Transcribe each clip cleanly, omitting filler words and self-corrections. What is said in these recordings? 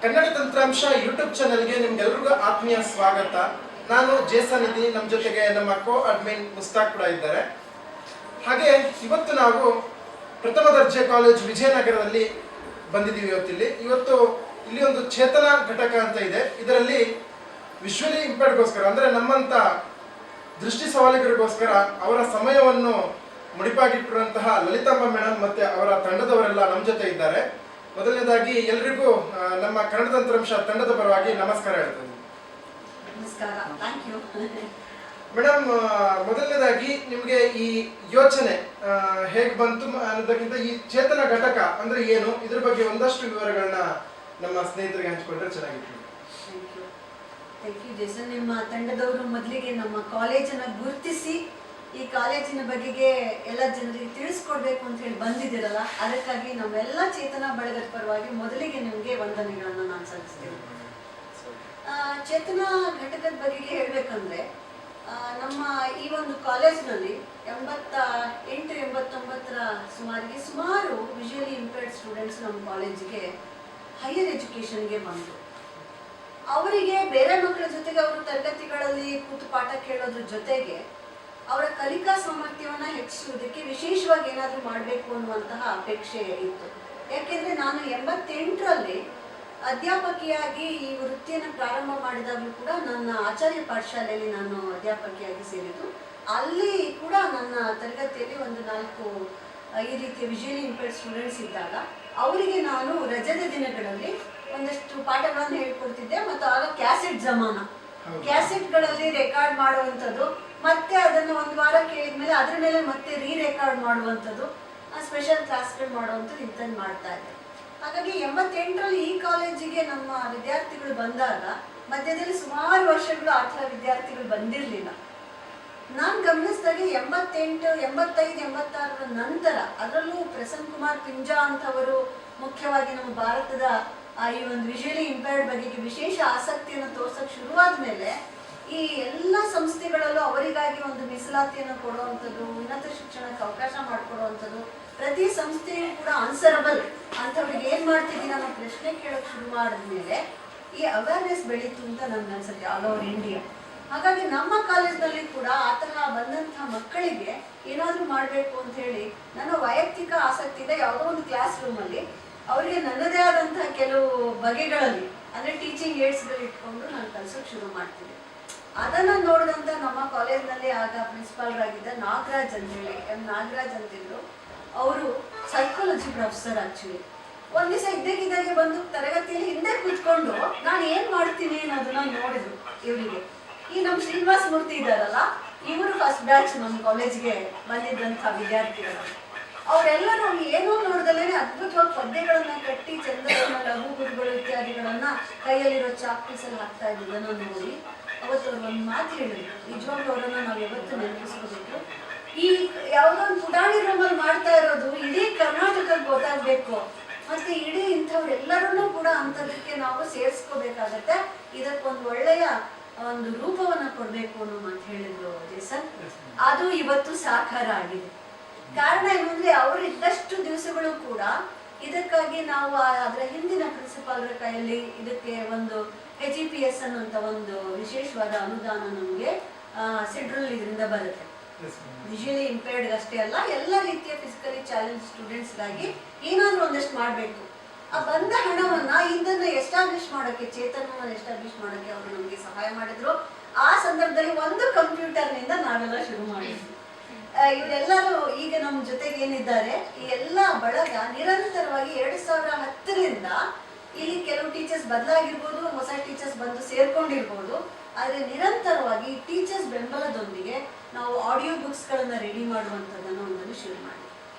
ಕನ್ನಡ ತಂತ್ರಾಂಶ ಯೂಟ್ಯೂಬ್ ಚಾನೆಲ್ಗೆ ನಿಮ್ಗೆಲ್ರಿಗೂ ಆತ್ಮೀಯ ಸ್ವಾಗತ. ನಾನು ಜೇಸನ್ ಇದ್ದೀನಿ, ನಮ್ಮ ಜೊತೆಗೆ ನಮ್ಮ ಕೋ ಅಡ್ಮಿನ್ ಮುಸ್ತಾಕ್ ಕೂಡ ಇದ್ದಾರೆ. ಹಾಗೆ ಇವತ್ತು ನಾವು ಪ್ರಥಮ ದರ್ಜೆ ಕಾಲೇಜ್ ವಿಜಯನಗರದಲ್ಲಿ ಬಂದಿದ್ದೀವಿ. ಇವತ್ತು ಇಲ್ಲಿ ಒಂದು ಚೇತನ ಘಟಕ ಅಂತ ಇದೆ. ಇದರಲ್ಲಿ ವಿಶ್ವಲಿ ಇಂಪೇರ್ಡ್ಗೋಸ್ಕರ ಅಂದರೆ ನಮ್ಮಂಥ ದೃಷ್ಟಿ ಸವಾಲಿಗರಿಗೋಸ್ಕರ ಅವರ ಸಮಯವನ್ನು ಮುಡಿಪಾಗಿಟ್ಟಿರುವಂತಹ ಲಲಿತಾಂಬ ಮೇಡಮ್ ಮತ್ತು ಅವರ ತಂಡದವರೆಲ್ಲ ನಮ್ಮ ಜೊತೆ ಇದ್ದಾರೆ. ಮೊದಲನೇದಾಗಿ ಎಲ್ರಿಗೂ ನಮ್ಮ ಕನ್ನಡ ತಂತ್ರಾಂಶ ತಂಡದ ಪರವಾಗಿ ನಮಸ್ಕಾರ ಹೇಳ್ತೇನೆ. ಮೇಡಮ್, ಮೊದಲನೇದಾಗಿ ನಿಮಗೆ ಈ ಯೋಚನೆ ಹೇಗೆ ಬಂತು ಅನ್ನೋದಕ್ಕಿಂತ ಈ ಚೇತನ ಘಟಕ ಅಂದ್ರೆ ಏನು, ಇದ್ರ ಬಗ್ಗೆ ಒಂದಷ್ಟು ವಿವರಗಳನ್ನ ನಮ್ಮ ಸ್ನೇಹಿತರಿಗೆ ಹಂಚಿಕೊಂಡ್ರೆ ಚೆನ್ನಾಗಿತ್ತು. Thank you Jason. ನಿಮ್ಮ ತಂಡದವರು ಮೊದಲಿಗೆ ನಮ್ಮ ಕಾಲೇಜನ್ನ ಗುರುತಿಸಿ ಈ ಕಾಲೇಜಿನ ಬಗೆಗೆ ಎಲ್ಲ ಜನರಿಗೆ ತಿಳಿಸ್ಕೊಡ್ಬೇಕು ಅಂತ ಹೇಳಿ ಬಂದಿದ್ದೀರಲ್ಲ, ಅದಕ್ಕಾಗಿ ನಮ್ಮೆಲ್ಲ ಚೇತನ ಬಳಗದ ಪರವಾಗಿ ಮೊದಲಿಗೆ ನಿಮಗೆ ವಂದನೆಗಳನ್ನು ನಾನು ಸಲ್ಲಿಸ್ತೇನೆ. ಚೇತನ ಘಟಕದ ಬಗೆಗೆ ಹೇಳಬೇಕಂದ್ರೆ, ನಮ್ಮ ಈ ಒಂದು ಕಾಲೇಜ್ನಲ್ಲಿ 88-89ರ ಸುಮಾರು ವಿಜುವಲಿ ಇಂಪೇರ್ಡ್ ಸ್ಟೂಡೆಂಟ್ಸ್ ನಮ್ಮ ಕಾಲೇಜಿಗೆ ಹೈಯರ್ ಎಜುಕೇಷನ್ಗೆ ಬಂದರು. ಅವರಿಗೆ ಬೇರೆ ಮಕ್ಕಳ ಜೊತೆಗೆ ಅವರು ತರಗತಿಗಳಲ್ಲಿ ಕೂತು ಪಾಠ ಕೇಳೋದ್ರ ಜೊತೆಗೆ ಅವರ ಕಲಿಕಾ ಸಾಮರ್ಥ್ಯವನ್ನು ಹೆಚ್ಚಿಸುವುದಕ್ಕೆ ವಿಶೇಷವಾಗಿ ಏನಾದರೂ ಮಾಡಬೇಕು ಅನ್ನುವಂತಹ ಅಪೇಕ್ಷೆ ಇತ್ತು. ಯಾಕೆಂದರೆ ನಾನು 88ರಲ್ಲಿ ಅಧ್ಯಾಪಕಿಯಾಗಿ ಈ ವೃತ್ತಿಯನ್ನು ಪ್ರಾರಂಭ ಮಾಡಿದಾಗಲೂ ಕೂಡ ನನ್ನ ಆಚಾರ್ಯ ಪಾಠಶಾಲೆಯಲ್ಲಿ ನಾನು ಅಧ್ಯಾಪಕಿಯಾಗಿ ಸೇರಿದ್ದು. ಅಲ್ಲಿ ಕೂಡ ನನ್ನ ತರಗತಿಯಲ್ಲಿ ಒಂದು 4 ಈ ರೀತಿಯ ವಿಜುವಲಿ ಇಂಪೇರ್ಡ್ ಸ್ಟೂಡೆಂಟ್ಸ್ ಇದ್ದಾಗ ಅವರಿಗೆ ನಾನು ರಜದ ದಿನಗಳಲ್ಲಿ ಒಂದಷ್ಟು ಪಾಠಗಳನ್ನು ಹೇಳ್ಕೊಡ್ತಿದ್ದೆ. ಮತ್ತು ಆಗ ಕ್ಯಾಸೆಟ್ಗಳಲ್ಲಿ ರೆಕಾರ್ಡ್ ಮಾಡುವಂಥದ್ದು, ಮತ್ತೆ ಅದನ್ನು ಒಂದು ವಾರ ಕೇಳಿದ್ಮೇಲೆ ಅದ್ರ ಮೇಲೆ ಮತ್ತೆ ರೆಕಾರ್ಡ್ ಮಾಡುವಂಥದ್ದು, ಸ್ಪೆಷಲ್ ಕ್ಲಾಸ್ಗಳು ಮಾಡುವಂಥದ್ದು ಇಂಥದ್ದು ಮಾಡ್ತಾ ಇದ್ದೆ. ಹಾಗಾಗಿ 88ರಲ್ಲಿ ಈ ಕಾಲೇಜಿಗೆ ನಮ್ಮ ವಿದ್ಯಾರ್ಥಿಗಳು ಬಂದಾಗ ಮಧ್ಯದಲ್ಲಿ ಸುಮಾರು ವರ್ಷಗಳು ಆ ಥರ ವಿದ್ಯಾರ್ಥಿಗಳು ಬಂದಿರಲಿಲ್ಲ. ನಾನು ಗಮನಿಸಿದಾಗೆ 88, 85, 86ರ ನಂತರ, ಅದರಲ್ಲೂ ಪ್ರಸನ್ನ ಕುಮಾರ್ ಪಿಂಜಾ ಅಂತವರು ಮುಖ್ಯವಾಗಿ ನಮ್ಮ ಭಾರತದ ಈ ಒಂದು ವಿಜುವಲಿ ಇಂಪೇರ್ಡ್ ಬಗೆಗೆ ವಿಶೇಷ ಆಸಕ್ತಿಯನ್ನು ತೋರ್ಸಕ್ಕೆ ಶುರುವಾದ ಮೇಲೆ ಈ ಎಲ್ಲ ಸಂಸ್ಥೆಗಳಲ್ಲೂ ಅವರಿಗಾಗಿ ಒಂದು ಮೀಸಲಾತಿಯನ್ನು ಕೊಡುವಂಥದ್ದು, ಉನ್ನತ ಶಿಕ್ಷಣಕ್ಕೆ ಅವಕಾಶ ಮಾಡಿಕೊಡುವಂಥದ್ದು, ಪ್ರತಿ ಸಂಸ್ಥೆಯೂ ಕೂಡ ಆನ್ಸರಬಲ್ ಅಂಥವ್ರಿಗೆ ಏನು ಮಾಡ್ತಿದ್ದೀವಿ ಅನ್ನೋ ಪ್ರಶ್ನೆ ಕೇಳೋಕ್ಕೆ ಶುರು ಮಾಡಿದ್ಮೇಲೆ ಈ ಅವೇರ್ನೆಸ್ ಬೆಳೀತು ಅಂತ ನಮ್ಗೆ ಅನ್ಸುತ್ತೆ ಆಲ್ ಓವರ್ ಇಂಡಿಯಾ. ಹಾಗಾಗಿ ನಮ್ಮ ಕಾಲೇಜ್ನಲ್ಲಿ ಕೂಡ ಆ ತರಹ ಬಂದಂಥ ಮಕ್ಕಳಿಗೆ ಏನಾದರೂ ಮಾಡಬೇಕು ಅಂತ ಹೇಳಿ ನನ್ನ ವೈಯಕ್ತಿಕ ಆಸಕ್ತಿಯಿಂದ ಯಾವುದೋ ಒಂದು ಕ್ಲಾಸ್ ರೂಮಲ್ಲಿ ಅವರಿಗೆ ನನ್ನದೇ ಆದಂತಹ ಕೆಲವು ಬಗೆಗಳಲ್ಲಿ ಅಂದರೆ ಟೀಚಿಂಗ್ ಏಡ್ಸ್ಗಳು ಇಟ್ಕೊಂಡು ನಾನು ಕಲಿಸೋಕೆ ಶುರು ಮಾಡ್ತೀನಿ. ಅದನ್ನು ನೋಡಿದಂಥ ನಮ್ಮ ಕಾಲೇಜ್ನಲ್ಲಿ ಆಗ ಪ್ರಿನ್ಸಿಪಾಲ್ರಾಗಿದ್ದ ನಾಗರಾಜ್ ಅಂತೇಳಿ, ನಾಗರಾಜ್ ಅಂತಿದ್ರು. ಅವರು ಸೈಕಾಲಜಿ ಪ್ರೊಫೆಸರ್. ಆ್ಯಕ್ಚುಲಿ ಒಂದು ದಿವಸ ಇದ್ದಕ್ಕಿದ್ದಾಗೆ ಬಂದು ತರಗತಿಯಲ್ಲಿ ಹಿಂದೆ ಕೂತ್ಕೊಂಡು ನಾನು ಏನು ಮಾಡ್ತೀನಿ ಅನ್ನೋದನ್ನ ನೋಡಿದ್ರು. ಇವರಿಗೆ ಈ ನಮ್ಮ ಶ್ರೀನಿವಾಸ ಮೂರ್ತಿ ಇದ್ದಾರಲ್ಲ, ಇವರು ಫಸ್ಟ್ ಬ್ಯಾಚ್ ನಮ್ಮ ಕಾಲೇಜ್ಗೆ ಬಂದಿದ್ದಂಥ ವಿದ್ಯಾರ್ಥಿಗಳು. ಅವರೆಲ್ಲರೂ ಏನೋ ನೋಡ್ದಲೇ ಅದ್ಭುತವಾಗಿ ಪದ್ಯಗಳನ್ನ ಕಟ್ಟಿ ಚಂದ್ರನ ಲಘು ಗುರುಗಳು ಇತ್ಯಾದಿಗಳನ್ನ ಕೈಯಲ್ಲಿರೋ ಚಾಕ್ ಪೀಸಲ್ಲಿ ಹಾಕ್ತಾ ಇದ್ದದನ್ನು ನೋಡಿ ಅವತ್ತು ಅವ್ರು ಒಂದು ಮಾತು ಹೇಳಿದ್ರು. ನಿಜವಾಗ್ಲೂ ಅವರನ್ನ ನಾವು ಯಾವತ್ತೂ ನೆನಪಿಸ್ಕೋಬೇಕು. ಈ ಯಾವುದೋ ಒಂದು ಪುಟಾಣಿ ರೂಮಲ್ಲಿ ಮಾಡ್ತಾ ಇರೋದು ಇಡೀ ಕರ್ನಾಟಕಕ್ಕೆ ಗೊತ್ತಾಗಬೇಕು, ಮತ್ತೆ ಇಡೀ ಇಂಥವ್ರೆಲ್ಲರನ್ನೂ ಕೂಡ ಅಂಥದಕ್ಕೆ ನಾವು ಸೇರಿಸ್ಕೋಬೇಕಾಗತ್ತೆ. ಇದಕ್ಕೊಂದು ಒಳ್ಳೆಯ ಒಂದು ರೂಪವನ್ನು ಕೊಡಬೇಕು ಅನ್ನೋ ಮಾತು ಹೇಳಿದ್ರು ಜೇಸನ್. ಅದು ಇವತ್ತು ಸಾಕಾರ ಆಗಿದೆ. ಕಾರಣ ಏನು ಅಂದರೆ, ಅವರು ಇದ್ದಷ್ಟು ದಿವಸಗಳು ಕೂಡ ಇದಕ್ಕಾಗಿ ನಾವು ಅದರ ಹಿಂದಿನ ಪ್ರಿನ್ಸಿಪಾಲ್ರ ಕೈಯಲ್ಲಿ ಇದಕ್ಕೆ ಒಂದು HEPS ಅನ್ನುವಂಥ ಒಂದು ವಿಶೇಷವಾದ ಅನುದಾನ ನಮಗೆ ಸೆಂಟ್ರಲ್ ಇದರಿಂದ ಬರುತ್ತೆ. ವಿಜುವಲಿ ಇಂಪೇರ್ಡ್ ಅಷ್ಟೇ ಅಲ್ಲ, ಎಲ್ಲ ರೀತಿಯ ಫಿಸಿಕಲಿ ಚಾಲೆಂಜ್ ಸ್ಟೂಡೆಂಟ್ಸ್ಗಾಗಿ ಏನಾದರೂ ಒಂದಷ್ಟು ಮಾಡಬೇಕು. ಆ ಬಂದ ಹಣವನ್ನ ಇದನ್ನ ಎಸ್ಟಾಬ್ಲಿಷ್ ಮಾಡೋಕ್ಕೆ, ಚೇತನವನ್ನು ಎಸ್ಟಾಬ್ಲಿಷ್ ಮಾಡೋಕ್ಕೆ ಅವರು ನಮಗೆ ಸಹಾಯ ಮಾಡಿದ್ರು. ಆ ಸಂದರ್ಭದಲ್ಲಿ ಒಂದು ಕಂಪ್ಯೂಟರ್ನಿಂದ ನಾವೆಲ್ಲ ಶುರು ಮಾಡಿದ್ವಿ. ಇವರೆಲ್ಲರೂ ಈಗ ನಮ್ಮ ಜೊತೆಗೆ ಏನಿದ್ದಾರೆ, ಈ ಎಲ್ಲ ಬಳಗ ನಿರಂತರವಾಗಿ 2010ರಿಂದ ಇಲ್ಲಿ ಕೆಲವು ಟೀಚರ್ಸ್ ಬದಲಾಗಿರ್ಬೋದು, ಹೊಸ ಟೀಚರ್ಸ್ ಬಂದು ಸೇರ್ಕೊಂಡಿರ್ಬೋದು, ಆದರೆ ನಿರಂತರವಾಗಿ ಟೀಚರ್ಸ್ ಬೆಂಬಲದೊಂದಿಗೆ ನಾವು ಆಡಿಯೋ ಬುಕ್ಸ್ಗಳನ್ನು ರೆಡಿ ಮಾಡುವಂಥದ್ದನ್ನು ಒಂದನ್ನು ಶುರು ಮಾಡಿ.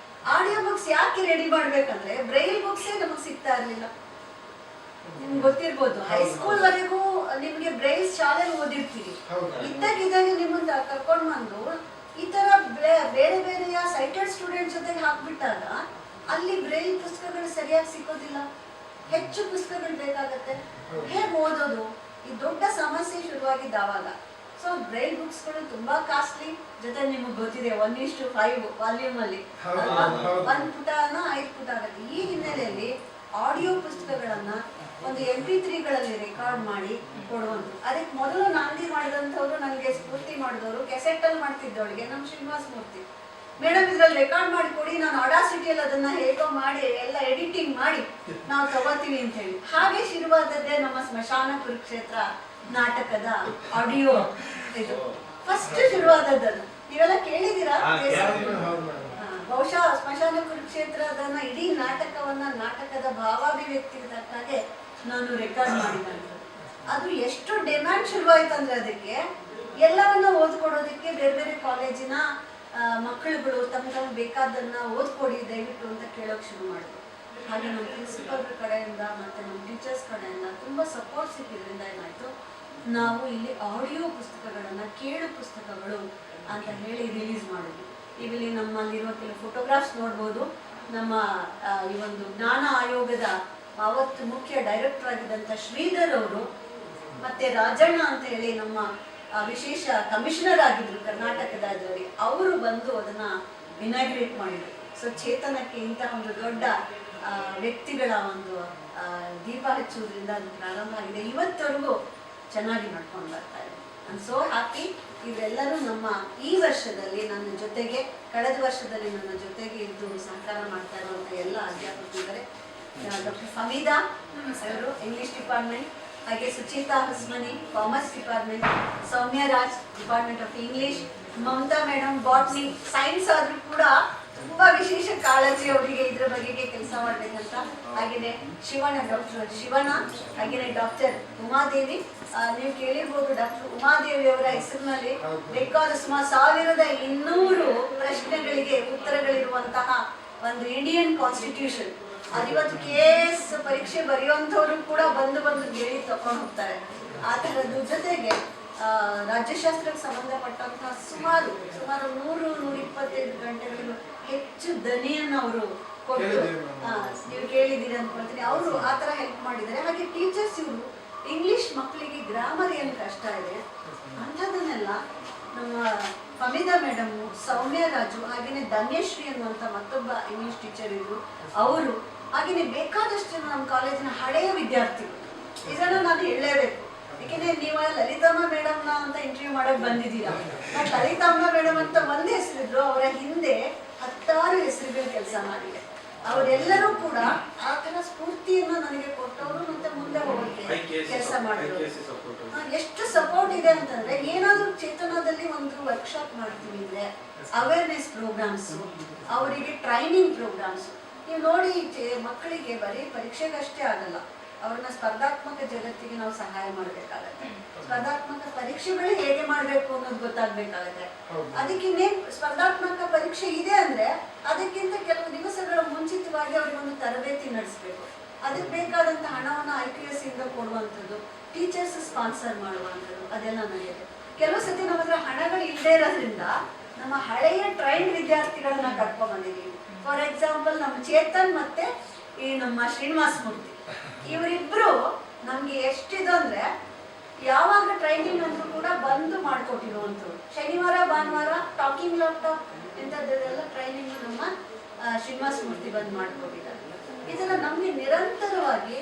ಆಡಿಯೋ ಬುಕ್ಸ್ ಯಾಕೆ ರೆಡಿ ಮಾಡಬೇಕಂದ್ರೆ, ಬ್ರೈಲ್ ಬುಕ್ಸೇ ನಮಗೆ ಸಿಗ್ತಾ ಇರಲಿಲ್ಲ. ನಿಮ್ಗೆ ಗೊತ್ತಿರ್ಬೋದು, ಹೈಸ್ಕೂಲ್ ವರೆಗೂ ನಿಮಗೆ ಬ್ರೈಲ್ ಶಾಲೆಯಲ್ಲಿ ಓದಿರ್ತೀರಿ. ಇದ್ದಾಗಿದ್ದಾಗೆ ನಿಮ್ಮನ್ನ ಕರ್ಕೊಂಡು ಬಂದು ಈ ತರ ಬೇರೆ ಬೇರೆಯ ಸೈಟೆಡ್ ಸ್ಟೂಡೆಂಟ್ ಜೊತೆಗೆ ಹಾಕ್ಬಿಟ್ಟಾಗ ಅಲ್ಲಿ ಬ್ರೈಲ್ ಪುಸ್ತಕಗಳು ಸರಿಯಾಗಿ ಸಿಕ್ಕೋದಿಲ್ಲ, ಹೆಚ್ಚು ಪುಸ್ತಕಗಳು ಬೇಕಾಗತ್ತೆ. ಹೇಗೆ ಓದೋದು? ಈ ದೊಡ್ಡ ಸಮಸ್ಯೆ ಶುರುವಾಗಿದ್ದ ಆವಾಗ. ಸೊ ಬ್ರೈಲ್ ಬುಕ್ಸ್ಗಳು ತುಂಬಾ ಕಾಸ್ಟ್ಲಿ. ಜೊತೆ ನಿಮಗೆ ಗೊತ್ತಿದೆ 1:5 ವಾಲ್ಯೂಮ್ ಅಲ್ಲಿ 1 ಪುಟನ 5 ಪುಟ ಆಗುತ್ತೆ. ಈ ಹಿನ್ನೆಲೆಯಲ್ಲಿ ಆಡಿಯೋ ಪುಸ್ತಕಗಳನ್ನ ಒಂದು ಒಂದು MP3ಗಳಲ್ಲಿ ರೆಕಾರ್ಡ್ ಮಾಡಿ ಕೊಡುವಂಥದ್ದು. ಅದಕ್ಕೆ ಮೊದಲು ನಾಂದಿ ಮಾಡಿದಂಥವ್ರು, ನನಗೆ ಸ್ಫೂರ್ತಿ ಮಾಡಿದವರು, ಕೆಸೆಟ್ಟಲ್ಲಿ ಮಾಡ್ತಿದ್ದವಳಿಗೆ ನಮ್ಮ ಶ್ರೀನಿವಾಸ ಮೂರ್ತಿ ಮೇಡಮ್ ಇದ್ರಲ್ಲಿ ರೆಕಾರ್ಡ್ ಮಾಡಿ ಕೊಡಿ, ನಾನು ಅಡಾಸಿಟಿಯಲ್ಲಿ ಅದನ್ನ ಹೇಗೋ ಮಾಡಿ ಎಲ್ಲ ಎಡಿಟಿಂಗ್ ಮಾಡಿ ನಾವು ತಗೋತೀವಿ ಅಂತ ಹೇಳಿ. ಹಾಗೆ ಶುರುವಾದದ್ದೇ ನಮ್ಮ ಸ್ಮಶಾನ ಕುರುಕ್ಷೇತ್ರ ನಾಟಕದ ಆಡಿಯೋ. ಇದು ಫಸ್ಟ್ ಶುರುವಾದದ್ದನ್ನು ನೀವೆಲ್ಲ ಕೇಳಿದ್ದೀರಾ? ಬಹುಶಃ ಸ್ಮಶಾನ ಕುರುಕ್ಷೇತ್ರದನ್ನ ಇಡೀ ನಾಟಕದ ಭಾವಾಭಿವ್ಯಕ್ತಿಗೆ ತಕ್ಕಾಗೆ ನಾನು ರೆಕಾರ್ಡ್ ಮಾಡಿದಂಥದ್ದು. ಅದು ಎಷ್ಟು ಡಿಮ್ಯಾಂಡ್ ಶುರುವಾಯ್ತು ಅಂದ್ರೆ ಅದಕ್ಕೆ ಎಲ್ಲವನ್ನ ಓದ್ಕೊಡೋದಕ್ಕೆ ಬೇರೆ ಬೇರೆ ಕಾಲೇಜಿನ ಮಕ್ಕಳುಗಳು ತಮ್ಮ ಬೇಕಾದನ್ನ ಓದ್ಕೊಡಿ ದಯವಿಟ್ಟು ಅಂತ ಕೇಳೋಕೆ ಶುರು ಮಾಡಿದ್ರು. ಹಾಗೆ ನಮ್ಮ ಪ್ರಿನ್ಸಿಪಲ್ ಕಡೆಯಿಂದ ಮತ್ತೆ ನಮ್ಮ ಟೀಚರ್ಸ್ ಕಡೆಯಿಂದ ತುಂಬಾ ಸಪೋರ್ಟ್ ಸಿಕ್ಕಿದ್ರಿಂದ ಏನಾಯ್ತು, ನಾವು ಇಲ್ಲಿ ಆಡಿಯೋ ಪುಸ್ತಕಗಳನ್ನ, ಕೇಳು ಪುಸ್ತಕಗಳು ಅಂತ ಹೇಳಿ ರಿಲೀಸ್ ಮಾಡಿದ್ವಿ. ಇಲ್ಲಿ ನಮ್ಮಲ್ಲಿರುವ ಕೆಲವು ಫೋಟೋಗ್ರಾಫ್ಸ್ ನೋಡ್ಬೋದು. ನಮ್ಮ ಈ ಒಂದು ಜ್ಞಾನ ಆಯೋಗದ ಅವತ್ತು ಮುಖ್ಯ ಡೈರೆಕ್ಟರ್ ಆಗಿದ್ದಂಥ ಶ್ರೀಧರ್ ಅವರು ಮತ್ತೆ ರಾಜಣ್ಣ ಅಂತ ಹೇಳಿ ನಮ್ಮ ವಿಶೇಷ ಕಮಿಷನರ್ ಆಗಿದ್ರು ಕರ್ನಾಟಕದ ಅದರಲ್ಲಿ, ಅವರು ಬಂದು ಅದನ್ನ ಇನಾಗ್ರೇಟ್ ಮಾಡಿದ್ರು. ಸೊ ಚೇತನಕ್ಕೆ ಇಂತಹ ಒಂದು ದೊಡ್ಡ ವ್ಯಕ್ತಿಗಳ ಒಂದು ದೀಪ ಹಚ್ಚುವುದರಿಂದ ಅದು ಪ್ರಾರಂಭ ಆಗಿದೆ. ಇವತ್ತವರೆಗೂ ಚೆನ್ನಾಗಿ ನಡ್ಕೊಂಡು ಬರ್ತಾ ಇದೆ. I am so happy. ಇವರೆಲ್ಲರೂ ನಮ್ಮ ಈ ವರ್ಷದಲ್ಲಿ ನನ್ನ ಜೊತೆಗೆ, ಕಳೆದ ವರ್ಷದಲ್ಲಿ ನನ್ನ ಜೊತೆಗೆ ಇದ್ದು ಸಹಕಾರ ಮಾಡ್ತಾ ಇರುವಂಥ ಎಲ್ಲ ಅಧ್ಯಾಪಕರಿದ್ದಾರೆ. ಡಾಕ್ಟರ್ ಫಮೀದಾ ಅವರು ಇಂಗ್ಲಿಷ್ ಡಿಪಾರ್ಟ್ಮೆಂಟ್, ಹಾಗೆ Sucheta Hasmani commerce department, Soumya Raj department of English, Mamata madam botany science ಆದ್ರೂ ಕೂಡ ತುಂಬಾ ವಿಶೇಷ ಕಾಳಜಿ ಅವರಿಗೆ ಇದ್ರ ಬಗೆಗೆ ಕೆಲಸ ಮಾಡ್ಬೇಕಂತ. ಹಾಗೇನೆ ಡಾಕ್ಟರ್ ಶಿವಣ್ಣ, ಹಾಗೇನೆ ಡಾಕ್ಟರ್ ಉಮಾದೇವಿ. ನೀವು ಕೇಳಿರ್ಬೋದು, ಡಾಕ್ಟರ್ ಉಮಾದೇವಿ ಅವರ ಹೆಸರಿನಲ್ಲಿ ಬೇಕಾದ ಸುಮಾರು 1200 ಪ್ರಶ್ನೆಗಳಿಗೆ ಉತ್ತರಗಳಿರುವಂತಹ ಒಂದು ಇಂಡಿಯನ್ ಕಾನ್ಸ್ಟಿಟ್ಯೂಷನ್. ಅದಿವತ್ತು KS ಪರೀಕ್ಷೆ ಬರೆಯುವಂಥವ್ರು ಕೂಡ ಬಂದು ಕೇಳಿ ತಕೊಂಡು ಹೋಗ್ತಾರೆ. ಆ ಥರದ್ದು ಜೊತೆಗೆ ರಾಜ್ಯಶಾಸ್ತ್ರಕ್ಕೆ ಸಂಬಂಧಪಟ್ಟಂತಹ ಸುಮಾರು 100-125 ಗಂಟೆಗಳಿಗೂ ಹೆಚ್ಚು ದನಿಯನ್ನು ಅವರು ಕೊಟ್ಟು, ನೀವು ಕೇಳಿದ್ದೀರಿ ಅನ್ಕೊಳ್ತೀನಿ, ಅವರು ಆ ಥರ ಹೆಲ್ಪ್ ಮಾಡಿದ್ದಾರೆ. ಹಾಗೆ ಟೀಚರ್ಸ್ ಇವರು ಇಂಗ್ಲಿಷ್ ಮಕ್ಕಳಿಗೆ ಗ್ರಾಮರ್ ಏನು ಕಷ್ಟ ಇದೆ ಅಂಥದ್ದನ್ನೆಲ್ಲ ನಮ್ಮ ಫಮೀದಾ ಮೇಡಮು, ಸೌಮ್ಯ ರಾಜು, ಹಾಗೆಯೇ ಧನ್ಯಶ್ರೀ ಅನ್ನುವಂಥ ಮತ್ತೊಬ್ಬ ಇಂಗ್ಲಿಷ್ ಟೀಚರ್ ಇದ್ರು ಅವರು, ಹಾಗೆಯೇ ಬೇಕಾದಷ್ಟು ನಮ್ಮ ಕಾಲೇಜಿನ ಹಳೆಯ ವಿದ್ಯಾರ್ಥಿಗಳು. ಇದನ್ನು ನಾನು ಹೇಳಲೇಬೇಕು, ಏಕೆಂದರೆ ನೀವು ಲಲಿತಮ್ಮ ಮೇಡಮ್ನ ಅಂತ ಇಂಟರ್ವ್ಯೂ ಮಾಡಕ್ ಬಂದಿದ್ದೀರಾ. ಬಟ್ ಲಲಿತಮ್ಮ ಮೇಡಮ್ ಅಂತ ಒಂದೇ ಹೆಸರಿದ್ರು, ಅವರ ಹಿಂದೆ 10 ಹೆಸರುಗಳು ಕೆಲಸ ಮಾಡಿದೆ. ಅವರೆಲ್ಲರೂ ಕೂಡ ಆ ಥರ ಸ್ಫೂರ್ತಿಯನ್ನು ನನಗೆ ಕೊಟ್ಟವರು, ಮತ್ತೆ ಮುಂದೆ ಹೋಗೋಕೆ ಕೆಲಸ ಮಾಡಿದ್ರು. ಎಷ್ಟು ಸಪೋರ್ಟ್ ಇದೆ ಅಂತಂದ್ರೆ, ಏನಾದರೂ ಚೇತನದಲ್ಲಿ ಒಂದು ವರ್ಕ್ಶಾಪ್ ಮಾಡ್ತೀವಿ ಅಂದ್ರೆ ಅವೇರ್ನೆಸ್ ಪ್ರೋಗ್ರಾಮ್ಸ್, ಅವರಿಗೆ ಟ್ರೈನಿಂಗ್ ಪ್ರೋಗ್ರಾಮ್ಸ್. ನೀವು ನೋಡಿ, ಮಕ್ಕಳಿಗೆ ಬರೀ ಪರೀಕ್ಷೆಗಷ್ಟೇ ಆಗಲ್ಲ, ಅವ್ರನ್ನ ಸ್ಪರ್ಧಾತ್ಮಕ ಜಗತ್ತಿಗೆ ನಾವು ಸಹಾಯ ಮಾಡಬೇಕಾಗತ್ತೆ. ಸ್ಪರ್ಧಾತ್ಮಕ ಪರೀಕ್ಷೆಗಳು ಹೇಗೆ ಮಾಡಬೇಕು ಅನ್ನೋದು ಗೊತ್ತಾಗ್ಬೇಕಾಗತ್ತೆ. ಅದಕ್ಕೆ ಸ್ಪರ್ಧಾತ್ಮಕ ಪರೀಕ್ಷೆ ಇದೆ ಅಂದ್ರೆ ಅದಕ್ಕಿಂತ ಕೆಲವು ದಿವಸಗಳ ಮುಂಚಿತವಾಗಿ ಅವ್ರಿಗೊಂದು ತರಬೇತಿ ನಡೆಸಬೇಕು. ಅದಕ್ಕೆ ಬೇಕಾದಂತ ಹಣವನ್ನು IPS ಇಂದ ಕೊಡುವಂಥದ್ದು, ಟೀಚರ್ಸ್ ಸ್ಪಾನ್ಸರ್ ಮಾಡುವಂಥದ್ದು, ಅದೆಲ್ಲ ನಡೆಯುತ್ತೆ. ಕೆಲವು ಸತಿ ನಮ್ಮ ಹತ್ರ ಹಣಗಳು ಇಲ್ಲದೆ ಇರೋದ್ರಿಂದ ನಮ್ಮ ಹಳೆಯ ಟ್ರೈನ್ ವಿದ್ಯಾರ್ಥಿಗಳನ್ನ ಕರ್ಕೊಂಡ್ ಬಂದಿದ್ದೀವಿ. ಫಾರ್ ಎಕ್ಸಾಂಪಲ್ ನಮ್ಮ ಚೇತನ್ ಮತ್ತೆ ಈ ನಮ್ಮ ಶ್ರೀನಿವಾಸ ಮೂರ್ತಿ, ಇವರಿಬ್ರು ನಮ್ಗೆ ಎಷ್ಟಿದು ಅಂದ್ರೆ ಯಾವಾಗ ಟ್ರೈನಿಂಗ್ ಅಂದ್ರೂ ಕೂಡ ಬಂದು ಮಾಡ್ಕೊಟ್ಟಿರುವಂಥವ್ರು. ಶನಿವಾರ ಭಾನುವಾರ ಟಾಕಿಂಗ್ ಲ್ಯಾಪ್ಟಾಪ್ ಇಂಥದ್ದೆಲ್ಲ ಟ್ರೈನಿಂಗ್ ನಮ್ಮ ಶ್ರೀನಿವಾಸ ಮೂರ್ತಿ ಬಂದು ಮಾಡ್ಕೊಟ್ಟಿದ್ದಾರೆ. ಇದನ್ನ ನಮ್ಗೆ ನಿರಂತರವಾಗಿ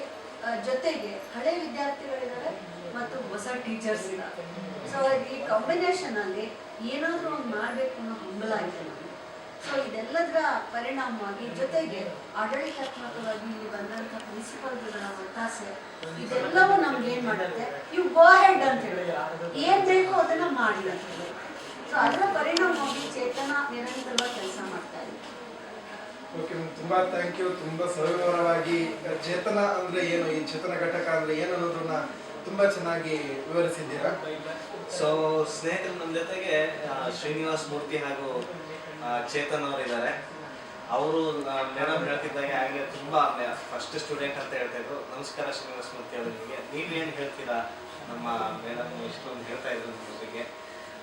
ಜೊತೆಗೆ ಹಳೆ ವಿದ್ಯಾರ್ಥಿಗಳಿದ್ದಾರೆ ಮತ್ತು ಹೊಸ ಟೀಚರ್ಸ್ ಇದ್ದಾರೆ. ಸೊ ಈ ಕಾಂಬಿನೇಷನ್ ಅಲ್ಲಿ ಏನಾದ್ರೂ ಒಂದು ಮಾಡ್ಬೇಕು ಅನ್ನೋ ಹಂಬಲ ಇದೆ ನಮಗೆ. ಸೊ ಇದೆಲ್ಲದರ ಪರಿಣಾಮವಾಗಿ ಜೊತೆಗೆ ಆಡಳಿತಾತ್ಮಕವಾಗಿ ಇಲ್ಲಿ ಬಂದಂಥ ಪ್ರಿನ್ಸಿಪಲ್ಗಳ ಒತ್ತಾಸೆ, ಇದೆಲ್ಲವೂ ನಮ್ಗೆ ಏನ್ ಮಾಡುತ್ತೆ, ಯು ಗೋ ಹೆಡ್ ಅಂತ ಹೇಳಿದ್ರೆ ಏನ್ ಬೇಕೋ ಅದನ್ನ ಮಾಡಿ ಅಂತ ಹೇಳಿ. ಸೊ ಅದರ ಪರಿಣಾಮವಾಗಿ ಚೇತನ ನಿರಂತರವಾಗಿ ಕೆಲಸ ಮಾಡ್ತಾ ಇದೆ. ಓಕೆ, ತುಂಬಾ ಥ್ಯಾಂಕ್ ಯು. ತುಂಬಾ ಸವಿವರವಾಗಿ ಚೇತನ ಅಂದ್ರೆ ಏನು, ಈ ಚೇತನ ಘಟಕ ಅಂದ್ರೆ ಏನು ಅನ್ನೋದನ್ನ ತುಂಬಾ ಚೆನ್ನಾಗಿ ವಿವರಿಸಿದ್ದೀರಾ. ಸೊ ಸ್ನೇಹಿತರು, ನಮ್ಮ ಜೊತೆಗೆ ಶ್ರೀನಿವಾಸ ಮೂರ್ತಿ ಹಾಗೂ ಚೇತನ್ ಅವರು ಇದ್ದಾರೆ. ಅವರು ಮೇಡಮ್ ಹೇಳ್ತಿದ್ದಾಗೆ ಹಾಗೆ ತುಂಬಾ ಫಸ್ಟ್ ಸ್ಟೂಡೆಂಟ್ ಅಂತ ಹೇಳ್ತಾ ಇದ್ರು. ನಮಸ್ಕಾರ ಶ್ರೀನಿವಾಸ ಮೂರ್ತಿ ಅವರಿಗೆ, ನೀವೇನು ಹೇಳ್ತೀರಾ? ನಮ್ಮ ಮೇಡಮ್ ಇಷ್ಟೊಂದು ಹೇಳ್ತಾ ಇದ್ರು ನಿಮ್ಮ ಬಗ್ಗೆ.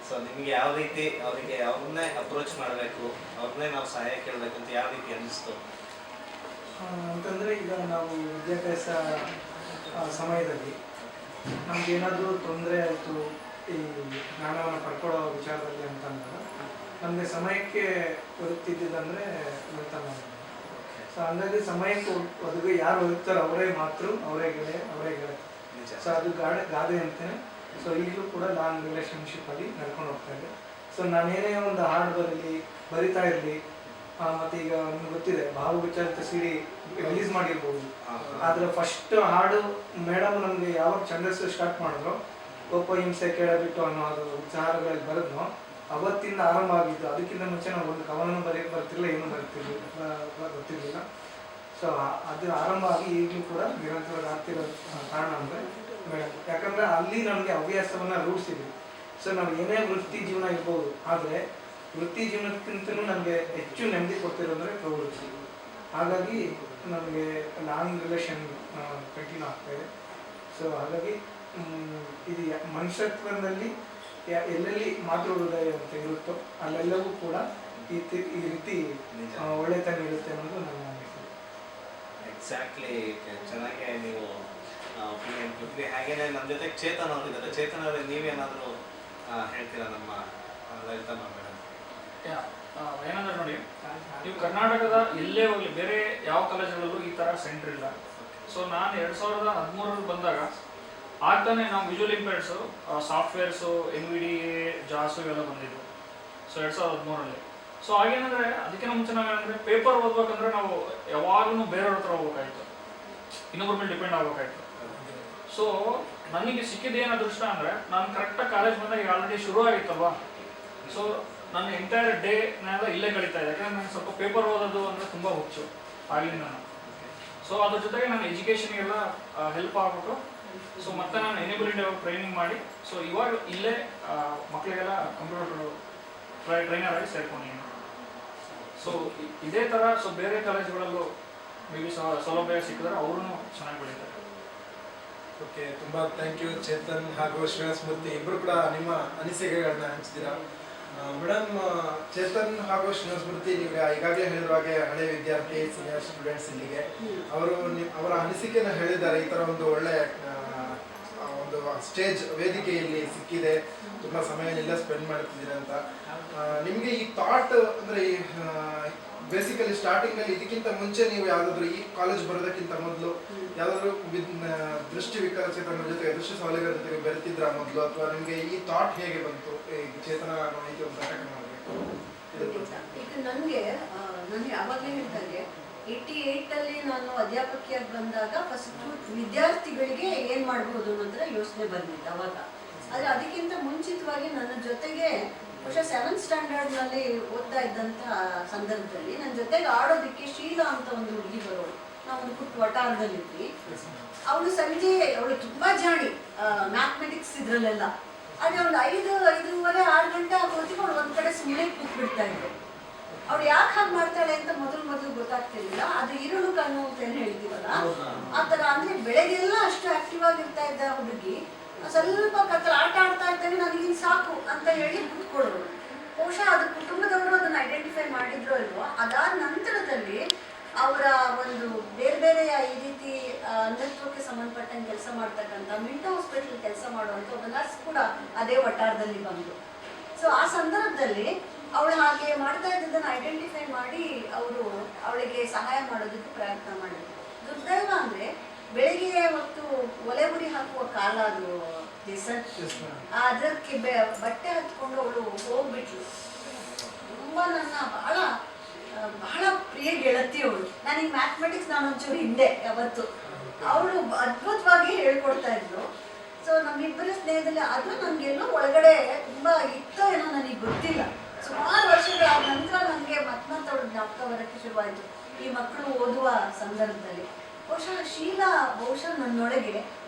ಸೊ ನಿಮಗೆ ಯಾವ ರೀತಿ ಅವರಿಗೆ ಅವ್ರನ್ನೇ ಅಪ್ರೋಚ್ ಮಾಡಬೇಕು, ಅವ್ರನ್ನೇ ನಾವು ಸಹಾಯ ಕೇಳಬೇಕು ಅಂತ ಯಾವ ರೀತಿ ಅನ್ನಿಸ್ತು ಅಂತಂದರೆ, ಈಗ ನಾವು ವಿದ್ಯಾಭ್ಯಾಸ ಸಮಯದಲ್ಲಿ ನಮಗೇನಾದರೂ ತೊಂದರೆ ಆಯಿತು ಈ ಜ್ಞಾನವನ್ನು ಪಡ್ಕೊಳ್ಳೋ ವಿಚಾರದಲ್ಲಿ ಅಂತಂದಾಗ ನಮಗೆ ಸಮಯಕ್ಕೆ ಬರುತ್ತಿದ್ದಂದರೆ ಉಳಿತಾಯ. ಸೊ ಹಂಗಾಗಿ ಸಮಯಕ್ಕೆ ಒದಗಿ ಯಾರು ಒದಗ್ತಾರೋ ಅವರೇ ಮಾತೃ, ಅವರೇ ಗೆಳೆ, ಅವರೇ ಗೆಳತಿ. ಸೊ ಅದು ಗಾದೆ ಅಂತಾನೆ. ಸೊ ಈಗಲೂ ಕೂಡ ಲಾಂಗ್ ರಿಲೇಶನ್ಶಿಪ್ ಅಲ್ಲಿ ನಡ್ಕೊಂಡು ಹೋಗ್ತಾ ಇದೆ. ಸೊ ನಾನೇನೇ ಒಂದು ಹಾಡು ಬರಿತಾ ಇರಲಿ, ಮತ್ತೆ ಈಗ ನಿಮ್ಗೆ ಗೊತ್ತಿದೆ ಭಾವವಿಚಾರಿತ ಸಿಡಿ ರಿಲೀಸ್ ಮಾಡಿರ್ಬೋದು, ಆದ್ರೆ ಫಸ್ಟ್ ಹಾಡು ಮೇಡಮ್ ನಮ್ಗೆ ಯಾವಾಗ ಛಂದಸ್ಸು ಸ್ಟಾರ್ಟ್ ಮಾಡಿದ್ರು, ಕೋಪ ಹಿಂಸೆ ಕೇಳಬಿಟ್ಟು ಅನ್ನೋ ಅದು ವಿಚಾರಗಳಲ್ಲಿ ಬರೆದ್ನು, ಅವತ್ತಿಂದ ಆರಂಭ ಆಗಿದ್ದು. ಅದಕ್ಕಿಂತ ಮುಂಚೆ ನಾವು ಒಂದು ಕವನನೂ ಬರ್ತಿರ್ಲಿಲ್ಲ, ಏನೂ ಗೊತ್ತಿರಲಿಲ್ಲ. ಸೊ ಅದು ಆರಂಭ ಆಗಿ ಈಗಲೂ ಕೂಡ ನಿರಂತರವಾಗಿ ಆಗ್ತಿರೋ ಕಾರಣ ಅಂದರೆ ಮೇಡಮ್. ಯಾಕಂದ್ರೆ ಅಲ್ಲಿ ನಮಗೆ ಹವ್ಯಾಸವನ್ನ ರೂಢಿಸಿದ್ವಿ. ಸೊ ನಾವು ಏನೇ ವೃತ್ತಿ ಜೀವನ ಇರ್ಬೋದು, ಆದರೆ ವೃತ್ತಿ ಜೀವನಕ್ಕಿಂತಲೂ ನಮಗೆ ಹೆಚ್ಚು ನೆಮ್ಮದಿ ಕೊಡ್ತಿರೋದಂದ್ರೆ ಪ್ರವೃತ್ತಿ. ಹಾಗಾಗಿ ನಮಗೆ ಲಾಂಗ್ ರಿಲೇಷನ್ ಕಂಟಿನ್ಯೂ ಆಗ್ತಾ ಇದೆ. ಸೊ ಹಾಗಾಗಿ ಇದು ಮನುಷ್ಯತ್ವದಲ್ಲಿ ಎಲ್ಲೆಲ್ಲಿ ಮಾತೃ ಹೃದಯ ಅಂತ ಇರುತ್ತೋ ಅಲ್ಲೆಲ್ಲವೂ ಕೂಡ ಈ ರೀತಿ ಒಳ್ಳೆತನ ಇರುತ್ತೆ ಅನ್ನೋದು ನನ್ನ ಅನಿಸಿಕೆ. ಎಕ್ಸಾಕ್ಟ್ಲಿ, ಚೆನ್ನಾಗಿ ನೀವು ಒಪಿನಿಯನ್ ಕೊಟ್ರಿ. ಹಾಗೇನೆ ನಮ್ಮ ಜೊತೆ ಚೇತನ್ ಅವರಿದ್ದಾರೆ. ಚೇತನ್ ಅವರಿಗೆ ನೀವೇನಾದರೂ ಹೇಳ್ತೀರಾ ನಮ್ಮ ಲಲಿತಮ್ಮ ಮೇಡಮ್? ಏನಂದ್ರೆ ನೋಡಿ, ನೀವು ಕರ್ನಾಟಕದ ಎಲ್ಲೇ ಹೋಗ್ಲಿ, ಬೇರೆ ಯಾವ ಕಾಲೇಜುಗಳಲ್ಲೂ ಈ ಥರ ಸೆಂಟರ್ ಇಲ್ಲ. ಸೊ ನಾನು 2013 ಬಂದಾಗ ಆಗ್ತಾನೆ ನಾವು ವಿಜುವಲ್ ಇಂಪೇರ್ಡ್ಸು, ಸಾಫ್ಟ್ವೇರ್ಸು, NVDA, ಜಾಸು ಇವೆಲ್ಲ ಬಂದಿದ್ವು. ಸೊ 2013. ಸೊ ಹಾಗೇನಂದರೆ ಅದಕ್ಕಿಂತ ಮುಂಚೆ ನಾವೇನಂದರೆ ಪೇಪರ್ ಓದ್ಬೇಕಂದ್ರೆ ನಾವು ಯಾವಾಗಲೂ ಬೇರೆಯವ್ರ ಹತ್ರ ಹೋಗ್ಬೇಕಾಯ್ತು, ಇನ್ನೊಬ್ಬರ ಮೇಲೆ ಡಿಪೆಂಡ್ ಆಗಬೇಕಾಯ್ತು. ಸೊ ನನಗೆ ಸಿಕ್ಕಿದ್ದೇನು ಅದೃಷ್ಟ ಅಂದರೆ, ನಾನು ಕರೆಕ್ಟಾಗಿ ಕಾಲೇಜ್ ಬಂದಾಗ ಆಲ್ರೆಡಿ ಶುರು ಆಗಿತ್ತಲ್ವಾ. ಸೊ ನನ್ನ ಎಂಟೈರ್ ಡೇನೆಲ್ಲ ಇಲ್ಲೇ ಕಳೀತಾ ಇದೆ. ಯಾಕಂದರೆ ನನಗೆ ಸ್ವಲ್ಪ ಪೇಪರ್ ಓದೋದು ಅಂದರೆ ತುಂಬ ಹುಚ್ಚು ಆಗಲಿ ನಾನು. ಸೊ ಅದ್ರ ಜೊತೆಗೆ ನಾನು ಎಜುಕೇಷನ್ಗೆಲ್ಲ ಹೆಲ್ಪ್ ಆಗ್ಬಿಟ್ಟು, ಸೊ ಮತ್ತೆ ನಾನು ಎನೇಬಿಲಿಟಿ ಟ್ರೈನಿಂಗ್ ಮಾಡಿ, ಸೊ ಇವಾಗ ಇಲ್ಲೇ ಮಕ್ಕಳಿಗೆಲ್ಲ ಕಂಪ್ಯೂಟರ್ ಟ್ರೈನರ್ ಆಗಿ ಸೇರ್ಕೊಂಡಿದ್ದೀನಿ. ಸೊ ಇದೇ ಥರ ಸೊ ಬೇರೆ ಕಾಲೇಜುಗಳಲ್ಲೂ ಮೇ ಬಿ ಸೌಲಭ್ಯ ಸಿಕ್ಕಿದ್ರೆ ಅವರು ಚೆನ್ನಾಗಿ ಬೆಳೀತಾರೆ. ಓಕೆ, ತುಂಬ ಥ್ಯಾಂಕ್ ಯು ಚೇತನ್ ಹಾಗೂ ಶ್ರೀನಿವಾಸ್ ಮೂರ್ತಿ, ಇಬ್ಬರು ಕೂಡ ನಿಮ್ಮ ಅನಿಸಿಕೆಗಳನ್ನ ಹಂಚ್ತೀರಾ. ಮೇಡಮ್, ಚೇತನ್ ಹಾಗೂ ಶ್ರೀನಿವಾಸ್ ಮೂರ್ತಿ, ನೀವು ಈಗಾಗಲೇ ಹೇಳಿರುವ ಹಾಗೆ ಹಳೆ ವಿದ್ಯಾರ್ಥಿ, ಸೀನಿಯರ್ ಸ್ಟೂಡೆಂಟ್ಸ್ ಇಲ್ಲಿಗೆ ಅವರ ಅನಿಸಿಕೆನ ಹೇಳಿದ್ದಾರೆ. ಈ ಥರ ಒಂದು ಒಳ್ಳೆ ಒಂದು ಸ್ಟೇಜ್ ವೇದಿಕೆ ಇಲ್ಲಿ ಸಿಕ್ಕಿದೆ, ತುಂಬ ಸಮಯ ಇಲ್ಲೇ ಸ್ಪೆಂಡ್ ಮಾಡ್ತಿದ್ದೀರಿ ಅಂತ. ನಿಮಗೆ ಈ ಥಾಟ್ ಅಂದರೆ ಬೇಸಿಕಲಿ ಸ್ಟಾರ್ಟಿಂಗಲ್ಲಿ ಇದಕ್ಕಿಂತ ಮುಂಚೆ ನೀವು ಯಾವುದಾದ್ರೂ ಈ ಕಾಲೇಜ್ ಬರೋದಕ್ಕಿಂತ ಮೊದಲು ಯಾವುದಾದ್ರೂ ದೃಷ್ಟಿ ವಿಕಲಚೇತನ ಜೊತೆ ದೃಷ್ಟಿ ಸೌಲಭ್ಯದ ಜೊತೆಗೆ ಬೆರೆತಿದ್ರ ಮೊದಲು, ಅಥವಾ ನಿಮಗೆ ಈ ಥಾಟ್ ಹೇಗೆ ಬಂತು ಚೇತನ ಮಾಹಿತಿ ಒಂದು ಘಟಕ ಮಾಡಬೇಕು? ಈಗ ನನಗೆ ನಾನು ಯಾವಾಗಲೇ ಹೇಳ್ದಾಗೆ 88 ನಾನು ಅಧ್ಯಾಪಕಿಯಾಗಿ ಬಂದಾಗ ಫಸ್ಟ್ ವಿದ್ಯಾರ್ಥಿಗಳಿಗೆ ಏನು ಮಾಡ್ಬೋದು ಅನ್ನೋದ್ರ ಯೋಚನೆ ಬಂದಿತ್ತು ಅವಾಗ. ಆದರೆ ಅದಕ್ಕಿಂತ ಮುಂಚಿತವಾಗಿ ನನ್ನ ಜೊತೆಗೆ ಬಹುಶಃ 7th ಸ್ಟ್ಯಾಂಡರ್ಡ್ನಲ್ಲಿ ಓದ್ತಾ ಇದ್ದಂಥ ಸಂದರ್ಭದಲ್ಲಿ ನನ್ನ ಜೊತೆಗೆ ಆಡೋದಕ್ಕೆ ಶೀಲಾ ಅಂತ ಒಂದು ಹುಡುಗಿ ಬರೋಳು. ನಾವು ಒಂದು ಪುಟ್ಟ ವಟಾರದಲ್ಲಿದ್ವಿ. ಅವಳು ಸಂಜೆ, ಅವಳು ತುಂಬ ಜಾಣಿ ಮ್ಯಾಥಮೆಟಿಕ್ಸ್ ಇದರಲ್ಲೆಲ್ಲ. ಆದರೆ ಅವಳು 5:30, 6 ಗಂಟೆ ಆಗೋತ್ತಿಗೆ ಅವಳು ಒಂದು ಕಡೆ ಸುಮ್ಮನೆ ಕೂತ್ಬಿಡ್ತಾ ಇದ್ಳು. ಅವಳು ಯಾಕೆ ಹಾಗೆ ಮಾಡ್ತಾಳೆ ಅಂತ ಮೊದಲು ಗೊತ್ತಾಗ್ತಿರ್ಲಿಲ್ಲ. ಅದು ಇರುಳು ಕಣ್ಣು ಅಂತ ಏನು ಹೇಳ್ತೀವಲ್ಲ ಆ ಥರ. ಅಂದರೆ ಬೆಳಗ್ಗೆಲ್ಲ ಅಷ್ಟು ಆಕ್ಟಿವ್ ಆಗಿರ್ತಾ ಇದ್ದ ಹುಡುಗಿ ಸ್ವಲ್ಪ ಆಟ ಆಡ್ತಾ ಇದ್ದಾಗ ನನಗಿನ್ ಸಾಕು ಅಂತ ಹೇಳಿ ಕೂತ್ಕೊಳ್ಳೋರು. ಬಹುಶಃ ಅದು ಕುಟುಂಬದವರು ಅದನ್ನು ಐಡೆಂಟಿಫೈ ಮಾಡಿದ್ರು ಅಲ್ವೋ. ಅದಾದ ನಂತರದಲ್ಲಿ ಅವರ ಒಂದು ಬೇರೆ ಈ ರೀತಿ ಅಂಧತ್ವಕ್ಕೆ ಸಂಬಂಧಪಟ್ಟಂಗೆ ಕೆಲಸ ಮಾಡ್ತಕ್ಕಂಥ ಮಿಂಟೋ ಹಾಸ್ಪಿಟಲ್ ಕೆಲಸ ಮಾಡುವಂಥ ಒಬ್ಬ ನರ್ಸ್ ಕೂಡ ಅದೇ ವಟಾರದಲ್ಲಿ ಬಂದರು. ಸೊ ಆ ಸಂದರ್ಭದಲ್ಲಿ ಅವಳು ಹಾಗೆ ಮಾಡ್ತಾ ಇದ್ದದನ್ನು ಐಡೆಂಟಿಫೈ ಮಾಡಿ ಅವಳಿಗೆ ಸಹಾಯ ಮಾಡೋದಕ್ಕೆ ಪ್ರಯತ್ನ ಮಾಡಿದ್ರು. ದುರ್ದೈವ ಅಂದರೆ ಬೆಳಿಗ್ಗೆ ಹೊತ್ತು ಒಲೆ ಉರಿ ಹಾಕುವ ಕಾಲ ಅದು ಅದಕ್ಕೆ ಬಟ್ಟೆ ಹತ್ಕೊಂಡು ಅವಳು ಹೋಗ್ಬಿಟ್ಲು. ತುಂಬ ನನ್ನ ಬಹಳ ಪ್ರಿಯ ಗೆಳತಿ ಅವಳು. ನನಗೆ ಮ್ಯಾಥಮೆಟಿಕ್ಸ್ ನಾನು ಒಂಚೂರು ಹಿಂದೆ ಯಾವತ್ತು. ಅವಳು ಅದ್ಭುತವಾಗಿ ಹೇಳ್ಕೊಡ್ತಾ ಇದ್ರು. ಸೊ ನಮ್ಮಿಬ್ಬರ ಸ್ನೇಹದಲ್ಲಿ ಅದು ನನಗೆಲ್ಲೋ ಒಳಗಡೆ ತುಂಬ ಇತ್ತೋ ಏನೋ ನನಗೆ ಗೊತ್ತಿಲ್ಲ. ಸುಮಾರು ವರ್ಷಗಳಾದ ನಂತರ ನನಗೆ ಮತ್ತೆ ಅವಳು ಜ್ಞಾಪಕ ಬರೋಕ್ಕೆ ಶುರುವಾಯಿತು ಈ ಮಕ್ಕಳು ಓದುವ ಸಂದರ್ಭದಲ್ಲಿ. ಶೀಲಾ ಬಹುಶಃ ನನ್ನೊಳಗೆ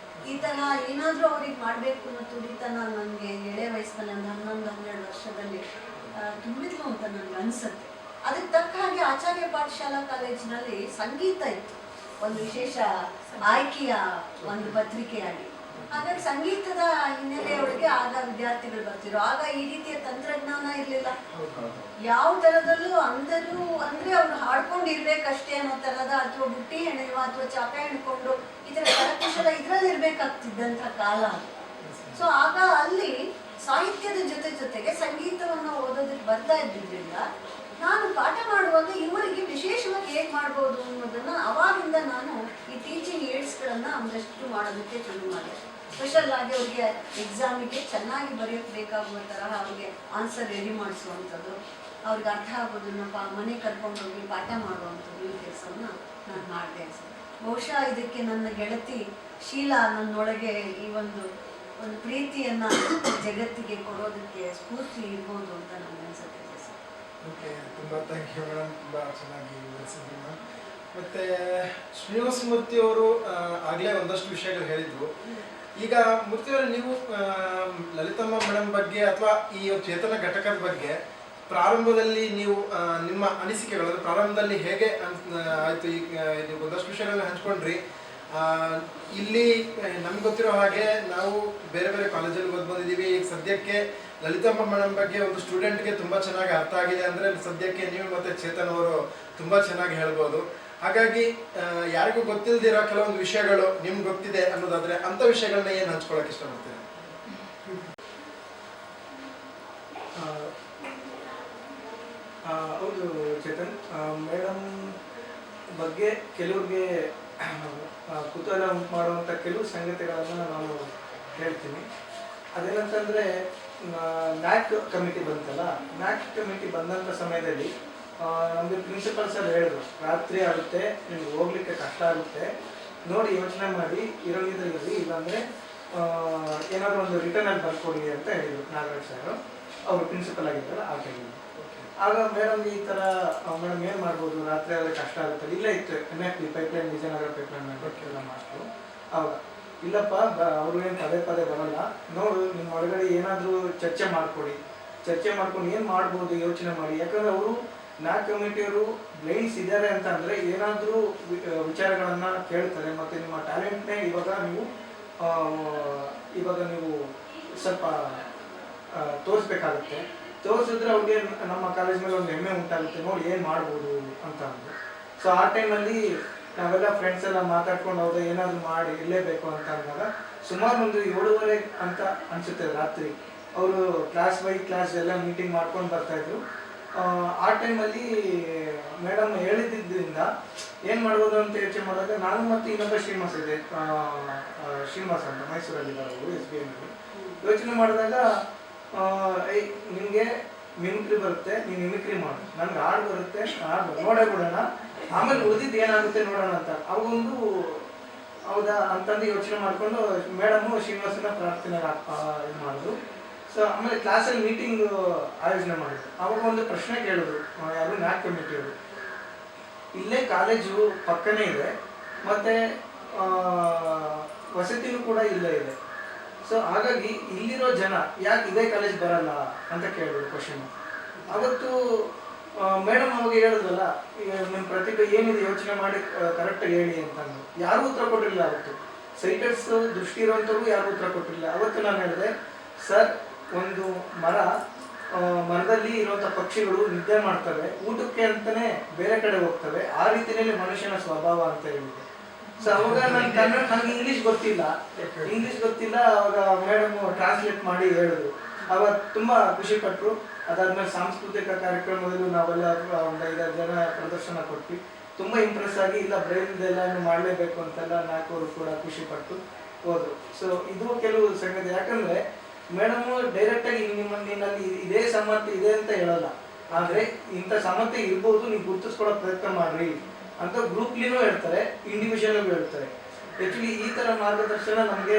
ಈ ಥರ ಏನಾದರೂ ಅವ್ರಿಗೆ ಮಾಡಬೇಕು ಅನ್ನೋ ತುಡಿತನ ನನಗೆ ಎಳೆ ವಯಸ್ಸಿನಲ್ಲಿ ಒಂದು 11-12 ವರ್ಷದಲ್ಲಿ ತುಂಬಿದ್ಲು ಅಂತ ನನಗೆ ಅನಿಸುತ್ತೆ. ಅದಕ್ಕೆ ತಕ್ಕ ಹಾಗೆ ಆಚಾರ್ಯ ಪಾಠಶಾಲಾ ಕಾಲೇಜಿನಲ್ಲಿ ಸಂಗೀತ ಇತ್ತು, ಒಂದು ವಿಶೇಷ ಆಯ್ಕೆಯ ಒಂದು ಪತ್ರಿಕೆಯಾಗಿ. ಹಾಗಾಗಿ ಸಂಗೀತದ ಹಿನ್ನೆಲೆಯೊಳಗೆ ಆಗ ವಿದ್ಯಾರ್ಥಿಗಳು ಬರ್ತಿದ್ರು. ಆಗ ಈ ರೀತಿಯ ತಂತ್ರಜ್ಞಾನ ಇರಲಿಲ್ಲ. ಯಾವ ಥರದಲ್ಲೂ ಅಂದರು ಅಂದರೆ ಅವ್ರು ಹಾಡ್ಕೊಂಡು ಇರ್ಬೇಕಷ್ಟೇ ಅನ್ನೋ ಥರದ, ಅಥವಾ ಬುಟ್ಟಿ ಹೆಣೆಯುವ ಅಥವಾ ಚಾಪೆ ಹೆಣ್ಕೊಂಡು ಈ ಥರ ಕರಕುಶಲ ಇದರಲ್ಲಿ ಇರಬೇಕಾಗ್ತಿದ್ದಂಥ ಕಾಲ. ಸೊ ಆಗ ಅಲ್ಲಿ ಸಾಹಿತ್ಯದ ಜೊತೆಗೆ ಸಂಗೀತವನ್ನು ಓದೋದಕ್ಕೆ ಬರ್ತಾ ಇದ್ದಿದ್ದರಿಂದ ನಾನು ಪಾಠ ಮಾಡುವಾಗ ಇವರಿಗೆ ವಿಶೇಷವಾಗಿ ಹೇಗೆ ಮಾಡ್ಬೋದು ಅನ್ನೋದನ್ನ ಅವಾಗಿಂದ ನಾನು ಈ ಟೀಚಿಂಗ್ ಏಡ್ಸ್ಗಳನ್ನು ಒಂದಷ್ಟು ಮಾಡೋದಕ್ಕೆ ಶುರು ಮಾಡಿದೆ. ಸ್ಪೆಷಲ್ ಆಗಿ ಅವ್ರಿಗೆ ಎಕ್ಸಾಮಿಗೆ ಚೆನ್ನಾಗಿ ಬರೆಯೋಕ್ಕೆ ಬೇಕಾಗುವ ತರಹ ಅವ್ರಿಗೆ ಆನ್ಸರ್ ರೆಡಿ ಮಾಡಿಸುವಂಥದ್ದು, ಅವ್ರಿಗೆ ಅರ್ಥ ಆಗೋದನ್ನ ಮನೆ ಕರ್ಕೊಂಡು ಹೋಗಿ ಪಾಠ ಮಾಡುವಂಥದ್ದು, ಈ ಕೆಲಸವನ್ನು ನಾನು ಮಾಡಿದೆ ಅನ್ಸುತ್ತೆ. ಬಹುಶಃ ಇದಕ್ಕೆ ನನ್ನ ಗೆಳತಿ ಶೀಲಾ ನನ್ನೊಳಗೆ ಈ ಒಂದು ಪ್ರೀತಿಯನ್ನು ಜಗತ್ತಿಗೆ ಕೊಡೋದಕ್ಕೆ ಸ್ಫೂರ್ತಿ ಇರ್ಬೋದು ಅಂತ ನನಗೆ ಅನ್ಸುತ್ತೆ. ಓಕೆ, ತುಂಬ ಥ್ಯಾಂಕ್ ಯು ಮೇಡಮ್, ತುಂಬ ಚೆನ್ನಾಗಿ ವಿವರಿಸಿದ್ರಿ ಮ್ಯಾಮ್. ಮತ್ತು ಶ್ರೀನಿವಾಸ ಮೂರ್ತಿಯವರು ಆಗಲೇ ಒಂದಷ್ಟು ವಿಷಯಗಳು ಹೇಳಿದರು. ಈಗ ಮೂರ್ತಿಯವರು, ನೀವು ಲಲಿತಮ್ಮ ಮೇಡಮ್ ಬಗ್ಗೆ ಅಥವಾ ಈ ಚೇತನ ಘಟಕದ ಬಗ್ಗೆ ಪ್ರಾರಂಭದಲ್ಲಿ ನೀವು ನಿಮ್ಮ ಅನಿಸಿಕೆಗಳು ಪ್ರಾರಂಭದಲ್ಲಿ ಹೇಗೆ ಆಯಿತು? ಈಗ ನೀವು ಒಂದಷ್ಟು ವಿಷಯಗಳನ್ನ ಹಂಚ್ಕೊಂಡ್ರಿ. ಇಲ್ಲಿ ನಮ್ಗೆ ಗೊತ್ತಿರೋ ಹಾಗೆ ನಾವು ಬೇರೆ ಬೇರೆ ಕಾಲೇಜಲ್ಲಿ ಓದಿ ಬಂದಿದ್ದೀವಿ. ಈಗ ಸದ್ಯಕ್ಕೆ ಲಲಿತಮ್ಮ ಮೇಡಮ್ ಬಗ್ಗೆ ಒಂದು ಸ್ಟೂಡೆಂಟ್ಗೆ ತುಂಬ ಚೆನ್ನಾಗಿ ಅರ್ಥ ಆಗಿದೆ ಅಂದರೆ ಸದ್ಯಕ್ಕೆ ನೀವು ಮತ್ತು ಚೇತನ್ ಅವರು ತುಂಬ ಚೆನ್ನಾಗಿ ಹೇಳ್ಬೋದು. ಹಾಗಾಗಿ ಯಾರಿಗೂ ಗೊತ್ತಿಲ್ಲದಿರೋ ಕೆಲವೊಂದು ವಿಷಯಗಳು ನಿಮ್ಗೆ ಗೊತ್ತಿದೆ ಅನ್ನೋದಾದರೆ ಅಂಥ ವಿಷಯಗಳನ್ನ ಏನು ಹಂಚ್ಕೊಳ್ಳೋಕೆ ಇಷ್ಟಪಡ್ತೀರಾ? ಹೌದು ಚೇತನ್, ಮೇಡಮ್ ಬಗ್ಗೆ ಕೆಲವ್ರಿಗೆ ಕುತೂಹಲ ಉಂಟು ಮಾಡುವಂಥ ಕೆಲವು ಸಂಗತಿಗಳನ್ನು ನಾನು ಹೇಳ್ತೀನಿ. ಅದೇನಂತಂದರೆ, ನ್ಯಾಕ್ ಕಮಿಟಿ ಬಂತಲ್ಲ, ನ್ಯಾಕ್ ಕಮಿಟಿ ಬಂದಂಥ ಸಮಯದಲ್ಲಿ ನಮಗೆ ಪ್ರಿನ್ಸಿಪಲ್ ಸರ್ ಹೇಳಿದ್ರು, ರಾತ್ರಿ ಆಗುತ್ತೆ, ನಿಮ್ಗೆ ಹೋಗ್ಲಿಕ್ಕೆ ಕಷ್ಟ ಆಗುತ್ತೆ, ನೋಡಿ ಯೋಚನೆ ಮಾಡಿ, ಇರೋಂಗಿದ್ರೆ ಇಲ್ಲಾಂದರೆ ಏನಾದರೂ ಒಂದು ರಿಟರ್ನಲ್ಲಿ ಬರ್ಕೊಡಿ ಅಂತ ಹೇಳಿದರು ನಾಗರಾಜ್ ಸರ್. ಅವರು ಪ್ರಿನ್ಸಿಪಲ್ ಆಗಿದ್ದರು ಆ ಟೈಮಲ್ಲಿ. ಆಗ ಮೇಡಮ್ಗೆ ಈ ಥರ, ಮೇಡಮ್ ಏನು ಮಾಡ್ಬೋದು, ರಾತ್ರಿ ಆದರೆ ಕಷ್ಟ ಆಗುತ್ತೆ. ಇಲ್ಲೇ ಇತ್ತು NFP ಪೈಪ್ಲೈನ್, ವಿಜಯನಗರ ಪೈಪ್ಲೈನ್ ಮಾಡಬೇಕೆಲ್ಲ ಮಾಸ್ಟ್ರು. ಆವಾಗ ಇಲ್ಲಪ್ಪ, ಅವರು ಏನು ಪದೇ ಪದೇ ಬರೋಲ್ಲ, ನೋಡು ನಿಮ್ಮ ಒಳಗಡೆ ಏನಾದರೂ ಚರ್ಚೆ ಮಾಡಿಕೊಡಿ, ಚರ್ಚೆ ಮಾಡ್ಕೊಂಡು ಏನು ಮಾಡ್ಬೋದು ಯೋಚನೆ ಮಾಡಿ. ಯಾಕಂದರೆ ಅವರು ನ್ಯಾಕ್ ಕಮಿಟಿಯವರು ಬ್ಲೈಂಡ್ಸ್ ಇದ್ದಾರೆ ಅಂತ ಅಂದರೆ ಏನಾದರೂ ವಿಚಾರಗಳನ್ನು ಕೇಳ್ತಾರೆ. ಮತ್ತು ನಿಮ್ಮ ಟ್ಯಾಲೆಂಟ್ನೇ ಇವಾಗ ನೀವು ಸ್ವಲ್ಪ ತೋರಿಸ್ಬೇಕಾಗುತ್ತೆ. ತೋರಿಸಿದ್ರೆ ಅವ್ರಿಗೆ ನಮ್ಮ ಕಾಲೇಜ್ ಮೇಲೆ ಒಂದು ಹೆಮ್ಮೆ ಉಂಟಾಗುತ್ತೆ, ನೋಡಿ ಏನು ಮಾಡ್ಬೋದು ಅಂತ ಅಂದು. ಸೊ ಆ ಟೈಮಲ್ಲಿ ನಾವೆಲ್ಲ ಫ್ರೆಂಡ್ಸ್ ಎಲ್ಲ ಮಾತಾಡ್ಕೊಂಡು ಹೋದ್ರೆ ಏನಾದರೂ ಮಾಡಿ ಇರಲೇಬೇಕು ಅಂತ ಅಂದಾಗ ಸುಮಾರು ಒಂದು 7:30 ಅಂತ ಅನಿಸುತ್ತೆ ರಾತ್ರಿ ಅವರು ಕ್ಲಾಸ್ ಬೈ ಕ್ಲಾಸ್ ಎಲ್ಲ ಮೀಟಿಂಗ್ ಮಾಡ್ಕೊಂಡು ಬರ್ತಾಯಿದ್ರು. ಆ ಟೈಮಲ್ಲಿ ಮೇಡಮ್ ಹೇಳಿದ್ದರಿಂದ ಏನು ಮಾಡ್ಬೋದು ಅಂತ ಯೋಚನೆ ಮಾಡಿದಾಗ ನಾನು ಮತ್ತು ಇನ್ನೊಬ್ಬ ಶ್ರೀನಿವಾಸ ಇದೆ, ಶ್ರೀನಿವಾಸ ಅಂತ ಮೈಸೂರಲ್ಲಿ ಬರೋರು SBIನಲ್ಲಿ. ಯೋಚನೆ ಮಾಡಿದಾಗ ನಿಮಗೆ ಮಿಮಿಕ್ರಿ ಬರುತ್ತೆ, ನೀವು ಮಿಮಿಕ್ರಿ ಮಾಡು, ನನಗೆ ಹಾಡು ಬರುತ್ತೆ, ಹಾಡು ನೋಡೇ ಬಿಡೋಣ, ಆಮೇಲೆ ಉಳಿದಿದ್ದು ಏನಾಗುತ್ತೆ ನೋಡೋಣ ಅಂತ. ಅವಾಗೊಂದು ಹೌದಾ ಅಂತಂದು ಯೋಚನೆ ಮಾಡಿಕೊಂಡು ಮೇಡಮು ಶ್ರೀನಿವಾಸನ ಪ್ರಾರ್ಥನೆ ಇದು ಮಾಡಿದ್ರು. ಸೊ ಆಮೇಲೆ ಕ್ಲಾಸಲ್ಲಿ ಮೀಟಿಂಗ್ ಆಯೋಜನೆ ಮಾಡಿದ್ರು. ಅವಾಗ ಒಂದು ಪ್ರಶ್ನೆ ಕೇಳಿದ್ರು ಯಾರು, ನ್ಯಾಕ್ ಕಮಿಟಿಯವರು. ಇಲ್ಲೇ ಕಾಲೇಜು ಪಕ್ಕನೇ ಇದೆ, ಮತ್ತು ವಸತಿನೂ ಕೂಡ ಇಲ್ಲೇ ಇದೆ. ಸೊ ಹಾಗಾಗಿ ಇಲ್ಲಿರೋ ಜನ ಯಾಕೆ ಇದೇ ಕಾಲೇಜ್ ಬರಲ್ಲ ಅಂತ ಕೇಳಿದ್ರು ಕ್ವಶನ್. ಅವತ್ತು ಮೇಡಮ್ ಅವಾಗ ಹೇಳಿದ್ರಲ್ಲ, ನಿಮ್ಮ ಪ್ರತಿಭೆ ಏನಿದೆ ಯೋಚನೆ ಮಾಡಿ ಕರೆಕ್ಟಾಗಿ ಹೇಳಿ ಅಂತಂದು. ಯಾರೂ ಉತ್ತರ ಕೊಟ್ಟಿರಲಿಲ್ಲ ಅವತ್ತು. ಸೈಟರ್ಸ್ ದೃಷ್ಟಿ ಇರುವಂಥವ್ರು ಯಾರೂ ಉತ್ತರ ಕೊಟ್ಟಿರಲಿಲ್ಲ. ಅವತ್ತು ನಾನು ಹೇಳಿದೆ, ಸರ್, ಒಂದು ಮರದಲ್ಲಿ ಇರುವಂಥ ಪಕ್ಷಿಗಳು ನಿದ್ದೆ ಮಾಡ್ತವೆ, ಊಟಕ್ಕೆ ಅಂತಲೇ ಬೇರೆ ಕಡೆ ಹೋಗ್ತವೆ, ಆ ರೀತಿಯಲ್ಲಿ ಮನುಷ್ಯನ ಸ್ವಭಾವ ಅಂತ ಹೇಳಿದೆ. ಸೊ ಅವಾಗ ನನ್ನ ಕನ್ನಡ, ನನಗೆ ಇಂಗ್ಲೀಷ್ ಗೊತ್ತಿಲ್ಲ. ಅವಾಗ ಮೇಡಮ್ ಟ್ರಾನ್ಸ್ಲೇಟ್ ಮಾಡಿ ಹೇಳಿದ್ರು. ಅವಾಗ ತುಂಬ ಖುಷಿ ಪಟ್ಟರು. ಅದಾದ್ಮೇಲೆ ಸಾಂಸ್ಕೃತಿಕ ಕಾರ್ಯಕ್ರಮದಲ್ಲೂ ನಾವೆಲ್ಲ ಒಂದು 5-6 ಜನ ಪ್ರದರ್ಶನ ಕೊಟ್ವಿ. ತುಂಬ ಇಂಪ್ರೆಸ್ ಆಗಿ, ಇಲ್ಲ ಬ್ರೈನ್ದೆಲ್ಲ ಮಾಡಲೇಬೇಕು ಅಂತೆಲ್ಲ ನಾಲ್ಕವರು ಕೂಡ ಖುಷಿ ಪಟ್ಟು ಹೋದ್ರು. ಸೊ ಇದು ಕೆಲವು ಸಂಗತಿ. ಯಾಕಂದರೆ ಮೇಡಮು ಡೈರೆಕ್ಟಾಗಿ ನಿನ್ನಲ್ಲಿ ಇದೇ ಸಾಮರ್ಥ್ಯ ಇದೆ ಅಂತ ಹೇಳಲ್ಲ, ಆದರೆ ಇಂಥ ಸಾಮರ್ಥ್ಯ ಇರ್ಬೋದು, ನೀವು ಗುರುತಿಸ್ಕೊಳ್ಳೋ ಪ್ರಯತ್ನ ಮಾಡ್ರಿ ಅಂತ ಗ್ರೂಪ್ಲಿನೂ ಹೇಳ್ತಾರೆ, ಇಂಡಿವಿಜುವಲ್ಗೂ ಹೇಳ್ತಾರೆ. ಆ್ಯಕ್ಚುಲಿ ಈ ಥರ ಮಾರ್ಗದರ್ಶನ ನಮಗೆ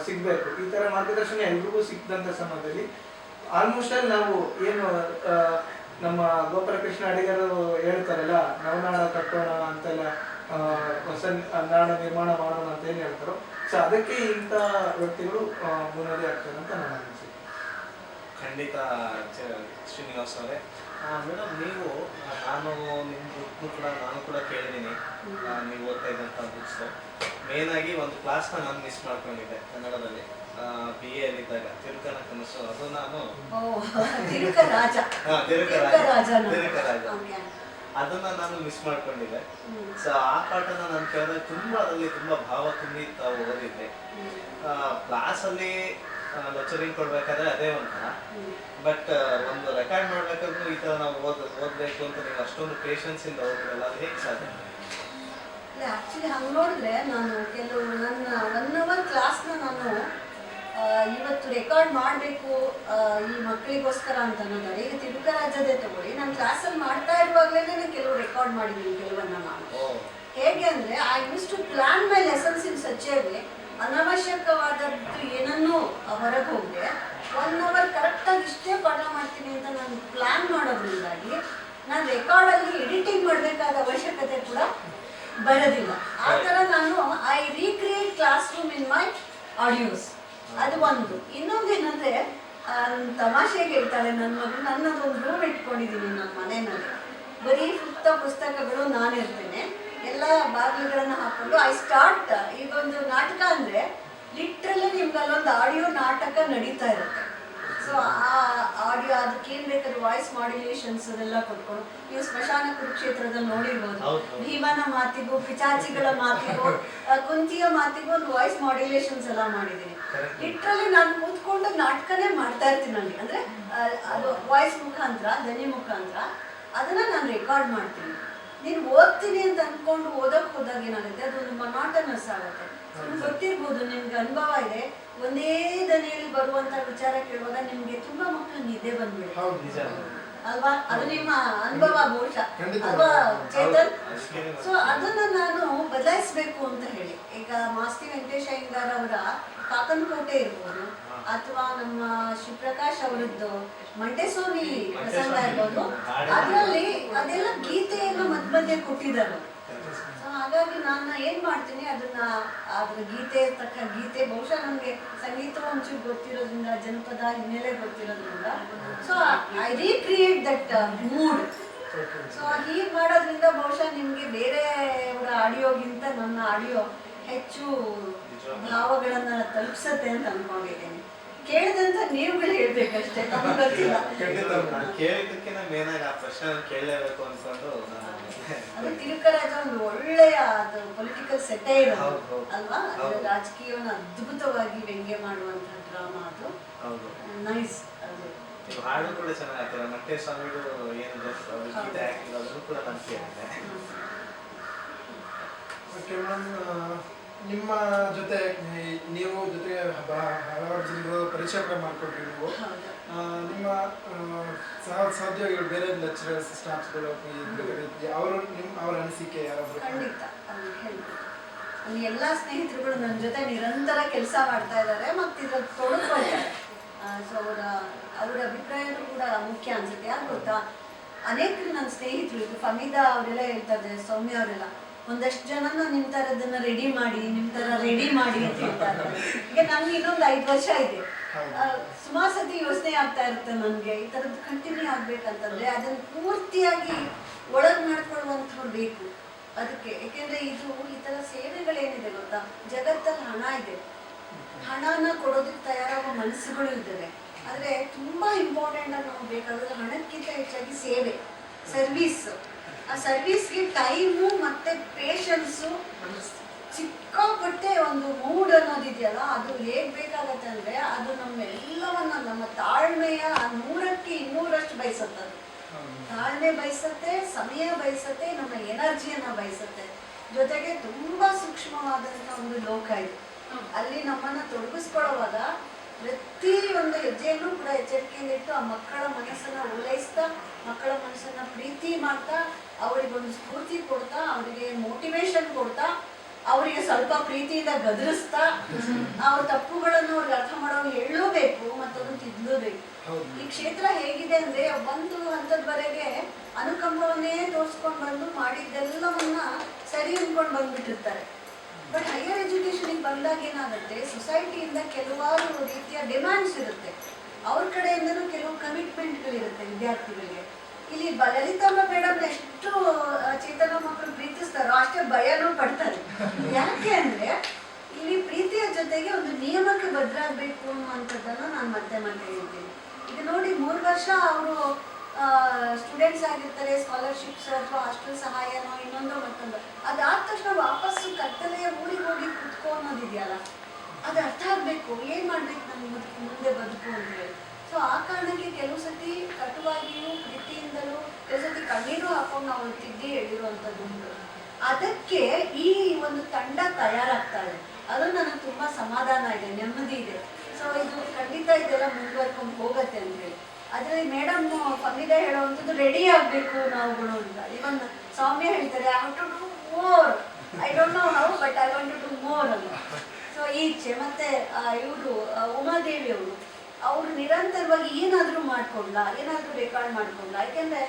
ಸಿಗಬೇಕು. ಈ ಥರ ಮಾರ್ಗದರ್ಶನ ಎಲ್ರಿಗೂ ಸಿಕ್ಕಿದಂಥ ಸಮಯದಲ್ಲಿ ಆಲ್ಮೋಸ್ಟ್ ಅಲ್ಲಿ ನಾವು ಏನು ನಮ್ಮ ಗೋಪಾಲಕೃಷ್ಣ ಅಡಿಗರು ಹೇಳ್ತಾರಲ್ಲ, ನವನಾಡ ಕಟ್ಟೋಣ ಅಂತೆಲ್ಲ, ಹೊಸ ನಾಡ ನಿರ್ಮಾಣ ಮಾಡೋಣ ಅಂತ ಏನು ಹೇಳ್ತಾರೋ, ಸೊ ಅದಕ್ಕೆ ಇಂಥ ವ್ಯಕ್ತಿಗಳು ಮುನ್ನಡೆ ಆಗ್ತಾರೆ ಅಂತ ನಾನು ಅನಿಸಿಕೆ. ಖಂಡಿತ ಶ್ರೀನಿವಾಸ್ ಅವರೇ. ಮೇಡಮ್, ನೀವು ನಾನು ನಿಮ್ಮ ಬುಕ್ನು ಕೂಡ ನಾನು ಕೂಡ ಕೇಳಿದ್ದೀನಿ, ನೀವು ಓದ್ತಾ ಇದ್ದಂಥ ಬುಕ್ಸು. ಮೇಯ್ನಾಗಿ ಒಂದು ಕ್ಲಾಸ್ನ ನಾನು ಮಿಸ್ ಮಾಡ್ಕೊಂಡಿದ್ದೆ ಕನ್ನಡದಲ್ಲಿ, BA ಅಲ್ಲಿದ್ದಾಗ, ತಿರುಕನ ಕನಸು. ಅದು ನಾನು ತಿರುಕರಾಜ ಅದನ್ನ ನಾನು ಮಿಸ್ ಮಾಡ್ಕೊಂಡಿದ್ದೆ. ಸೊ ಆ ಪಾಠನ ನಾನು ಕೇಳಿದಾಗ ಅದರಲ್ಲಿ ತುಂಬ ಭಾವ ತುಂಬಿ ತಾವು ಓದಿದ್ದೆ. ಕ್ಲಾಸಲ್ಲಿ ಲೆಕ್ಚರಿಂಗ್ ಕೊಡ್ಬೇಕಾದ್ರೆ ಅದೇ ಒಂಥರ. ಬಟ್ ಒಂದು ರೆಕಾರ್ಡ್ ಮಾಡ್ಬೇಕಾದ್ರೂ ಈ ಥರ ನಾವು ಓದಬೇಕು ಅಂತ ನೀವು ಅಷ್ಟೊಂದು ಪೇಷನ್ಸ್ ಇಂದ ಓದ್ತಿರಲ್ಲ, ಅದು ಹೇಗೆ ಸಾಧ್ಯ? ಆ್ಯಕ್ಚುಲಿ ಹಂಗೆ ನೋಡಿದ್ರೆ ನಾನು ಕೆಲವು ನನ್ನ 1 hour ಕ್ಲಾಸ್ನ ನಾನು ಇವತ್ತು ರೆಕಾರ್ಡ್ ಮಾಡಬೇಕು ಈ ಮಕ್ಕಳಿಗೋಸ್ಕರ ಅಂತ ಅನ್ನೋದಾರೆ. ಈಗ ತಿರುಕರಾಜದೇ ತಗೊಳ್ಳಿ, ನಾನು ಕ್ಲಾಸಲ್ಲಿ ಮಾಡ್ತಾ ಇರುವಾಗಲೇ ನಾನು ಕೆಲವು ರೆಕಾರ್ಡ್ ಮಾಡಿದ್ದೀನಿ ಕೆಲವನ್ನ ನಾನು. ಹೇಗೆ ಅಂದರೆ I use to plan my lessons in such a way, ಅನಾವಶ್ಯಕವಾದದ್ದು ಏನನ್ನೂ ಹೊರಗೆ ಹೋಗದೆ 1 hour ಕರೆಕ್ಟಾಗಿ ಇಷ್ಟೇ ಪಾಠ ಮಾಡ್ತೀನಿ ಅಂತ ನಾನು ಪ್ಲಾನ್ ಮಾಡೋದ್ರಿಂದಾಗಿ ನಾನು ರೆಕಾರ್ಡಲ್ಲಿ ಎಡಿಟಿಂಗ್ ಮಾಡಬೇಕಾದ ಅವಶ್ಯಕತೆ ಕೂಡ ಬರೋದಿಲ್ಲ. ಆ ಥರ ನಾನು I recreate class room in my audios. ಅದು ಒಂದು. ಇನ್ನೊಂದೇನಂದರೆ ತಮಾಷೆಗೆ ಹೇಳ್ತಾಳೆ ನನ್ನ ಮಗಳು, ನನ್ನದೊಂದು ರೂಮ್ ಇಟ್ಕೊಂಡಿದ್ದೀನಿ ನನ್ನ ಮನೆಯಲ್ಲಿ, ಬರೀ ಪುಸ್ತಕಗಳು ನಾನಿರ್ತೇನೆ, ಎಲ್ಲ ಬಾಗಿಲುಗಳನ್ನು ಹಾಕೊಂಡು ಐ ಸ್ಟಾರ್ಟ್. ಈಗ ಒಂದು ನಾಟಕ ಅಂದರೆ ಲಿಟ್ರಲಿ ನಿಮ್ಗೆ ಅಲ್ಲೊಂದು ಆಡಿಯೋ ನಾಟಕ ನಡೀತಾ ಇರುತ್ತೆ. ಸೊ ಆ ಆಡಿಯೋ ಅದಕ್ಕೇನು ಬೇಕಾದ್ರೆ ವಾಯ್ಸ್ ಮಾಡ್ಯುಲೇಷನ್ಸ್ ಅದೆಲ್ಲ ಕೊಟ್ಕೊಂಡು, ನೀವು ಸ್ಮಶಾನ ಕುರುಕ್ಷೇತ್ರದಲ್ಲಿ ನೋಡಿರ್ಬೋದು, ಭೀಮನ ಮಾತಿಗೂ ಪಿಚಾಚಿಗಳ ಮಾತಿಗೂ ಕುಂತಿಯ ಮಾತಿಗೂ ಒಂದು ವಾಯ್ಸ್ ಮಾಡ್ಯುಲೇಷನ್ಸ್ ಎಲ್ಲ ಮಾಡಿದ್ದೀನಿ. ಲಿಟ್ರಲಿ ನಾನು ಕೂತ್ಕೊಂಡು ನಾಟಕನೇ ಮಾಡ್ತಾ ಇರ್ತೀನಿ ಅಲ್ಲಿ, ಅಂದರೆ ಅದು ವಾಯ್ಸ್ ಮುಖಾಂತರ, ಧ್ವನಿ ಮುಖಾಂತರ ಅದನ್ನು ನಾನು ರೆಕಾರ್ಡ್ ಮಾಡ್ತೀನಿ. ನೀನು ಓದ್ತೀನಿ ಅಂತ ಅಂದ್ಕೊಂಡು ಓದೋಕೆ ಹೋದಾಗ ಏನಾಗುತ್ತೆ, ಅದೊಂದು ಮೊನಾಟನಸ್ ಆಗುತ್ತೆ. ನಿಮ್ಗೆ ಗೊತ್ತಿರ್ಬೋದು, ನಿಮ್ಗೆ ಅನುಭವ ಇದೆ, ಒಂದೇ ದನಿಯಲ್ಲಿ ಬರುವಂತ ವಿಚಾರ ಕೇಳುವಾಗ ನಿಮ್ಗೆ ತುಂಬಾ ಮಕ್ಕಳು ನಿದ್ದೆ ಬಂದ್ಬಿಡುತ್ತೆ ಅಲ್ವಾ? ಅದು ನಿಮ್ಮ ಅನುಭವ ಬಹುಶಃ ಅಲ್ವಾ ಚೇತನ್? ಸೊ ಅದನ್ನ ನಾನು ಬದಲಾಯಿಸ್ಬೇಕು ಅಂತ ಹೇಳಿ ಈಗ ಮಾಸ್ತಿ ವೆಂಕಟೇಶ ಅಯ್ಯಂಗಾರ್ ಅವರ ಕಾಕನಕೋಟೆ ಇರ್ಬೋದು, ಅಥವಾ ನಮ್ಮ ಶಿವಪ್ರಕಾಶ್ ಅವರದ್ದು ಮಂಟೆಸೋರಿ ಪ್ರಸಂಗ ಇರ್ಬೋದು, ಅದರಲ್ಲಿ ಅದೆಲ್ಲ ಗೀತೆಯನ್ನು ಮಧ್ಯ ಕೊಟ್ಟಿದ್ದಾರೆ. ಸೊ ಹಾಗಾಗಿ ನಾನು ಏನ್ ಮಾಡ್ತೀನಿ, ಅದನ್ನ ಅದ್ರ ಗೀತೆ ತಕ್ಕ ಗೀತೆ, ಬಹುಶಃ ನನಗೆ ಸಂಗೀತ ಒಂಚೂರು ಗೊತ್ತಿರೋದ್ರಿಂದ, ಜನಪದ ಹಿನ್ನೆಲೆ ಗೊತ್ತಿರೋದ್ರಿಂದ, so I recreate that mood. So ಹೀಗೆ ಮಾಡೋದ್ರಿಂದ ಬಹುಶಃ ನಿಮ್ಗೆ ಬೇರೆಯವರ ಆಡಿಯೋಗಿಂತ ನನ್ನ ಆಡಿಯೋ ಹೆಚ್ಚು ಭಾವಗಳನ್ನ ತಲುಪಿಸತ್ತೆ ಅಂತ ಅನ್ಕೊಂಡಿದ್ದೀನಿ. ಕೇಳಿದಂತ ನೀವುಗಳು ಹೇಳ್ಬೇಕಷ್ಟೇ, ನಮ್ಗೆ ಗೊತ್ತಿಲ್ಲ. ಕೇಳಿದ್ದಕ್ಕಿಂತ ಮೇನ್ ಆಗಿ ಆ ಪ್ರಶ್ನೆ ಕೇಳಲೇಬೇಕು ಅನ್ಕೊಂಡು ಅದು ತಿರುಕರಾಜ ಒಂದು ಒಳ್ಳೆಯ ಅದು ಪೊಲಿಟಿಕಲ್ ಸೆಟೈರ್ ಅಲ್ವಾ? ರಾಜಕೀಯವನ್ನು ಅದ್ಭುತವಾಗಿ ವ್ಯಂಗ್ಯ ಮಾಡುವಂತಹ ಡ್ರಾಮಾ ಅದು. ನೈಸ್. ಅದು ಹಾಡು ಕೂಡ ಚೆನ್ನಾಗಿರ್ತಾರೆ. ಮಂಟೇಶ್ ಸ್ವಾಮಿಗಳು ಏನು ಗೀತೆ ಹಾಕಿದ್ರು ಅದನ್ನು ಕೂಡ ನಾನು ಕೇಳಿದ್ದೆ. ನಿಮ್ಮ ಜೊತೆ ನೀವು ಜೊತೆಗೆ ಹಲವಾರು ಜನರು ಪರಿಚಯ ಕೂಡ ಮಾಡ್ಕೊಟ್ರಿ ನೀವು. ನಿಮ್ಮ ಸಹೋದ್ಯೋಗಿಗಳು, ಬೇರೆ ಲೆಕ್ಚರರ್ಸ್, ಸ್ಟಾಫ್ಸ್ಗಳು, ಅವರ ಅನಿಸಿಕೆ ಯಾರಾದರೂ? ಖಂಡಿತ ಹೇಳ್ಬೋದು. ನನ್ನ ಎಲ್ಲ ಸ್ನೇಹಿತರುಗಳು ನನ್ನ ಜೊತೆ ನಿರಂತರ ಕೆಲಸ ಮಾಡ್ತಾ ಇದ್ದಾರೆ ಮತ್ತು ಇದ್ರಲ್ಲಿ ತೊಡಗಿದ್ದಾರೆ. ಸೊ ಅವರ ಅಭಿಪ್ರಾಯನೂ ಕೂಡ ಮುಖ್ಯ ಅನ್ಸುತ್ತೆ. ಯಾರು ಗೊತ್ತಾ, ಅನೇಕರು ನನ್ನ ಸ್ನೇಹಿತರು, ಇದು ಫಮೀದಾ ಅವರೆಲ್ಲ ಹೇಳ್ತಾ ಇದ್ದಾರೆ, ಸೌಮ್ಯ ಅವರೆಲ್ಲ, ಒಂದಷ್ಟು ಜನನ ನಿಮ್ಮ ಥರದನ್ನ ರೆಡಿ ಮಾಡಿ ಅಂತ ಹೇಳ್ತಾ ಇದ್ದಾರೆ. ಈಗ ನನಗೆ ಇನ್ನೊಂದು 5 ವರ್ಷ ಇದೆ. ಸುಮಾರು ಸತಿ ಯೋಚನೆ ಆಗ್ತಾ ಇರುತ್ತೆ ನನಗೆ, ಈ ಥರದ್ದು ಕಂಟಿನ್ಯೂ ಆಗ್ಬೇಕಂತಂದ್ರೆ ಅದನ್ನು ಪೂರ್ತಿಯಾಗಿ ಒಳಗೆ ಮಾಡ್ಕೊಳ್ಳುವಂಥವ್ರು ಬೇಕು ಅದಕ್ಕೆ. ಯಾಕೆಂದ್ರೆ ಇದು ಈ ಥರ ಸೇವೆಗಳೇನಿದೆ ಗೊತ್ತಾ, ಜಗತ್ತಲ್ಲಿ ಹಣ ಇದೆ, ಹಣನ ಕೊಡೋದಕ್ಕೆ ತಯಾರಾಗೋ ಮನಸ್ಸುಗಳು ಇದ್ದಾವೆ. ಆದರೆ ತುಂಬಾ ಇಂಪಾರ್ಟೆಂಟ್ ಆಗಿ ನಾವು ಬೇಕಾದ್ರೆ ಹಣಕ್ಕಿಂತ ಹೆಚ್ಚಾಗಿ ಸೇವೆ, ಸರ್ವಿಸ್. ಆ ಸರ್ವಿಸ್ಗೆ ಟೈಮು ಮತ್ತು ಪೇಷನ್ಸು, ಸಿಕ್ಕಾಪಟ್ಟೆ ಒಂದು ಮೂಡ್ ಅನ್ನೋದಿದೆಯಲ್ಲ, ಅದು ಹೇಗೆ ಬೇಕಾಗತ್ತೆ ಅಂದರೆ ಅದು ನಮ್ಮೆಲ್ಲವನ್ನ, ನಮ್ಮ ತಾಳ್ಮೆಯ 100ಕ್ಕೆ 200ರಷ್ಟು ಬಯಸುತ್ತೆ. ಅದು ತಾಳ್ಮೆ ಬಯಸುತ್ತೆ, ಸಮಯ ಬಯಸುತ್ತೆ, ನಮ್ಮ ಎನರ್ಜಿಯನ್ನು ಬಯಸುತ್ತೆ. ಜೊತೆಗೆ ತುಂಬ ಸೂಕ್ಷ್ಮವಾದಂಥ ಒಂದು ಲೋಕ ಇದೆ. ಅಲ್ಲಿ ನಮ್ಮನ್ನು ತೊಡಗಿಸ್ಕೊಳ್ಳುವಾಗ ಪ್ರತಿ ಒಂದು ಹೆಜ್ಜೆಯನ್ನು ಕೂಡ ಎಚ್ಚರಿಕೆಯಿಂದ ಇಟ್ಟು ಆ ಮಕ್ಕಳ ಮನಸ್ಸನ್ನು ಓಲೈಸ್ತಾ, ಮಕ್ಕಳ ಮನಸ್ಸನ್ನು ಪ್ರೀತಿ ಮಾಡ್ತಾ, ಅವರಿಗೊಂದು ಸ್ಫೂರ್ತಿ ಕೊಡ್ತಾ, ಅವರಿಗೆ ಮೋಟಿವೇಶನ್ ಕೊಡ್ತಾ, ಅವರಿಗೆ ಸ್ವಲ್ಪ ಪ್ರೀತಿಯಿಂದ ಗದರಿಸ್ತಾ, ಅವ್ರ ತಪ್ಪುಗಳನ್ನು ಅವ್ರಿಗೆ ಅರ್ಥ ಮಾಡೋರು ಹೇಳಲೇಬೇಕು ಮತ್ತು ಅದನ್ನು ತಿದ್ದಲೇಬೇಕು. ಈ ಕ್ಷೇತ್ರ ಹೇಗಿದೆ ಅಂದ್ರೆ ಒಂದು ಹಂತದವರೆಗೆ ಅನುಕಂಪವನ್ನೇ ತೋರಿಸ್ಕೊಂಡು ಬಂದು ಮಾಡಿದ್ದೆಲ್ಲವನ್ನ ಸರಿ ಅಂದ್ಕೊಂಡು ಬಂದ್ಬಿಟ್ಟಿರ್ತಾರೆ. ಬಟ್ ಹೈಯರ್ ಎಜುಕೇಶನ್ಗೆ ಬಂದಾಗ ಏನಾಗುತ್ತೆ, ಸೊಸೈಟಿಯಿಂದ ಕೆಲವಾರು ರೀತಿಯ ಡಿಮ್ಯಾಂಡ್ಸ್ ಇರುತ್ತೆ, ಅವ್ರ ಕಡೆಯಿಂದನೂ ಕೆಲವು ಕಮಿಟ್ಮೆಂಟ್ಗಳಿರುತ್ತೆ ವಿದ್ಯಾರ್ಥಿಗಳಿಗೆ. ಇಲ್ಲಿ ಲಲಿತಮ್ಮ ಮೇಡಮ್ ಎಷ್ಟು ಚೇತನ ಮಕ್ಕಳು ಪ್ರೀತಿಸ್ತಾರೋ ಅಷ್ಟೇ ಭಯನೂ ಪಡ್ತಾರೆ. ಯಾಕೆ ಅಂದ್ರೆ ಇಲ್ಲಿ ಪ್ರೀತಿಯ ಜೊತೆಗೆ ಒಂದು ನಿಯಮಕ್ಕೆ ಬದ್ಧರಾಗಬೇಕು ಅನ್ನುವಂಥದ್ದನ್ನು ನಾನು ಮತ್ತೆ ಹೇಳ್ತೀನಿ. ಈಗ ನೋಡಿ, 3 ವರ್ಷ ಅವರು ಸ್ಟೂಡೆಂಟ್ಸ್ ಆಗಿರ್ತಾರೆ, ಸ್ಕಾಲರ್ಶಿಪ್ಸ್ ಅಥವಾ ಹಾಸ್ಟೆಲ್ ಸಹಾಯನೋ ಇನ್ನೊಂದೋ ಮತ್ತೊಂದು, ಅದಾದ ತಕ್ಷಣ ವಾಪಸ್ಸು ಕತ್ತಲೆಯ ಊರಿಗೆ ಹೋಗಿ ಕುತ್ಕೋ ಅನ್ನೋದಿದೆಯಲ್ಲ, ಅದು ಅರ್ಥ ಆಗಬೇಕು, ಏನು ಮಾಡ್ಬೇಕು ನಮ್ಗೆ ಮುಂದೆ ಬದುಕು ಅಂತ ಹೇಳಿ. ಸೊ ಆ ಕಾರಣಕ್ಕೆ ಕೆಲವು ಸತಿ ಕಟುವಾಗಿಯೂ ಪ್ರೀತಿಯಿಂದಲೂ ಕೆಲವು ಸತಿ ಕಣ್ಣೀರು ಹಾಕೊಂಡು ನಾವು ತಿದ್ದಿ ಹೇಳಿರುವಂಥದ್ದು ಉಂಟು. ಅದಕ್ಕೆ ಈ ಒಂದು ತಂಡ ತಯಾರಾಗ್ತಾ ಇದೆ, ಅದು ನನಗೆ ತುಂಬ ಸಮಾಧಾನ ಇದೆ, ನೆಮ್ಮದಿ ಇದೆ. ಸೊ ಇದು ಖಂಡಿತ ಇದೆಲ್ಲ ಮುಂದುವರ್ಕೊಂಡು ಹೋಗತ್ತೆ ಅಂತ ಹೇಳಿ. ಆದರೆ ಮೇಡಮ್ ಫಮಿದ ಹೇಳುವಂಥದ್ದು ರೆಡಿ ಆಗಬೇಕು ನಾವುಗಳು ಅಂತ. ಇವನ್ ಸೌಮ್ಯ ಹೇಳ್ತಾರೆ I want to do more, I don't know how but I want to do more ಅಂತ. ಸೊ ಈಚೆ ಮತ್ತೆ ಇವರು ಉಮಾದೇವಿ ಅವರು ನಿರಂತರವಾಗಿ ಏನಾದರೂ ಮಾಡ್ಕೊಂಡ್ಲ, ಏನಾದರೂ ರೆಕಾರ್ಡ್ ಮಾಡ್ಕೊಂಡ್ಲ. ಯಾಕೆಂದರೆ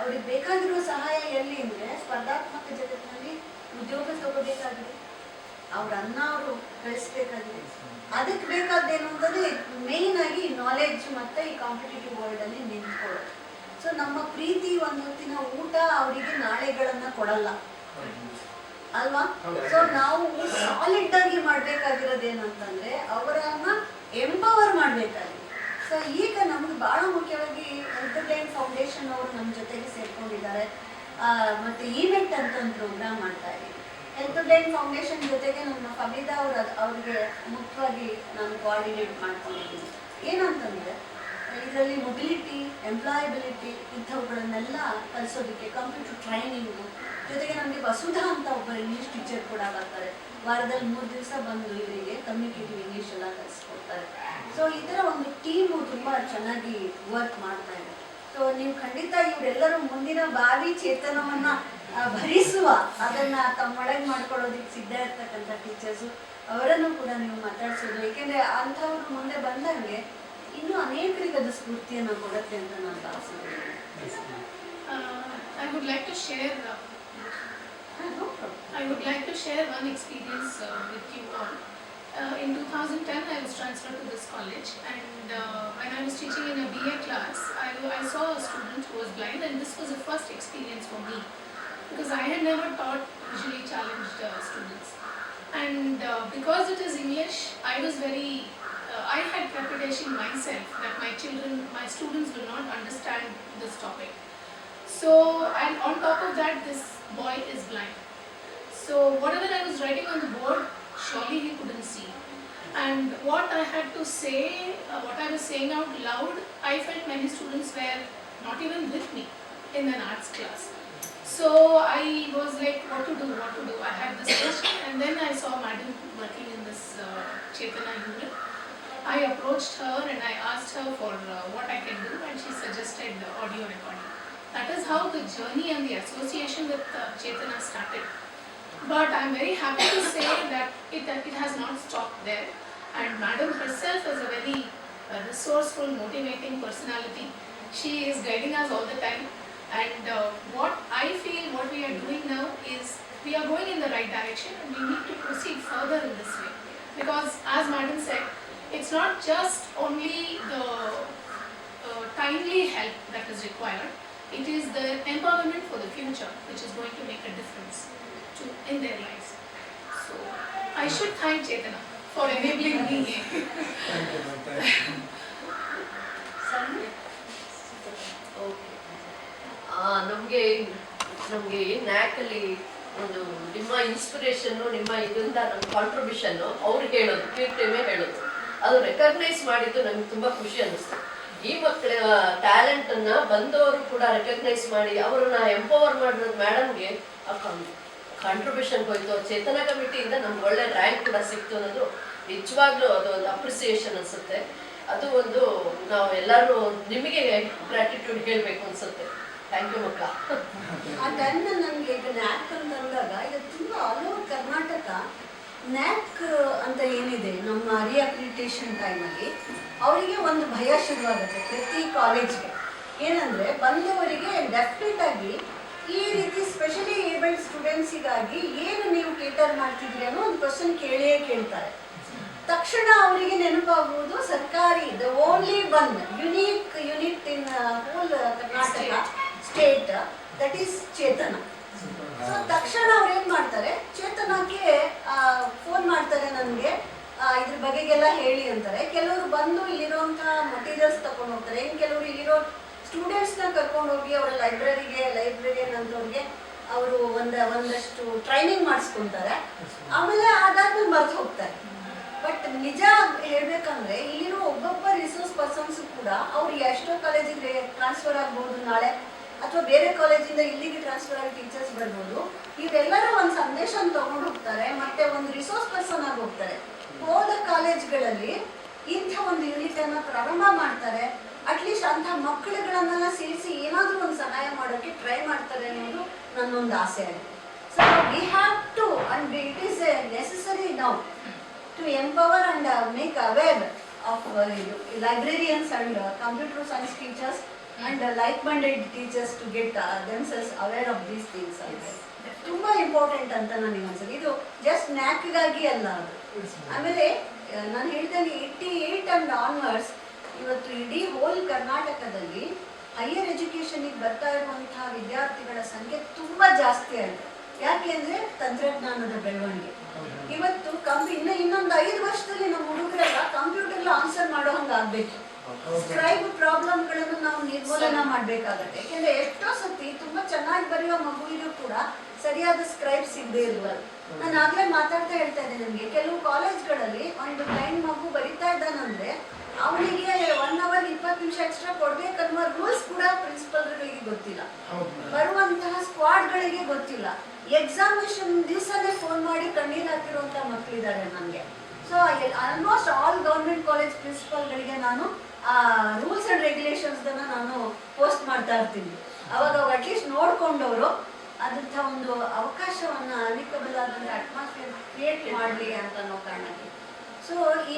ಅವ್ರಿಗೆ ಬೇಕಾಗಿರೋ ಸಹಾಯ ಎಲ್ಲಿ ಅಂದರೆ ಸ್ಪರ್ಧಾತ್ಮಕ ಜಗತ್ತಿನಲ್ಲಿ ಉದ್ಯೋಗ ತಗೋಬೇಕಾಗಿದೆ, ಅವ್ರ ಅನ್ನ ಅವರು ಬೆಳೆಸ್ಬೇಕಾಗಿದೆ. ಅದಕ್ಕೆ ಬೇಕಾದ್ದೇನು ಅಂತಂದರೆ ಮೇಯ್ನ್ ಆಗಿ ನಾಲೆಡ್ಜ್ ಮತ್ತು ಈ ಕಾಂಪಿಟೇಟಿವ್ ವರ್ಲ್ಡಲ್ಲಿ ನಿಂತ್ಕೊಳ್ಳೋದು. ಸೊ ನಮ್ಮ ಪ್ರೀತಿ ಒಂದು ಹೊತ್ತಿನ ಊಟ ಅವರಿಗೆ ನಾಳೆಗಳನ್ನು ಕೊಡಲ್ಲ ಅಲ್ವಾ? ಸೊ ನಾವು ಸಾಲಿಡ್ ಆಗಿ ಮಾಡಬೇಕಾಗಿರೋದೇನಂತಂದರೆ ಅವರನ್ನ ಎಂಪವರ್ ಮಾಡಬೇಕಾಗಿದೆ. ಸೊ ಈಗ ನಮ್ಗೆ ಭಾಳ ಮುಖ್ಯವಾಗಿ ಹೆಲ್ತ್ ಫೌಂಡೇಶನ್ ಅವರು ನಮ್ಮ ಜೊತೆಗೆ ಸೇರ್ಕೊಂಡಿದ್ದಾರೆ. ಮತ್ತು ಈವೆಂಟ್ ಅಂತ ಒಂದು ಪ್ರೋಗ್ರಾಮ್ ಮಾಡ್ತಾ ಇದ್ದೀವಿ. ಹೆಲ್ತ್ ಫೌಂಡೇಶನ್ ಜೊತೆಗೆ ನಮ್ಮ ಫಮಿದಾ ಅವ್ರಿಗೆ ಮುಖ್ಯವಾಗಿ ನಾನು ಕೋಆರ್ಡಿನೇಟ್ ಮಾಡ್ಕೊಂಡಿದ್ದೀನಿ. ಏನಂತಂದರೆ ಇದರಲ್ಲಿ ಮೊಬಿಲಿಟಿ, ಎಂಪ್ಲಾಯಬಿಲಿಟಿ ಇಂಥವುಗಳನ್ನೆಲ್ಲ ಕಲಿಸೋದಕ್ಕೆ ಕಂಪ್ಯೂಟರ್ ಟ್ರೈನಿಂಗು, ಜೊತೆಗೆ ನಮಗೆ ವಸುಧಾ ಅಂತ ಒಬ್ಬರು ಇಂಗ್ಲೀಷ್ ಟೀಚರ್ ಕೂಡ ಬರ್ತಾರೆ. ವಾರದಲ್ಲಿ 3 ದಿವಸ ಬಂದು ಇವರಿಗೆ ಕಮ್ಯುನಿಕೇಟಿವ್ ಇಂಗ್ಲೀಷ್ ಎಲ್ಲ ಕಲಿಸ್ಕೊಡ್ತಾರೆ. ಸೊ ಈ ಥರ ಒಂದು ಟೀಮು ತುಂಬ ಚೆನ್ನಾಗಿ ವರ್ಕ್ ಮಾಡ್ತಾ ಇದೆ. ಸೊ ನೀವು ಖಂಡಿತ ಇವರೆಲ್ಲರೂ ಮುಂದಿನ ಭಾವಿ ಚೇತನವನ್ನು ಭರಿಸುವ, ಅದನ್ನು ತಮ್ಮೊಳಗೆ ಮಾಡ್ಕೊಳ್ಳೋದಕ್ಕೆ ಸಿದ್ಧ ಇರ್ತಕ್ಕಂಥ ಟೀಚರ್ಸು ಅವರನ್ನು ಕೂಡ ನೀವು ಮಾತಾಡ್ಸೋದು. ಏಕೆಂದರೆ ಅಂಥವ್ರು ಮುಂದೆ ಬಂದಂಗೆ ಇನ್ನೂ ಅನೇಕರಿಗೆ ಅದು ಸ್ಫೂರ್ತಿಯನ್ನು ಕೊಡುತ್ತೆ ಅಂತ ನಾನು ಭಾವಿಸಿದ್ದೀನಿ. I would like to share one experience with you all. In 2010, I was transferred to this college, and when I was teaching in a BA class, I saw a student who was blind, and this was a first experience for me because I had never taught visually challenged students. And because it is English, I had trepidation myself that my students will not understand this topic. So, and on top of that, this boy is blind. So, whatever I was writing on the board, surely he couldn't see. And what I had to say, what I was saying out loud, I felt many students were not even with me in an arts class. So, I was like, what to do? I had this question, and then I saw Madam working in this Chetana unit. I approached her and I asked her for what I can do, and she suggested the audio recording. That is how the journey and the association with Chetana started. But I am very happy to say that it has not stopped there. And Madam herself is a very resourceful, motivating personality. She is guiding us all the time. And what I feel what we are doing now is we are going in the right direction, and we need to proceed further in this way. Because as Madam said, it's not just only the timely help that is required. It is the empowerment for the future which is going to make a difference in their lives. So I should thank Chetana for enabling me. ನಮಗೆ ನ್ಯಾಕಲ್ಲಿ ಒಂದು ನಿಮ್ಮ inspiration, ನಿಮ್ಮ ಇದರಿಂದ ನಮ್ಮ contribution ಅವ್ರು ಹೇಳೋದು, ಟೈಮೇ ಹೇಳೋದು, ಅದು ರೆಕಗ್ನೈಸ್ ಮಾಡಿದ್ದು ನನಗೆ ತುಂಬ ಖುಷಿ ಅನ್ನಿಸ್ತು. ಈ ಮಕ್ಕಳ ಟ್ಯಾಲೆಂಟನ್ನು ಬಂದವರು ಕೂಡ ರೆಕಗ್ನೈಸ್ ಮಾಡಿ ಅವರನ್ನ ಎಂಪವರ್ ಮಾಡಿರೋದು ಮೇಡಮ್ಗೆ ಕಾಂಟ್ರಿಬ್ಯೂಷನ್ ಹೋಯ್ತು. ಚೇತನ ಕಮಿಟಿಯಿಂದ ನಮ್ಗೆ ಒಳ್ಳೆ ರ್ಯಾಂಕ್ ಕೂಡ ಸಿಕ್ತು ಅನ್ನೋದು ನಿಜವಾಗ್ಲೂ ಅದು ಒಂದು ಅಪ್ರಿಸಿಯೇಷನ್ ಅನಿಸುತ್ತೆ. ಅದು ಒಂದು ನಾವು ಎಲ್ಲರೂ ನಿಮಗೆ ಗ್ರ್ಯಾಟಿಟ್ಯೂಡ್ ಹೇಳಬೇಕು ಅನಿಸುತ್ತೆ. ಥ್ಯಾಂಕ್ ಯು ಮಕ್ಕ. ಆ ಟೈಮ್ನಲ್ಲಿ ನನಗೆ ಈಗ ನ್ಯಾಕ್ ಅಂತ ಅಂದಾಗ ಈಗ ತುಂಬ ಆಲ್ ಓವರ್ ಕರ್ನಾಟಕ ನ್ಯಾಕ್ ಅಂತ ಏನಿದೆ ನಮ್ಮ ರಿಅಕ್ರಿಟೇಷನ್ ಟೈಮಲ್ಲಿ ಅವರಿಗೆ ಒಂದು ಭಯ ಶುರುವಾಗುತ್ತೆ ಪ್ರತಿ ಕಾಲೇಜ್ಗೆ. ಏನಂದರೆ ಬಂದವರಿಗೆ ಡೆಫಿನೆಟ್ ಆಗಿ ಈ ರೀತಿ ಸ್ಪೆಷಲಿ ಏಬಲ್ಡ್ ಸ್ಟೂಡೆಂಟ್ಸಿಗಾಗಿ ಏನು ನೀವು ಕೇಟರ್ ಮಾಡ್ತಿದ್ರಿ ಅನ್ನೋ ಒಂದು ಕ್ವಶನ್ ಕೇಳ್ತಾರೆ. ತಕ್ಷಣ ಅವರಿಗೆ ನೆನಪಾಗುವುದು ಸರ್ಕಾರಿ the only one unique unit in hole Karnataka state that is Chetana. So ತಕ್ಷಣ ಅವ್ರು ಏನು ಮಾಡ್ತಾರೆ, ಚೇತನಕ್ಕೆ ಫೋನ್ ಮಾಡ್ತಾರೆ, ನನಗೆ ಇದ್ರ ಬಗೆಗೆಲ್ಲ ಹೇಳಿ ಅಂತಾರೆ. ಕೆಲವರು ಬಂದು ಇಲ್ಲಿರೋಂಥ ಮಟೀರಿಯಲ್ಸ್ ತಗೊಂಡು ಹೋಗ್ತಾರೆ, ಇನ್ನು ಕೆಲವರು ಇಲ್ಲಿರೋ ಸ್ಟೂಡೆಂಟ್ಸ್ನ ಕರ್ಕೊಂಡು ಹೋಗಿ ಅವರ ಲೈಬ್ರರಿಯನ್ ಅಂತವ್ರಿಗೆ ಅವರು ಒಂದಷ್ಟು ಟ್ರೈನಿಂಗ್ ಮಾಡಿಸ್ಕೊತಾರೆ. ಆಮೇಲೆ ಅದಾದ್ಮೇಲೆ ಮರ್ತು ಹೋಗ್ತಾರೆ. ಬಟ್ ನಿಜ ಹೇಳ್ಬೇಕಂದ್ರೆ ಇಲ್ಲಿರೋ ಒಬ್ಬೊಬ್ಬ ರಿಸೋರ್ಸ್ ಪರ್ಸನ್ಸ್ ಕೂಡ ಅವ್ರು ಎಷ್ಟೋ ಕಾಲೇಜಿಗೆ ಟ್ರಾನ್ಸ್ಫರ್ ಆಗ್ಬೋದು ನಾಳೆ, ಅಥವಾ ಬೇರೆ ಕಾಲೇಜಿಂದ ಇಲ್ಲಿಗೆ ಟ್ರಾನ್ಸ್ಫರ್ ಆಗಿ ಟೀಚರ್ಸ್ ಬರ್ಬೋದು. ಇವರೆಲ್ಲರೂ ಒಂದು ಸಂದೇಶ ತಗೊಂಡು ಹೋಗ್ತಾರೆ, ಮತ್ತೆ ಒಂದು ರಿಸೋರ್ಸ್ ಪರ್ಸನ್ ಆಗಿ ಹೋಗ್ತಾರೆ. ಹೋದ ಕಾಲೇಜ್ಗಳಲ್ಲಿ ಇಂಥ ಒಂದು ಯೂನಿಟ್ ಅನ್ನ ಪ್ರಾರಂಭ ಮಾಡ್ತಾರೆ. ಅಟ್ಲೀಸ್ಟ್ ಅಂಥ ಮಕ್ಕಳುಗಳನ್ನೆಲ್ಲ ಸೇರಿಸಿ ಏನಾದರೂ ಒಂದು ಸಹಾಯ ಮಾಡೋಕ್ಕೆ ಟ್ರೈ ಮಾಡ್ತಾರೆ ಅನ್ನೋದು ನನ್ನೊಂದು ಆಸೆ ಆಗಿದೆ. So we have to and it is necessary now to empower and make aware of librarians and computer science teachers and like-minded teachers to get themselves aware of these things. ತುಂಬಾ important ಅಂತ ನನಗೆ ಅನ್ಸುತ್ತೆ. ಇದು just ನ್ಯಾಕ್ಗಾಗಿ ಅಲ್ಲ ಅದು. ಆಮೇಲೆ ನಾನು ಹೇಳ್ತೇನೆ 88 ಅಂಡ್ ಆನ್ವರ್ಡ್ಸ್ ಇವತ್ತು ಇಡೀ ಹೋಲ್ ಕರ್ನಾಟಕದಲ್ಲಿ ಹೈಯರ್ ಎಜುಕೇಶನ್ಗೆ ಬರ್ತಾ ಇರುವಂತಹ ವಿದ್ಯಾರ್ಥಿಗಳ ಸಂಖ್ಯೆ ತುಂಬಾ ಜಾಸ್ತಿ ಆಗಿದೆ. ಯಾಕೆ ಅಂದ್ರೆ ತಂತ್ರಜ್ಞಾನದ ಬೆಳವಣಿಗೆ. ಇವತ್ತು ಇನ್ನೊಂದು 5 ವರ್ಷದಲ್ಲಿ ನಮ್ಮ ಹುಡುಗರೆಲ್ಲ ಕಂಪ್ಯೂಟರ್ ಆನ್ಸರ್ ಮಾಡೋ ಹಂಗಾಗ್ಬೇಕು. ಸ್ಕ್ರೈಬ್ ಪ್ರಾಬ್ಲಮ್ಗಳನ್ನು ನಾವು ನಿರ್ಮೂಲನ ಮಾಡ್ಬೇಕಾಗತ್ತೆ. ಯಾಕೆಂದ್ರೆ ಎಷ್ಟೋ ಸತಿ ತುಂಬಾ ಚೆನ್ನಾಗಿ ಬರೆಯುವ ಮಗುವಿಗೂ ಕೂಡ ಸರಿಯಾದ ಸ್ಕ್ರೈಬ್ ಸಿಗದೆ ಇರುವುದು. ನಾನು ಆಗ್ಲೇ ಮಾತಾಡ್ತಾ ಹೇಳ್ತಾ ಇದ್ದೆ, ನಮ್ಗೆ ಕೆಲವು ಕಾಲೇಜ್ಗಳಲ್ಲಿ ಒಂದು ಬ್ಲೈಂಡ್ ಮಗು ಬರಿತಾ ಇದ್ದಾನಂದ್ರೆ ಅವನಿಗೆ 1 hour 20 ನಿಮಿಷ ಎಕ್ಸ್ಟ್ರಾ ಕೊಡ್ಬೇಕನ್ನುವ ರೂಲ್ಸ್ ಕೂಡ ಪ್ರಿನ್ಸಿಪಲ್ಗಳಿಗೆ ಗೊತ್ತಿಲ್ಲ, ಬರುವಂತಹ ಸ್ಕ್ವಾಡ್ಗಳಿಗೆ ಗೊತ್ತಿಲ್ಲ. ಎಕ್ಸಾಮಿನೇಷನ್ ದಿವಸನೇ ಫೋನ್ ಮಾಡಿ ಕಣ್ಣೀರು ಹಾಕಿರುವಂತ ಮಕ್ಕಳಿದ್ದಾರೆ ನನಗೆ. So almost all government college ಪ್ರಿನ್ಸಿಪಲ್ಗಳಿಗೆ ನಾನು ರೂಲ್ಸ್ ಅಂಡ್ ರೆಗ್ಯುಲೇಷನ್ಸ್ ನಾನು ಪೋಸ್ಟ್ ಮಾಡ್ತಾ ಇರ್ತೀನಿ. ಅವಾಗ ಅಟ್ಲೀಸ್ಟ್ ನೋಡ್ಕೊಂಡವರು ಅದಂಥ ಒಂದು ಅವಕಾಶವನ್ನ ಅಮಿಕಬಲ್ ಆದಂಥ ಅಟ್ಮಾಸ್ಫಿಯರ್ ಕ್ರಿಯೇಟ್ ಮಾಡಲಿ ಅಂತ ಅನ್ನೋ ಕಾರಣಕ್ಕೆ. ಸೊ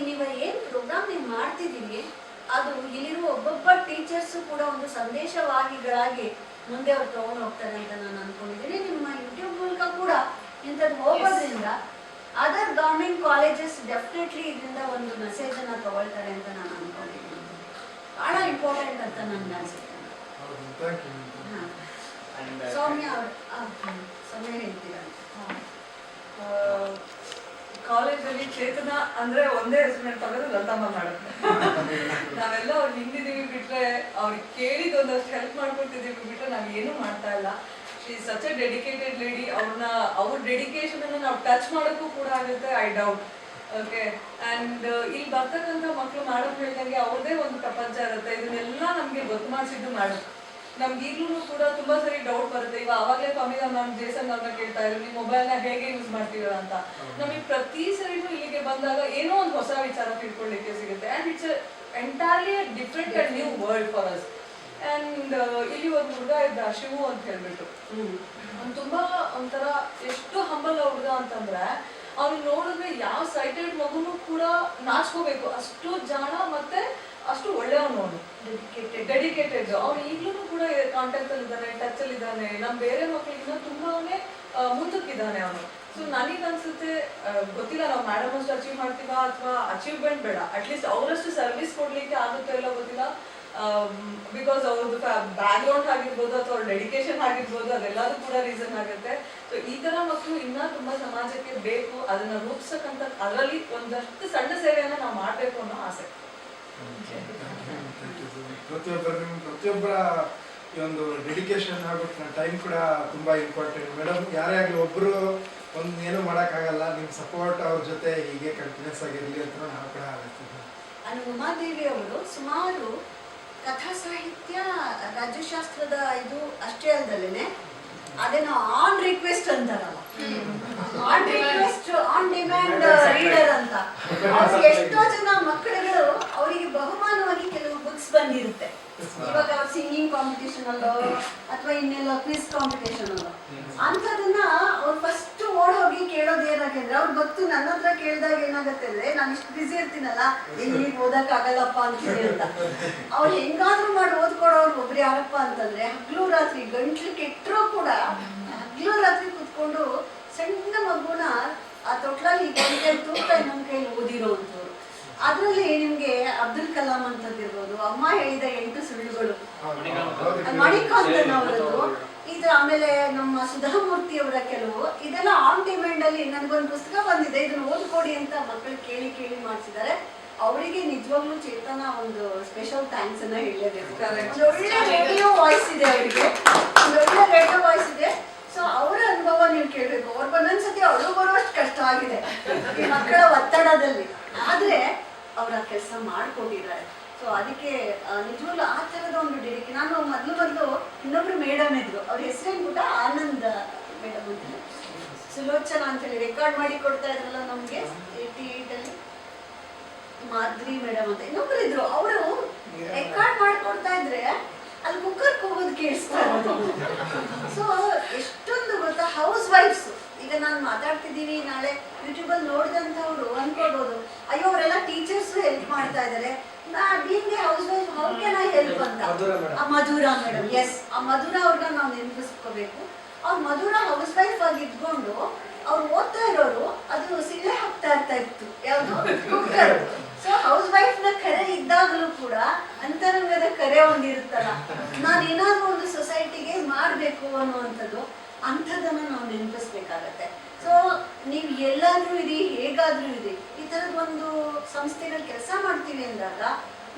ನೀವು ಏನು ಪ್ರೋಗ್ರಾಮ್ ನೀವು ಮಾಡ್ತಿದ್ದೀವಿ ಅದು ಇಲ್ಲಿರುವ ಒಬ್ಬೊಬ್ಬ ಟೀಚರ್ಸು ಕೂಡ ಒಂದು ಸಂದೇಶವಾಹಿಗಳಾಗಿ ಮುಂದೆ ಅವ್ರು ತಗೊಂಡು ಹೋಗ್ತಾರೆ ಅಂತ ನಾನು ಅನ್ಕೊಂಡಿದ್ದೀನಿ. ನಿಮ್ಮ ಯೂಟ್ಯೂಬ್ ಮೂಲಕ ಕೂಡ ಇಂಥದ್ದು ಹೋಗೋದ್ರಿಂದ ಅದರ್ ಗೌರ್ಮೆಂಟ್ ಕಾಲೇಜಸ್ ಡೆಫಿನೆಟ್ಲಿ ಇದರಿಂದ ಒಂದು ಮೆಸೇಜ್ ಅನ್ನ ತಗೊಳ್ತಾರೆ ಅಂತ ನಾನು ಅನ್ಕೊಂಡಿದ್ದೀನಿ. ಬಹಳ ಇಂಪಾರ್ಟೆಂಟ್ ಅಂತ ನನ್ಗೆ ಅನ್ಸುತ್ತೆ. ಸೌಮ್ಯ ಸಮಯ ಹೇಳ್ತೀರಾ? ಕಾಲೇಜಲ್ಲಿ ಚೇತನ ಅಂದ್ರೆ ಒಂದೇ ಹೆಸರು ತಗೋದು ಲತಮ್ಮ ಮೇಡಮ್. ನಾವೆಲ್ಲ ಅವ್ರು ಹಿಂದಿದೀವಿ ಬಿಟ್ರೆ ಅವ್ರಿಗೆ ಕೇಳಿದ ಒಂದಷ್ಟು ಹೆಲ್ಪ್ ಮಾಡ್ಕೊಡ್ತಿದೀವಿ ಬಿಟ್ರೆ ನಾವ್ ಏನು ಮಾಡ್ತಾ ಇಲ್ಲ. She is such A dedicated lady. ಅವ್ರ ಡೆಡಿಕೇಶನ್ ಅನ್ನ ನಾವು ಟಚ್ ಮಾಡೋಕ್ಕೂ ಕೂಡ ಆಗುತ್ತೆ, ಐ ಡೌಟ್. ಓಕೆ, ಅಂಡ್ ಇಲ್ಲಿ ಬರ್ತಕ್ಕಂಥ ಮಕ್ಕಳು ಮೇಡಮ್ ಹೇಳ್ದಂಗೆ ಅವ್ರದೇ ಒಂದು ಪ್ರಪಂಚ ಇರುತ್ತೆ. ಇದನ್ನೆಲ್ಲ ನಮ್ಗೆ ಗೊತ್ತು ಮಾಡಿಸಿದ್ದು ಮೇಡಮ್. ನಮ್ಗೆ ಈಗಲೂ ಕೂಡ ತುಂಬಾ ಸರಿ ಡೌಟ್ ಬರುತ್ತೆ. ಈಗ ಅವಾಗಲೇ ಕಮ್ಮಿದ ಮ್ಯಾಮ್ ಜೇಸನ್ ಅವ್ರನ್ನ ಕೇಳ್ತಾ ಇದ್ರು, ನೀವು ಮೊಬೈಲ್ನ ಹೇಗೆ ಯೂಸ್ ಮಾಡ್ತೀರಾ ಅಂತ. ನಮಗೆ ಪ್ರತಿ ಸರಿನೂ ಇಲ್ಲಿಗೆ ಬಂದಾಗ ಏನೋ ಒಂದು ಹೊಸ ವಿಚಾರ ತಿಳ್ಕೊಳ್ಳಿಕ್ಕೆ ಸಿಗುತ್ತೆ. And it's entirely different and new world for us. And ಇಲ್ಲಿ ಒಂದು ಹುಡುಗ ಇದ್ದ ಶಿವು ಅಂತ ಹೇಳ್ಬಿಟ್ಟು, ಅವ್ನು ತುಂಬಾ ಒಂಥರ ಎಷ್ಟು ಹಂಬಲ ಹುಡುಗ ಅಂತಂದ್ರೆ ಅವ್ನು ನೋಡಿದ್ರೆ ಯಾವ ಸೈಟೆಡ್ ಮಗುನು ಕೂಡ ನಾಚ್ಕೋಬೇಕು, ಅಷ್ಟು ಜಾಣ ಮತ್ತೆ ಅಷ್ಟು ಒಳ್ಳೆಯವನು. ಅವನು ಡೆಡಿಕೇಟೆಡ್. ಅವ್ನು ಈಗ್ಲೂ ಕೂಡ ಕಾಂಟ್ಯಾಕ್ಟ್ ಅಲ್ಲಿ ಇದ್ದಾನೆ, ಟಚ್ ಅಲ್ಲಿ ಇದ್ದಾನೆ. ನಮ್ ಬೇರೆ ಮಕ್ಕಳಿಗಿನ್ನ ತುಂಬಾನೇ ಮುಂದಕ್ಕಿದ್ದಾನೆ ಅವನು. ಸೊ ನನಗನ್ಸುತ್ತೆ, ಗೊತ್ತಿಲ್ಲ ನಾವು ಮೇಡಮ್ ಅಷ್ಟು ಅಚೀವ್ ಮಾಡ್ತೀವಾ ಅಥವಾ ಅಚೀವ್ಮೆಂಟ್ ಬೇಡ, ಅಟ್ಲೀಸ್ಟ್ ಅವರಷ್ಟು ಸರ್ವಿಸ್ ಕೊಡ್ಲಿಕ್ಕೆ ಆಗುತ್ತೋ ಇಲ್ಲ ಗೊತ್ತಿಲ್ಲ. ಬಿಕಾಸ್ ಅವ್ರದ್ದು ಬ್ಯಾಕ್ ಗ್ರೌಂಡ್ ಆಗಿರ್ಬೋದು ಅಥವಾ ಅವ್ರ ಡೆಡಿಕೇಶನ್ ಆಗಿರ್ಬೋದು, ಅದೆಲ್ಲದೂ ಕೂಡ ರೀಸನ್ ಆಗುತ್ತೆ. ಸೊ ಈ ತರ ಮಕ್ಕಳು ಇನ್ನೂ ತುಂಬಾ ಸಮಾಜಕ್ಕೆ ಬೇಕು. ಅದನ್ನ ರೂಪಿಸಕ್ಕಂತ ಅದರಲ್ಲಿ ಒಂದಷ್ಟು ಸಣ್ಣ ಸೇವೆಯನ್ನ ನಾವು ಮಾಡ್ಬೇಕು ಅನ್ನೋ ಆಸೆ. ಪ್ರತಿಯೊಬ್ಬರ ಈ ಒಂದು ಡೆಡಿಕೇಶನ್ ಹಾಗೂ ಟೈಮ್ ಕೂಡ ತುಂಬಾ ಇಂಪಾರ್ಟೆಂಟ್. ಮೇಡಮ್ ಯಾರೇ ಆಗಲಿ ಒಬ್ರು ಒಂದು ಏನು ಮಾಡೋಕ್ಕಾಗಲ್ಲ, ನಿಮ್ಮ ಸಪೋರ್ಟ್ ಅವ್ರ ಜೊತೆ ಹೀಗೆ ಕಂಟಿನ್ಯೂಸ್ ಆಗಿರಲಿ ಅಂತ ನಾವು ಕೂಡ ಹೇಳ್ತೀವಿ. ಉಮಾದೇವಿ ಅವರು ಸುಮಾರು ಕಥಾ ಸಾಹಿತ್ಯ, ರಾಜ್ಯಶಾಸ್ತ್ರದ ಇದು ಅಷ್ಟೇ ಅಲ್ಲದಲ್ಲೇ ಅದೇನೋ ಆನ್ ರಿಕ್ವೆಸ್ಟ್ ಅಂತಾರಲ್ಲ, on request on demand reader ಅಂತ. ಎಷ್ಟೋ ಜನ ಮಕ್ಕಳುಗಳು ಅವರಿಗೆ ಬಹುಮಾನವಾಗಿ ಕೆಲವು ಬುಕ್ಸ್ ಬಂದಿರುತ್ತೆ. ಇವಾಗ ಅವ್ರು ಸಿಂಗಿಂಗ್ ಕಾಂಪಿಟೇಷನ್ ಅಲ್ಲೋ ಅಥವಾ ಇನ್ನೆಲ್ಲ ಕ್ವಿಸ್ ಕಾಂಪಿಟೇಷನ್ ಅಲ್ಲೋ ಅಂಥದನ್ನ ಅವ್ರು ಫಸ್ಟ್ ಓಡೋಗಿ ಕೇಳೋದು ಏನಾಗಿದ್ರೆ ಅವ್ರಿಗೆ ಗೊತ್ತು. ನನ್ನ ಹತ್ರ ಕೇಳಿದಾಗ ಏನಾಗುತ್ತೆ ಅಂದ್ರೆ, ನಾನು ಇಷ್ಟು ಬಿಸಿ ಇರ್ತೀನಲ್ಲ, ಈಗ ಓದಕ್ ಆಗಲ್ಲಪ್ಪ ಅಂತೀನಿ ಅಂತ. ಅವ್ರು ಹೆಂಗಾದ್ರೂ ಮಾಡಿ ಓದ್ಕೊಡೋರು ಒಬ್ರು ಯಾರಪ್ಪ ಅಂತಂದ್ರೆ ಹಗ್ಲು ರಾತ್ರಿ ಗಂಟ್ಲು ಕೆಟ್ಟರೂ ಕೂಡ ಹಗ್ಲು ರಾತ್ರಿ ಕುತ್ಕೊಂಡು ಸಣ್ಣ ಮಗುನ ಆ ತೊಟ್ಲಲ್ಲಿ ಒಂದ್ ಕೈ ತೂಕ ಇನ್ನೊಂದ್ ಕೈಲಿ ಓದಿರೋವಂಥವ್ರು. ಅದ್ರಲ್ಲಿ ನಿಮ್ಗೆ ಅಬ್ದುಲ್ ಕಲಾಂ ಅಂತದಿರ್ಬೋದು, ಅಮ್ಮ ಹೇಳಿದ 8 ಸುಳ್ಳುಗಳು, ಮಣಿಕಾಂತನವರದ್ದು ಇದು, ಆಮೇಲೆ ನಮ್ಮ ಸುಧಾಮೂರ್ತಿ ಅವರ ಕೆಲವು, ಇದೆಲ್ಲ ಆನ್ ಡಿಮ್ಯಾಂಡ್ ಅಲ್ಲಿ. ನನ್ಗೊಂದು ಪುಸ್ತಕ ಬಂದಿದೆ, ಇದನ್ನ ಓದ್ಕೊಡಿ ಅಂತ ಮಕ್ಕಳು ಕೇಳಿ ಕೇಳಿ ಮಾಡಿಸಿದ್ದಾರೆ. ಅವರಿಗೆ ನಿಜವಾಗ್ಲೂ ಚೇತನ ಒಂದು ಸ್ಪೆಷಲ್ ಥ್ಯಾಂಕ್ಸ್ ಅನ್ನ ಹೇಳಲೇಬೇಕು. ಒಳ್ಳೆ ರೇಡಿಯೋ ವಾಯ್ಸ್ ಇದೆ ಅವರಿಗೆ, ಒಳ್ಳೆ ರೇಡಿಯೋ ವಾಯ್ಸ್ ಇದೆ. ಸೊ ಅವರ ಅನುಭವ ನೀವು ಕೇಳಬೇಕು. ಅವ್ರು ಒಂದೊಂದ್ಸತಿ ಅವರು ಬರುವಷ್ಟು ಕಷ್ಟ ಆಗಿದೆ ಈ ಮಕ್ಕಳ ಒತ್ತಡದಲ್ಲಿ. ಆದ್ರೆ ಕೆಲಸ ಮಾಡಿಕೊಟ್ಟಿದ್ದಾರೆ. ಸೊ ಅದಕ್ಕೆ ನಿಜವಾಗ್ಲೂ ಆ ಥರದ ಒಂದು ಡೆಡಿಕೆ. ನಾನು ಮೊದಲು ಇನ್ನೊಬ್ರು ಮೇಡಮ್ ಇದ್ರು, ಅವ್ರ ಹೆಸರೇನು ಕೂಡ ಆನಂದ್ ಮೇಡಮ್ ಅಂತ, ಸುಲೋಚನಾ ಅಂತೇಳಿ ರೆಕಾರ್ಡ್ ಮಾಡಿ ಕೊಡ್ತಾ ಇದ್ರಲ್ಲ ನಮಗೆ 88 ಮಾಧುರಿ ಮೇಡಮ್ ಅಂತ ಇನ್ನೊಬ್ರು ಇದ್ರು. ಅವರು ರೆಕಾರ್ಡ್ ಮಾಡಿಕೊಡ್ತಾ ಇದ್ರೆ ಅಲ್ಲಿ ಕುಕ್ಕರ್ ಕೂಗೋದು ಕೇಳಿಸ್ತಾ ಇರೋದು. ಸೊ ಎಷ್ಟೊಂದು ಗೊತ್ತಾ, ಹೌಸ್ ವೈಫ್ಸ್ ಈಗ ನಾನು ಮಾತಾಡ್ತಿದ್ದೀವಿ, ನಾಳೆ ಯೂಟ್ಯೂಬಲ್ಲಿ ನೋಡಿದಂಥವ್ರು ಅನ್ಕೊಳ್ಬೋದು ಅಯ್ಯೋ ಅವರೆಲ್ಲ ಟೀಚರ್ಸ್ ಹೆಲ್ಪ್ ಮಾಡ್ತಾ ಇದ್ದಾರೆ, being A house wife how can I help ಅಂತ. ಆ ಮಧುರಾ ಮೇಡಮ್, ಎಸ್, ಆ ಮಧುರಾ ಅವ್ರನ್ನ ನಾವು ನೆನಪಿಸ್ಕೋಬೇಕು. ಅವ್ರು ಮಧುರಾ ಹೌಸ್ ವೈಫ್ ಆಗಿ ಇದ್ಕೊಂಡು ಅವ್ರು ಓದ್ತಾ ಇರೋರು ಅದು ಸಿಳ್ಳೆ ಹಾಕ್ತಾ ಇತ್ತು, ಯಾವುದು ಕುಕ್ಕರ್. ಸೊ ಹೌಸ್ ವೈಫ್ ನ ಕರೆ ಇದ್ದಾಗಲೂ ಕೂಡ ಅಂತರಂಗದ ಕರೆ ಒಂದಿರುತ್ತಲ್ಲ, ನಾನೇನಾದ್ರೂ ಒಂದು ಸೊಸೈಟಿಗೆ ಮಾಡಬೇಕು ಅನ್ನುವಂಥದ್ದು, ಅಂಥದ್ದನ್ನು ನಾವು ನೆನಪಿಸ್ಬೇಕಾಗತ್ತೆ. ಸೊ ನೀವು ಎಲ್ಲಾದ್ರೂ ಇರಿ, ಹೇಗಾದ್ರೂ ಇರಿ, ಈ ಥರದ ಒಂದು ಸಂಸ್ಥೆಗಳಲ್ಲಿ ಕೆಲಸ ಮಾಡ್ತೀವಿ ಅಂದಾಗ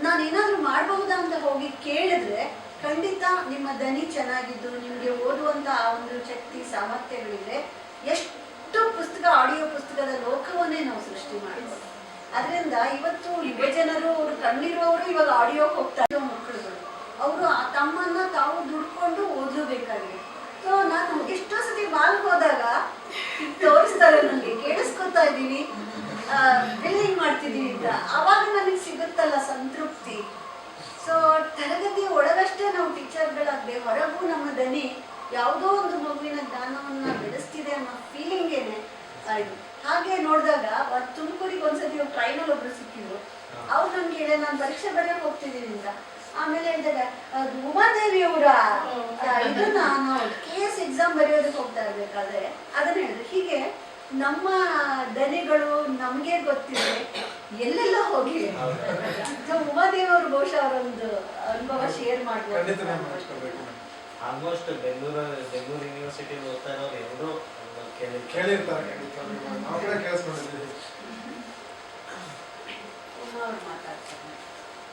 ನಾನೇನಾದ್ರೂ ಮಾಡಬಹುದಾ ಅಂತ ಹೋಗಿ ಕೇಳಿದ್ರೆ ಖಂಡಿತ ನಿಮ್ಮ ದನಿ ಚೆನ್ನಾಗಿದ್ದು ನಿಮಗೆ ಓದುವಂಥ ಆ ಒಂದು ಶಕ್ತಿ ಸಾಮರ್ಥ್ಯಗಳಿದ್ರೆ ಎಷ್ಟು ಪುಸ್ತಕ, ಆಡಿಯೋ ಪುಸ್ತಕದ ಲೋಕವನ್ನೇ ನಾವು ಸೃಷ್ಟಿ ಮಾಡ್ಬೋದು. ಅದರಿಂದ ಇವತ್ತು ಯುವ ಜನರು, ಅವರು ಕಣ್ಣಿರುವವರು ಇವಾಗ ಆಡಿಯೋಗೆ ಹೋಗ್ತಾ ಇರೋ ಮಕ್ಕಳುಗಳು, ಅವರು ತಮ್ಮನ್ನ ತಾವು ದುಡ್ಕೊಂಡು ಓದಬೇಕಾಗಿದೆ. ಸೊ ನಾನು ಎಷ್ಟೋ ಸತಿ ಬಾಲ್ಗೆ ಹೋದಾಗ ತೋರಿಸ್ತಾರೆ, ನನಗೆ ಕೇಳಿಸ್ಕೊತಾ ಇದ್ದೀವಿ, ಬಿಲ್ಡಿಂಗ್ ಮಾಡ್ತಿದ್ದೀವಿ ಅಂತ, ಆವಾಗ ನನಗೆ ಸಿಗುತ್ತಲ್ಲ ಸಂತೃಪ್ತಿ. ಸೊ ತರಗತಿ ಒಳಗಷ್ಟೇ ನಾವು ಟೀಚರ್ಗಳಾಗದೆ ಹೊರಗೂ ನಮ್ಮ ದನಿ ಯಾವುದೋ ಒಂದು ಮಗುವಿನ ಜ್ಞಾನವನ್ನ ಬೆಳೆಸ್ತಿದೆ ಅನ್ನೋ ಫೀಲಿಂಗೇನೆ ಇದು. ಹಾಗೆ ನೋಡಿದಾಗ ತುಮಕೂರಿಗೆ ಒಂದ್ಸತಿ ಟ್ರೈನಲ್ಲಿ ಒಬ್ರು ಸಿಕ್ಕಿದ್ರು. ಅವ್ರು ನನ್ಗೆ ಹೇಳಿ ನಾನು ಪರೀಕ್ಷೆ ಬರೆಯೋಕೆ ಹೋಗ್ತಿದ್ದೀನಿ ಅಂತ. ಆಮೇಲೆ ಹೇಳಿದಾಗ ಉಮಾದೇವಿ ಅವರ ಇದನ್ನ ನಾವು KS ಎಕ್ಸಾಮ್ ಬರೆಯೋದಕ್ಕೆ ಹೋಗ್ತಾ ಇರ್ಬೇಕಾದ್ರೆ ಅದನ್ನ ಹೇಳಿದ್ರು. ಹೀಗೆ ನಮ್ಮ ದನಿಗಳು ನಮ್ಗೆ ಗೊತ್ತಿದೆ ಎಲ್ಲೆಲ್ಲ ಹೋಗಿ. ಉಮಾದೇವಿ ಅವರು ಬಹುಶಃ ಅವರೊಂದು ಅನುಭವ ಶೇರ್ ಮಾಡ್ಬೋದು. ಆಲ್ಮೋಸ್ಟ್ ಬೆಂಗಳೂರು ಯೂನಿವರ್ಸಿಟಿ ಓದ್ತಾ ಇರೋರು ಎಲ್ಲರೂ ಕೇಳಿರ್ತಾರೆ, ನಾವು ಕೂಡ ಕೇಳಿಸ್ಕೊಂಡಿದ್ದೀವಿ.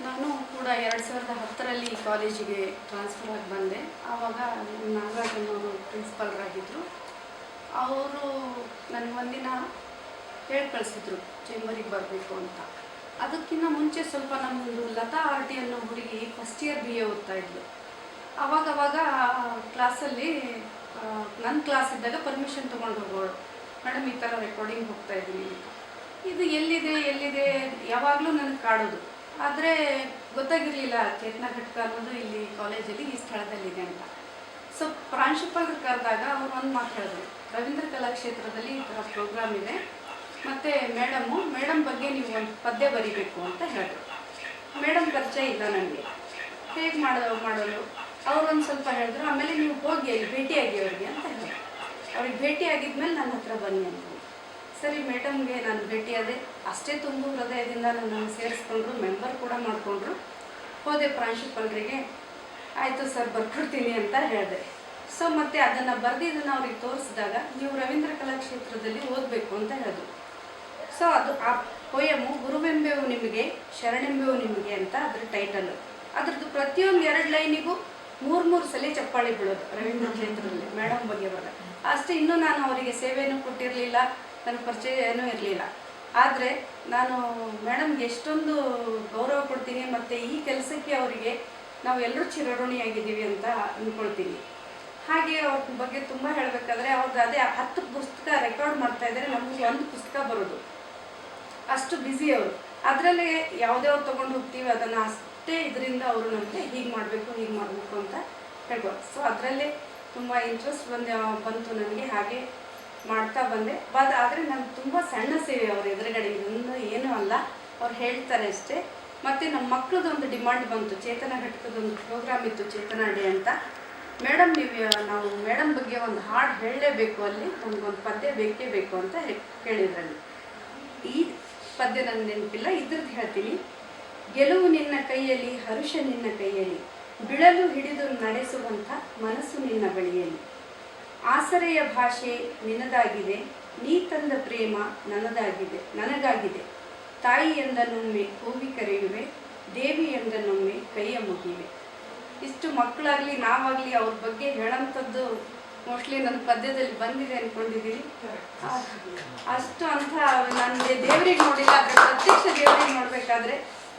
ನಾನು ಕೂಡ 2010ರಲ್ಲಿ ಈ ಕಾಲೇಜಿಗೆ ಟ್ರಾನ್ಸ್ಫರ್ ಆಗಿ ಬಂದೆ. ಆವಾಗ ನಾಗರಾಜನವರು ಪ್ರಿನ್ಸಿಪಾಲ್ರಾಗಿದ್ದರು. ಅವರು ನನಗೆ ಒಂದಿನ ಹೇಳಿ ಕಳಿಸಿದ್ರು ಚೇಂಬರಿಗೆ ಬರಬೇಕು ಅಂತ. ಅದಕ್ಕಿಂತ ಮುಂಚೆ ಸ್ವಲ್ಪ ನಮ್ಮದು ಲತಾ RT ಅನ್ನೋ ಹುಡುಗಿ ಫಸ್ಟ್ ಇಯರ್ BA ಓದ್ತಾ ಇದ್ಲು. ಆವಾಗವಾಗ ಕ್ಲಾಸಲ್ಲಿ ನನ್ನ ಕ್ಲಾಸ್ ಇದ್ದಾಗ ಪರ್ಮಿಷನ್ ತೊಗೊಂಡು ಹೋಗೋಳು, ಮೇಡಮ್ ಈ ಥರ ರೆಕಾರ್ಡಿಂಗ್ ಹೋಗ್ತಾ ಇದ್ದೀನಿ ಅಂತ. ಇದು ಎಲ್ಲಿದೆ ಯಾವಾಗಲೂ ನನಗೆ ಕಾಡೋದು. ಆದರೆ ಗೊತ್ತಾಗಿರಲಿಲ್ಲ ಚೇತನ ಘಟಕ ಅನ್ನೋದು ಇಲ್ಲಿ ಕಾಲೇಜಲ್ಲಿ ಈ ಸ್ಥಳದಲ್ಲಿದೆ ಅಂತ. ಸೊ ಪ್ರಾಂಶುಪಾಲರು ಕರೆದಾಗ ಅವ್ರು ಒಂದು ಮಾತು ಹೇಳಿದ್ರು, ರವೀಂದ್ರ ಕಲಾಕ್ಷೇತ್ರದಲ್ಲಿ ಈ ಥರ ಪ್ರೋಗ್ರಾಮ್ ಇದೆ, ಮತ್ತು ಮೇಡಮ್ ಬಗ್ಗೆ ನೀವು ಒಂದು ಪದ್ಯ ಬರೀಬೇಕು ಅಂತ ಹೇಳಿದ್ರು. ಮೇಡಮ್ ಪರಿಚಯ ಇಲ್ಲ ನನಗೆ, ಹೇಗೆ ಮಾಡೋದು ಅವ್ರೊಂದು ಸ್ವಲ್ಪ ಹೇಳಿದ್ರು. ಆಮೇಲೆ ನೀವು ಹೋಗಿ ಅಲ್ಲಿ ಭೇಟಿಯಾಗಿ ಅವ್ರಿಗೆ ಅಂತ ಹೇಳಿದ್ರು. ಅವ್ರಿಗೆ ಭೇಟಿ ಆಗಿದ್ಮೇಲೆ ನನ್ನ ಹತ್ರ ಬನ್ನಿ ಅಂತ. ಸರಿ, ಮೇಡಮ್ಗೆ ನಾನು ಭೇಟಿಯಾದೆ. ಅಷ್ಟೇ ತುಂಬು ಹೃದಯದಿಂದ ನನ್ನನ್ನು ಸೇರಿಸ್ಕೊಂಡ್ರು, ಮೆಂಬರ್ ಕೂಡ ಮಾಡಿಕೊಂಡ್ರು. ಹೋದೆ ಪ್ರಾಂಶುಪಾಲರಿಗೆ, ಆಯಿತು ಸರ್ ಬರ್ಕೊಡ್ತೀನಿ ಅಂತ ಹೇಳಿದೆ. ಸೊ ಮತ್ತು ಅದನ್ನು ಬರೆದಿದ್ದನ್ನು ಅವ್ರಿಗೆ ತೋರಿಸಿದಾಗ ನೀವು ರವೀಂದ್ರ ಕಲಾಕ್ಷೇತ್ರದಲ್ಲಿ ಓದಬೇಕು ಅಂತ ಹೇಳಿದ್ರು. ಸೊ ಅದು ಆ ಪೊಯಮು ಗುರುವೆಂಬೆವು ನಿಮಗೆ ಶರಣೆಂಬೆವು ನಿಮಗೆ ಅಂತ ಅದ್ರ ಟೈಟಲ್ಲು. ಅದ್ರದ್ದು ಪ್ರತಿಯೊಂದು 2 ಲೈನಿಗೂ 3 ಸಲ ಚಪ್ಪಾಳಿ ಬೀಳೋದು ರವೀಂದ್ರ ಕ್ಷೇತ್ರದಲ್ಲಿ ಮೇಡಮ್ ಬಗ್ಗೆ ಬರ. ಅಷ್ಟೇ, ಇನ್ನೂ ನಾನು ಅವರಿಗೆ ಸೇವೆಯನ್ನು ಕೊಟ್ಟಿರಲಿಲ್ಲ, ನನ್ನ ಪರಿಚಯ ಏನೂ ಇರಲಿಲ್ಲ. ಆದರೆ ನಾನು ಮೇಡಮ್ಗೆ ಎಷ್ಟೊಂದು ಗೌರವ ಕೊಡ್ತೀನಿ, ಮತ್ತು ಈ ಕೆಲಸಕ್ಕೆ ಅವರಿಗೆ ನಾವೆಲ್ಲರೂ ಚಿರಋಣಿಯಾಗಿದ್ದೀವಿ ಅಂತ ಅಂದ್ಕೊಳ್ತೀನಿ. ಹಾಗೆ ಅವ್ರ ಬಗ್ಗೆ ತುಂಬ ಹೇಳಬೇಕಾದ್ರೆ ಅವ್ರದ್ದು ಅದೇ 10 ಪುಸ್ತಕ ರೆಕಾರ್ಡ್ ಮಾಡ್ತಾ ಇದ್ದಾರೆ, ನಮಗೆ 1 ಪುಸ್ತಕ ಬರೋದು, ಅಷ್ಟು ಬ್ಯುಸಿ ಅವರು. ಅದರಲ್ಲೇ ಯಾವುದೇ ಅವ್ರು ತೊಗೊಂಡು ಹೋಗ್ತೀವಿ ಅದನ್ನು ಅಷ್ಟೇ ಇದರಿಂದ ಅವರು ನಮಗೆ ಹೀಗೆ ಮಾಡಬೇಕು ಅಂತ ಹೇಳ್ಬೋದು. ಸೊ ಅದರಲ್ಲೇ ತುಂಬ ಇಂಟ್ರೆಸ್ಟ್ ಬಂತು ನನಗೆ. ಹಾಗೆ ಮಾಡ್ತಾ ಬಂದೆ. ಆದರೆ ನಾನು ತುಂಬ ಸಣ್ಣ ಸೇವೆ ಅವ್ರ ಎದುರುಗಡೆ, ಇದೊಂದು ಏನೂ ಅಲ್ಲ, ಅವ್ರು ಹೇಳ್ತಾರೆ ಅಷ್ಟೇ. ಮತ್ತು ನಮ್ಮ ಮಕ್ಕಳದೊಂದು ಡಿಮಾಂಡ್ ಬಂತು, ಚೇತನ ಘಟಕದೊಂದು ಪ್ರೋಗ್ರಾಮ್ ಇತ್ತು, ಚೇತನ ಡೇ ಅಂತ. ಮೇಡಮ್ ನಾವು ಮೇಡಮ್ ಬಗ್ಗೆ ಒಂದು ಹಾಡು ಹೇಳಲೇಬೇಕು, ಅಲ್ಲಿ ನಮಗೊಂದು ಪದ್ಯ ಬೇಕೇ ಬೇಕು ಅಂತ ಹೇಳಿದ್ರಲ್ಲಿ. ಈ ಪದ್ಯ ನನಗೆ ನೆನಪಿಲ್ಲ, ಇದ್ರದ್ದು ಹೇಳ್ತೀನಿ. ಗೆಲುವು ನಿನ್ನ ಕೈಯಲ್ಲಿ, ಹರುಷ ನಿನ್ನ ಕೈಯಲ್ಲಿ, ಬಿಳಲು ಹಿಡಿದು ನಡೆಸುವಂಥ ಮನಸ್ಸು ನಿನ್ನ ಬಳಿಯಲ್ಲಿ. ಆಸರೆಯ ಭಾಷೆ ನಿನ್ನದಾಗಿದೆ, ನೀ ತಂದ ಪ್ರೇಮ ನನಗಾಗಿದೆ. ತಾಯಿ ಎಂದನೊಮ್ಮೆ ಕೂಗಿ ಕರೆಯುವೆ, ದೇವಿ ಎಂದನೊಮ್ಮೆ ಕೈಯ ಮುಗಿವೆ. ಇಷ್ಟು ಮಕ್ಕಳಾಗಲಿ ನಾವಾಗಲಿ ಅವ್ರ ಬಗ್ಗೆ ಹೇಳೋಂಥದ್ದು ಮೋಸ್ಟ್ಲಿ ನನ್ನ ಪದ್ಯದಲ್ಲಿ ಬಂದಿದೆ ಅಂದ್ಕೊಂಡಿದ್ದೀನಿ. ಅಷ್ಟು ಅಂತ ನಾನು ದೇವರಿಗೆ ನೋಡಿಲ್ಲ, ಆದರೆ ಪ್ರತ್ಯಕ್ಷ ದೇವರಿಗೆ ನೋಡಬೇಕಾದ್ರೆ ಮಾಡಬೇಕಾದ್ರೆ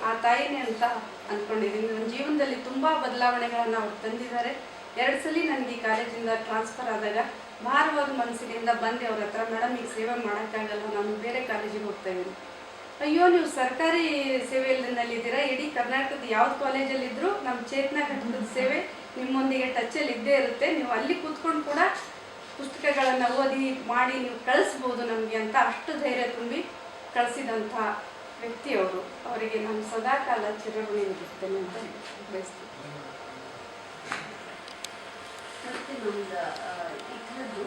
ಆ ತಾಯಿನೇ ಅಂತ ಅಂದ್ಕೊಂಡಿದ್ದೀನಿ. ನನ್ನ ಜೀವನದಲ್ಲಿ ತುಂಬ ಬದಲಾವಣೆಗಳನ್ನು ಅವ್ರು ತಂದಿದ್ದಾರೆ. 2 ಸಲ ನನಗೆ ಈ ಕಾಲೇಜಿಂದ ಟ್ರಾನ್ಸ್ಫರ್ ಆದಾಗ ಭಾರವಾದ ಮನಸ್ಸಿನಿಂದ ಬಂದು ಅವ್ರ ಹತ್ರ, ಮೇಡಮ್ ಈಗ ಸೇವೆ ಮಾಡೋಕ್ಕಾಗಲ್ಲ, ನಾನು ಬೇರೆ ಕಾಲೇಜಿಗೆ ಹೋಗ್ತಾ ಇದ್ದೀನಿ. ಅಯ್ಯೋ ನೀವು ಸರ್ಕಾರಿ ಸೇವೆಯಲ್ಲಿದ್ದೀರಾ, ಇಡೀ ಕರ್ನಾಟಕದ ಯಾವ್ದು ಕಾಲೇಜಲ್ಲಿದ್ದರೂ ನಮ್ಮ ಚೇತನ ಘಟಕದ ಸೇವೆ ನಿಮ್ಮೊಂದಿಗೆ ಟಚ್ಚಲ್ಲಿ ಇದ್ದೇ ಇರುತ್ತೆ, ನೀವು ಅಲ್ಲಿ ಕೂತ್ಕೊಂಡು ಕೂಡ ಪುಸ್ತಕಗಳನ್ನು ಓದಿ ಮಾಡಿ ನೀವು ಕಳಿಸ್ಬೋದು ನಮಗೆ ಅಂತ ಅಷ್ಟು ಧೈರ್ಯ ತುಂಬಿ ಕಳಿಸಿದಂಥ ವ್ಯಕ್ತಿಯವರು. ಅವರಿಗೆ ನಾನು ಸದಾಕಾಲ ಚಿರಋಣಿಯಾಗಿರ್ತೇನೆ ಅಂತ ಬಯಸ್ತೀನಿ. ಮತ್ತು ನಮ್ದು ಈ ಥರದ್ದು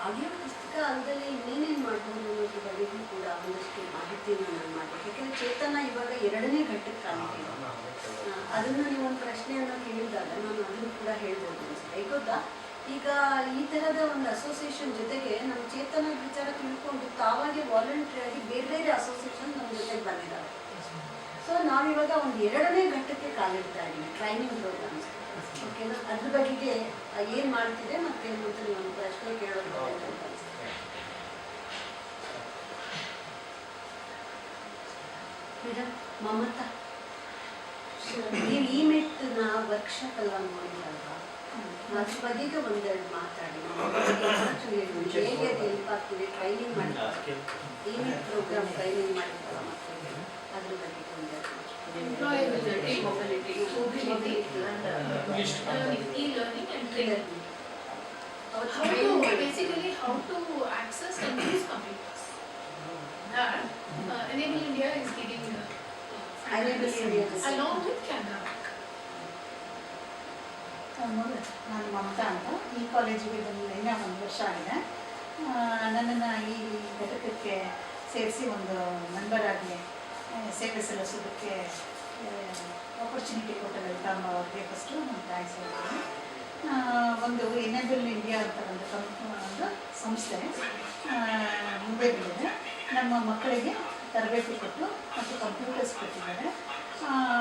ಆಡಿಯೋ ಪುಸ್ತಕ ಅಲ್ಲದೆ ಇನ್ನೇನೇನು ಮಾಡ್ಬೋದು ಅನ್ನೋದ್ರ ಬಗ್ಗೆಯೂ ಕೂಡ ಒಂದಷ್ಟು ಮಾಹಿತಿಯನ್ನು ನಾನು ಮಾಡಬೇಕು. ಯಾಕೆಂದರೆ ಚೇತನ ಇವಾಗ 2ನೇ ಘಟ್ಟಕ್ಕೆ ಕಾಣ್ತೀನಿ. ಅದನ್ನು ನೀವು ಒಂದು ಪ್ರಶ್ನೆಯನ್ನು ಕೇಳಿದಾಗ ನಾನು ಅದನ್ನು ಕೂಡ ಹೇಳ್ಬೋದು ಅನಿಸುತ್ತೆ. ಗೊತ್ತಾ, ಈಗ ಈ ಥರದ ಒಂದು ಅಸೋಸಿಯೇಷನ್ ಜೊತೆಗೆ ನಮ್ಮ ಚೇತನ ವಿಚಾರ ತಿಳ್ಕೊಂಡು ತಾವಾಗೆ ವಾಲಂಟ್ರಿಯಾಗಿ ಬೇರೆ ಬೇರೆ ಅಸೋಸಿಯೇಷನ್ ನಮ್ಮ ಜೊತೆಗೆ ಬಂದಿದ್ದಾವೆ. ಸೊ ನಾವಿವಾಗ ಒಂದು 2ನೇ ಘಟ್ಟಕ್ಕೆ ಕಾಲಿಡ್ತಾ ಇದ್ದೀವಿ, ಟ್ರೈನಿಂಗ್ ಪ್ರೋಗ್ರಾಮ್ಸ್. ಓಕೆನಾ, ಅದ್ರ ಬಗೆಗೆ ಏನು ಮಾಡ್ತಿದೆ ಮತ್ತೆ ಅಂತ ನೀವು ಒಂದು ಪ್ರಶ್ನೆ ಕೇಳೋದು ಅಂತ ಅನಿಸ್ತದೆ. ಮೇಡಮ್ ಮಮತಾ, ನೀವು ಈ ಮೆಟ್ಟನ್ನ ವರ್ಕ್ಶಾಪ್ ಎಲ್ಲ ನೋಡಿದ್ರಲ್ವಾ, ಅದ್ರ ಬಗೆಗೆ ಒಂದೆರಡು ಮಾತಾಡಿ. ಹೇಗೆ ಅದು ಹೆಲ್ಪ್ ಆಗ್ತಿದೆ, ಟ್ರೈನಿಂಗ್ ಮಾಡಿರ್ತಾರೆ, ಈ ಮೆಟ್ ಪ್ರೋಗ್ರಾಮ್ ಟ್ರೈನಿಂಗ್ ಮಾಡಿರ್ತಾರ ಮಕ್ಕಳಿಗೆ, ಅದ್ರ ಬಗ್ಗೆ ಒಂದೆರಡು Employability, mobility, e-learning and training. Basically how to access and use computers. That Enable India is giving along with Canada Bank. ನಾನು ಮಮತಾ ಅಂತ, ಈ ಕಾಲೇಜಿಗೆ ಬಂದು ಇನ್ನೂ 1 ವರ್ಷ ಆಗಿದೆ. ನನ್ನನ್ನು ಈ ಘಟಕಕ್ಕೆ ಸೇರಿಸಿ ಒಂದು ಮೆಂಬರ್ ಆಗಿ ಸೇವೆ ಸಲ್ಲಿಸೋದಕ್ಕೆ ಆಪರ್ಚುನಿಟಿ ಕೊಟ್ಟ ವೆಲ್ಕಮ್ ಅವ್ರಿಗೆ ಫಸ್ಟು ನಾನು ಥ್ಯಾಂಕ್ಸ್ ಹೇಳ್ತೀನಿ. ಒಂದು ಎನೇಬಲ್ ಇಂಡಿಯಾ ಅಂತ ಒಂದು ಸಂಸ್ಥೆ ಮುಂಬೈಲಿದೆ. ನಮ್ಮ ಮಕ್ಕಳಿಗೆ ತರಬೇತಿ ಕೊಟ್ಟು ಮತ್ತು ಕಂಪ್ಯೂಟರ್ಸ್ ಕೊಟ್ಟಿದ್ದಾರೆ.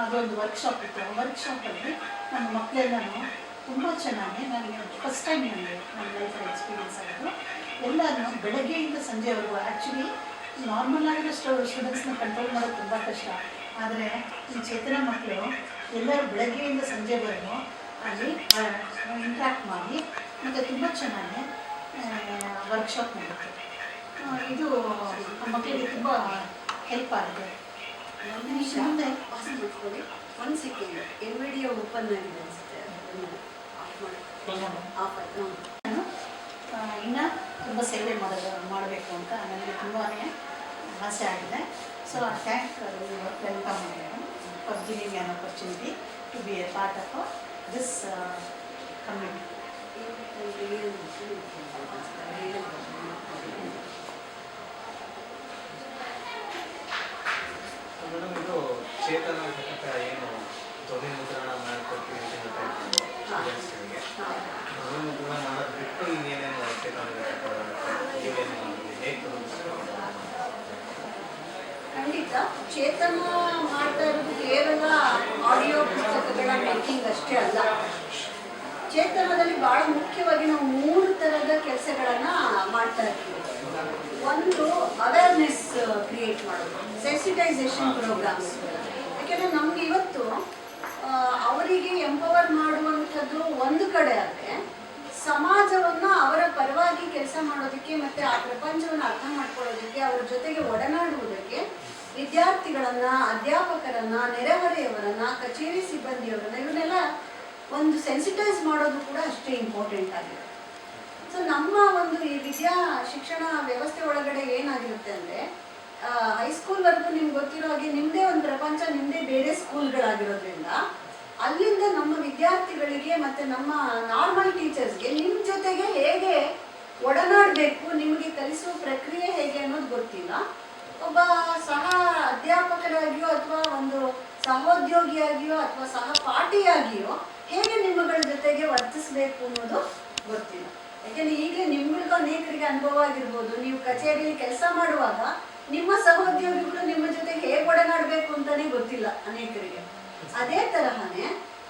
ಅದೊಂದು ವರ್ಕ್ಶಾಪ್ ಇತ್ತು. ವರ್ಕ್ಶಾಪಲ್ಲಿ ನನ್ನ ಮಕ್ಕಳೆಲ್ಲನೂ ತುಂಬ ಚೆನ್ನಾಗಿ, ನನಗೆ ಫಸ್ಟ್ ಟೈಮ್ ನನಗೆ ನನ್ನ ಲೈಫಲ್ಲಿ ಎಕ್ಸ್ಪೀರಿಯನ್ಸ್ ಆಗೋದು. ಎಲ್ಲರೂ ಬೆಳಗ್ಗೆಯಿಂದ ಸಂಜೆವರೆಗೂ, ಆ್ಯಕ್ಚುಲಿ ನಾರ್ಮಲ್ ಆಗಿರೋ ಸ್ಟೂಡೆಂಟ್ಸ್ನ ಕಂಟ್ರೋಲ್ ಮಾಡೋದು ತುಂಬ ಕಷ್ಟ. ಆದರೆ ಈ ಚೇತನ ಮಕ್ಕಳು ಎಲ್ಲರೂ ಬೆಳಗ್ಗೆಯಿಂದ ಸಂಜೆವರೆಗೂ ಅಲ್ಲಿ ಇಂಟ್ರ್ಯಾಕ್ಟ್ ಮಾಡಿ ಮತ್ತು ತುಂಬ ಚೆನ್ನಾಗಿ ವರ್ಕ್ಶಾಪ್ ಮಾಡುತ್ತೆ. ಇದು ಮಕ್ಕಳಿಗೆ ತುಂಬ ಹೆಲ್ಪ್ ಆಗಿದೆ. ಮುಂದೆ ಬಿಟ್ಕೊಳ್ಳಿ, 1 ಸೆಕೆಂಡ್. NVIDIA ಓಪನ್ ಆಗಿದೆ ಅನಿಸುತ್ತೆ, ಆಫ್ ಆಯ್ತು. ನಾನು ಇನ್ನೂ ತುಂಬ ಸೇವೆ ಮಾಡಬೇಕು ಅಂತ ನನಗೆ ತುಂಬಾ ಆಸೆ ಆಗಿದೆ. So I thank welcome for giving an opportunity to be a part of this community. Madam, ಇದು ಚೇತನ ಘಟಕ ಏನು ಧ್ವನಿ ಮುದ್ರಣ ಮಾಡ್ಕೊಡ್ತೀವಿ ಅಂತ ಹೇಳ್ತಾ ಇದ್ದೀವಿ ಸ್ಟೂಡೆಂಟ್ಸ್ಗಳಿಗೆ. ಧ್ವನಿ ಮುದ್ರಣ ಮಾಡೋದು ಬಿಟ್ಟು ಇನ್ನೇನೇನು ಚೇತನ ಘಟಕ ಏನೇನು ಹೇಗೆ ಖಂಡಿತ ಚೇತನ ಮಾಡ್ತಾ ಇರೋದು ಕೇವಲ ಆಡಿಯೋ ಪುಸ್ತಕಗಳ ಮೇಕಿಂಗ್ ಅಷ್ಟೇ ಅಲ್ಲ. ಚೇತನದಲ್ಲಿ ಬಹಳ ಮುಖ್ಯವಾಗಿ ನಾವು 3 ಥರದ ಕೆಲಸಗಳನ್ನು ಮಾಡ್ತಾ ಇರ್ತೀವಿ. ಒಂದು ಅವೇರ್ನೆಸ್ ಕ್ರಿಯೇಟ್ ಮಾಡೋದು, ಸೆನ್ಸಿಟೈಸೇಷನ್ ಪ್ರೋಗ್ರಾಮ್ಸ್. ಯಾಕೆಂದರೆ ನಮ್ಗೆ ಇವತ್ತು ಅವರಿಗೆ ಎಂಪವರ್ ಮಾಡುವಂಥದ್ದು ಒಂದು ಕಡೆ ಆದರೆ, ಸಮಾಜವನ್ನು ಅವರ ಪರವಾಗಿ ಕೆಲಸ ಮಾಡೋದಕ್ಕೆ ಮತ್ತು ಆ ಪ್ರಪಂಚವನ್ನು ಅರ್ಥ ಮಾಡ್ಕೊಳ್ಳೋದಕ್ಕೆ, ಅವರ ಜೊತೆಗೆ ಒಡನಾಡುವುದಕ್ಕೆ ವಿದ್ಯಾರ್ಥಿಗಳನ್ನು, ಅಧ್ಯಾಪಕರನ್ನು, ನೆರೆಹೊರೆಯವರನ್ನು, ಕಚೇರಿ ಸಿಬ್ಬಂದಿಯವರನ್ನು ಇವನ್ನೆಲ್ಲ ಒಂದು ಸೆನ್ಸಿಟೈಸ್ ಮಾಡೋದು ಕೂಡ ಅಷ್ಟೇ ಇಂಪಾರ್ಟೆಂಟ್ ಆಗಿದೆ. ಸೊ ನಮ್ಮ ಒಂದು ಈ ವಿದ್ಯಾ ಶಿಕ್ಷಣ ವ್ಯವಸ್ಥೆ ಒಳಗಡೆ ಏನಾಗಿರುತ್ತೆ ಅಂದರೆ, ಹೈಸ್ಕೂಲ್ವರೆಗೂ ನಿಮ್ಗೆ ಗೊತ್ತಿರೋ ಹಾಗೆ ನಿಮ್ಮದೇ ಒಂದು ಪ್ರಪಂಚ, ನಿಮ್ಮದೇ ಬೇರೆ ಸ್ಕೂಲ್ಗಳಾಗಿರೋದ್ರಿಂದ ಅಲ್ಲಿಂದ ನಮ್ಮ ವಿದ್ಯಾರ್ಥಿಗಳಿಗೆ ಮತ್ತು ನಮ್ಮ ನಾರ್ಮಲ್ ಟೀಚರ್ಸ್ಗೆ ನಿಮ್ಮ ಜೊತೆಗೆ ಹೇಗೆ ಒಡನಾಡಬೇಕು, ನಿಮಗೆ ಕಲಿಸುವ ಪ್ರಕ್ರಿಯೆ ಹೇಗೆ ಅನ್ನೋದು ಗೊತ್ತಿಲ್ಲ. ಒಬ್ಬ ಸಹ ಅಧ್ಯಾಪಕರಾಗಿಯೋ ಅಥವಾ ಒಂದು ಸಹೋದ್ಯೋಗಿಯಾಗಿಯೋ ಅಥವಾ ಸಹಪಾಠಿಯಾಗಿಯೋ ಹೇಗೆ ನಿಮ್ಮಗಳ ಜೊತೆಗೆ ವರ್ತಿಸಬೇಕು ಅನ್ನೋದು ಗೊತ್ತಿಲ್ಲ. ಯಾಕೆಂದರೆ ಈಗಲೇ ನಿಮಗೂ ಅನೇಕರಿಗೆ ಅನುಭವ ಆಗಿರ್ಬೋದು, ನೀವು ಕಚೇರಿಯಲ್ಲಿ ಕೆಲಸ ಮಾಡುವಾಗ ನಿಮ್ಮ ಸಹೋದ್ಯೋಗಿಗಳು ನಿಮ್ಮ ಜೊತೆಗೆ ಹೇಗೆ ಒಡನಾಡಬೇಕು ಅಂತಲೇ ಗೊತ್ತಿಲ್ಲ ಅನೇಕರಿಗೆ. ಅದೇ ತರಹನೇ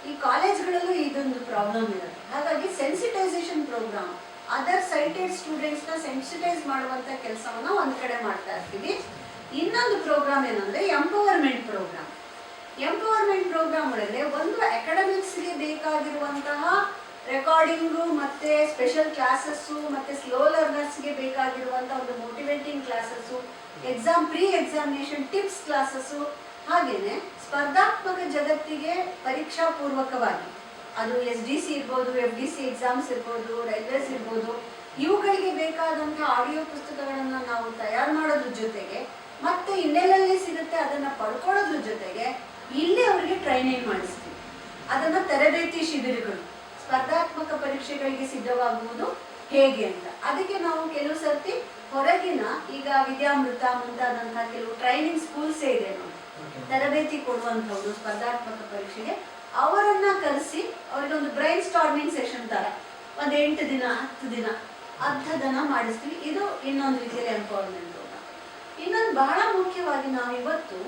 ಈ ಕಾಲೇಜ್ಗಳಲ್ಲೂ ಇದೊಂದು ಪ್ರಾಬ್ಲಮ್ ಇರುತ್ತೆ. ಹಾಗಾಗಿ ಸೆನ್ಸಿಟೈಸೇಷನ್ ಪ್ರೋಗ್ರಾಮ್, ಅದರ್ ಸೈಟೆಡ್ ಸ್ಟೂಡೆಂಟ್ಸ್ನ ಸೆನ್ಸಿಟೈಸ್ ಮಾಡುವಂಥ ಕೆಲಸವನ್ನು ಒಂದು ಕಡೆ ಮಾಡ್ತಾ ಇರ್ತೀವಿ. ಇನ್ನೊಂದು ಪ್ರೋಗ್ರಾಮ್ ಏನಂದರೆ ಎಂಪವರ್ಮೆಂಟ್ ಪ್ರೋಗ್ರಾಮ್. ಎಂಪವರ್ಮೆಂಟ್ ಪ್ರೋಗ್ರಾಮ್ ಒಳಗಡೆ ಒಂದು ಅಕಾಡೆಮಿಕ್ಸ್ಗೆ ಬೇಕಾಗಿರುವಂತಹ ರೆಕಾರ್ಡಿಂಗು ಮತ್ತೆ ಸ್ಪೆಷಲ್ ಕ್ಲಾಸಸ್ಸು ಮತ್ತೆ ಸ್ಲೋ ಲರ್ನರ್ಸ್ಗೆ ಬೇಕಾಗಿರುವಂತಹ ಒಂದು motivating classes, pre examination tips classes, ಹಾಗೇನೆ ಸ್ಪರ್ಧಾತ್ಮಕ ಜಗತ್ತಿಗೆ ಪರೀಕ್ಷಾ ಪೂರ್ವಕವಾಗಿ ಅದು SDC ಇರ್ಬೋದು, FDC ಎಕ್ಸಾಮ್ಸ್ ಇರ್ಬೋದು, ರೈಲ್ವೇಸ್ ಇರ್ಬೋದು, ಇವುಗಳಿಗೆ ಬೇಕಾದಂತಹ ಆಡಿಯೋ ಪುಸ್ತಕಗಳನ್ನ ನಾವು ತಯಾರು ಮಾಡೋದ್ರ ಜೊತೆಗೆ ಮತ್ತೆ ಇನ್ನೆಲ್ಲಲ್ಲಿ ಸಿಗುತ್ತೆ ಅದನ್ನ ಪಡ್ಕೊಳ್ಳೋದ್ರ ಜೊತೆಗೆ ಇಲ್ಲಿ ಅವರಿಗೆ ಟ್ರೈನಿಂಗ್ ಮಾಡಿಸ್ತೀವಿ. ಅದನ್ನ ತರಬೇತಿ ಶಿಬಿರಗಳು, ಸ್ಪರ್ಧಾತ್ಮಕ ಪರೀಕ್ಷೆಗಳಿಗೆ ಸಿದ್ಧವಾಗುವುದು ಹೇಗೆ ಅಂತ. ಅದಕ್ಕೆ ನಾವು ಕೆಲವು ಸರ್ತಿ ಹೊರಗಿನ ಈಗ ವಿದ್ಯಾಮೃತ ಮುಂತಾದಂತಹ ಕೆಲವು ಟ್ರೈನಿಂಗ್ ಸ್ಕೂಲ್ಸೇ ಇದೆ ನೋಡಿ, ತರಬೇತಿ ಕೊಡುವಂಥವ್ರು ಸ್ಪರ್ಧಾತ್ಮಕ ಪರೀಕ್ಷೆಗೆ, ಅವರನ್ನ ಕರೆಸಿ ಅವರಿಗೆ ಒಂದು ಬ್ರೈನ್ ಸ್ಟಾರ್ಮಿಂಗ್ ಸೆಷನ್ ತರ ಒಂದು 8 ದಿನ 10 ದಿನ ಅರ್ಧದನ ಮಾಡಿಸ್ತೀವಿ. ಇದು ಇನ್ನೊಂದು ರೀತಿಯಲ್ಲಿ ಎಂಪವರ್ಮೆಂಟ್ ಪ್ರೋಗ್ರಾಮ್. ಇನ್ನೊಂದು ಬಹಳ ಮುಖ್ಯವಾಗಿ ನಾವು ಇವತ್ತು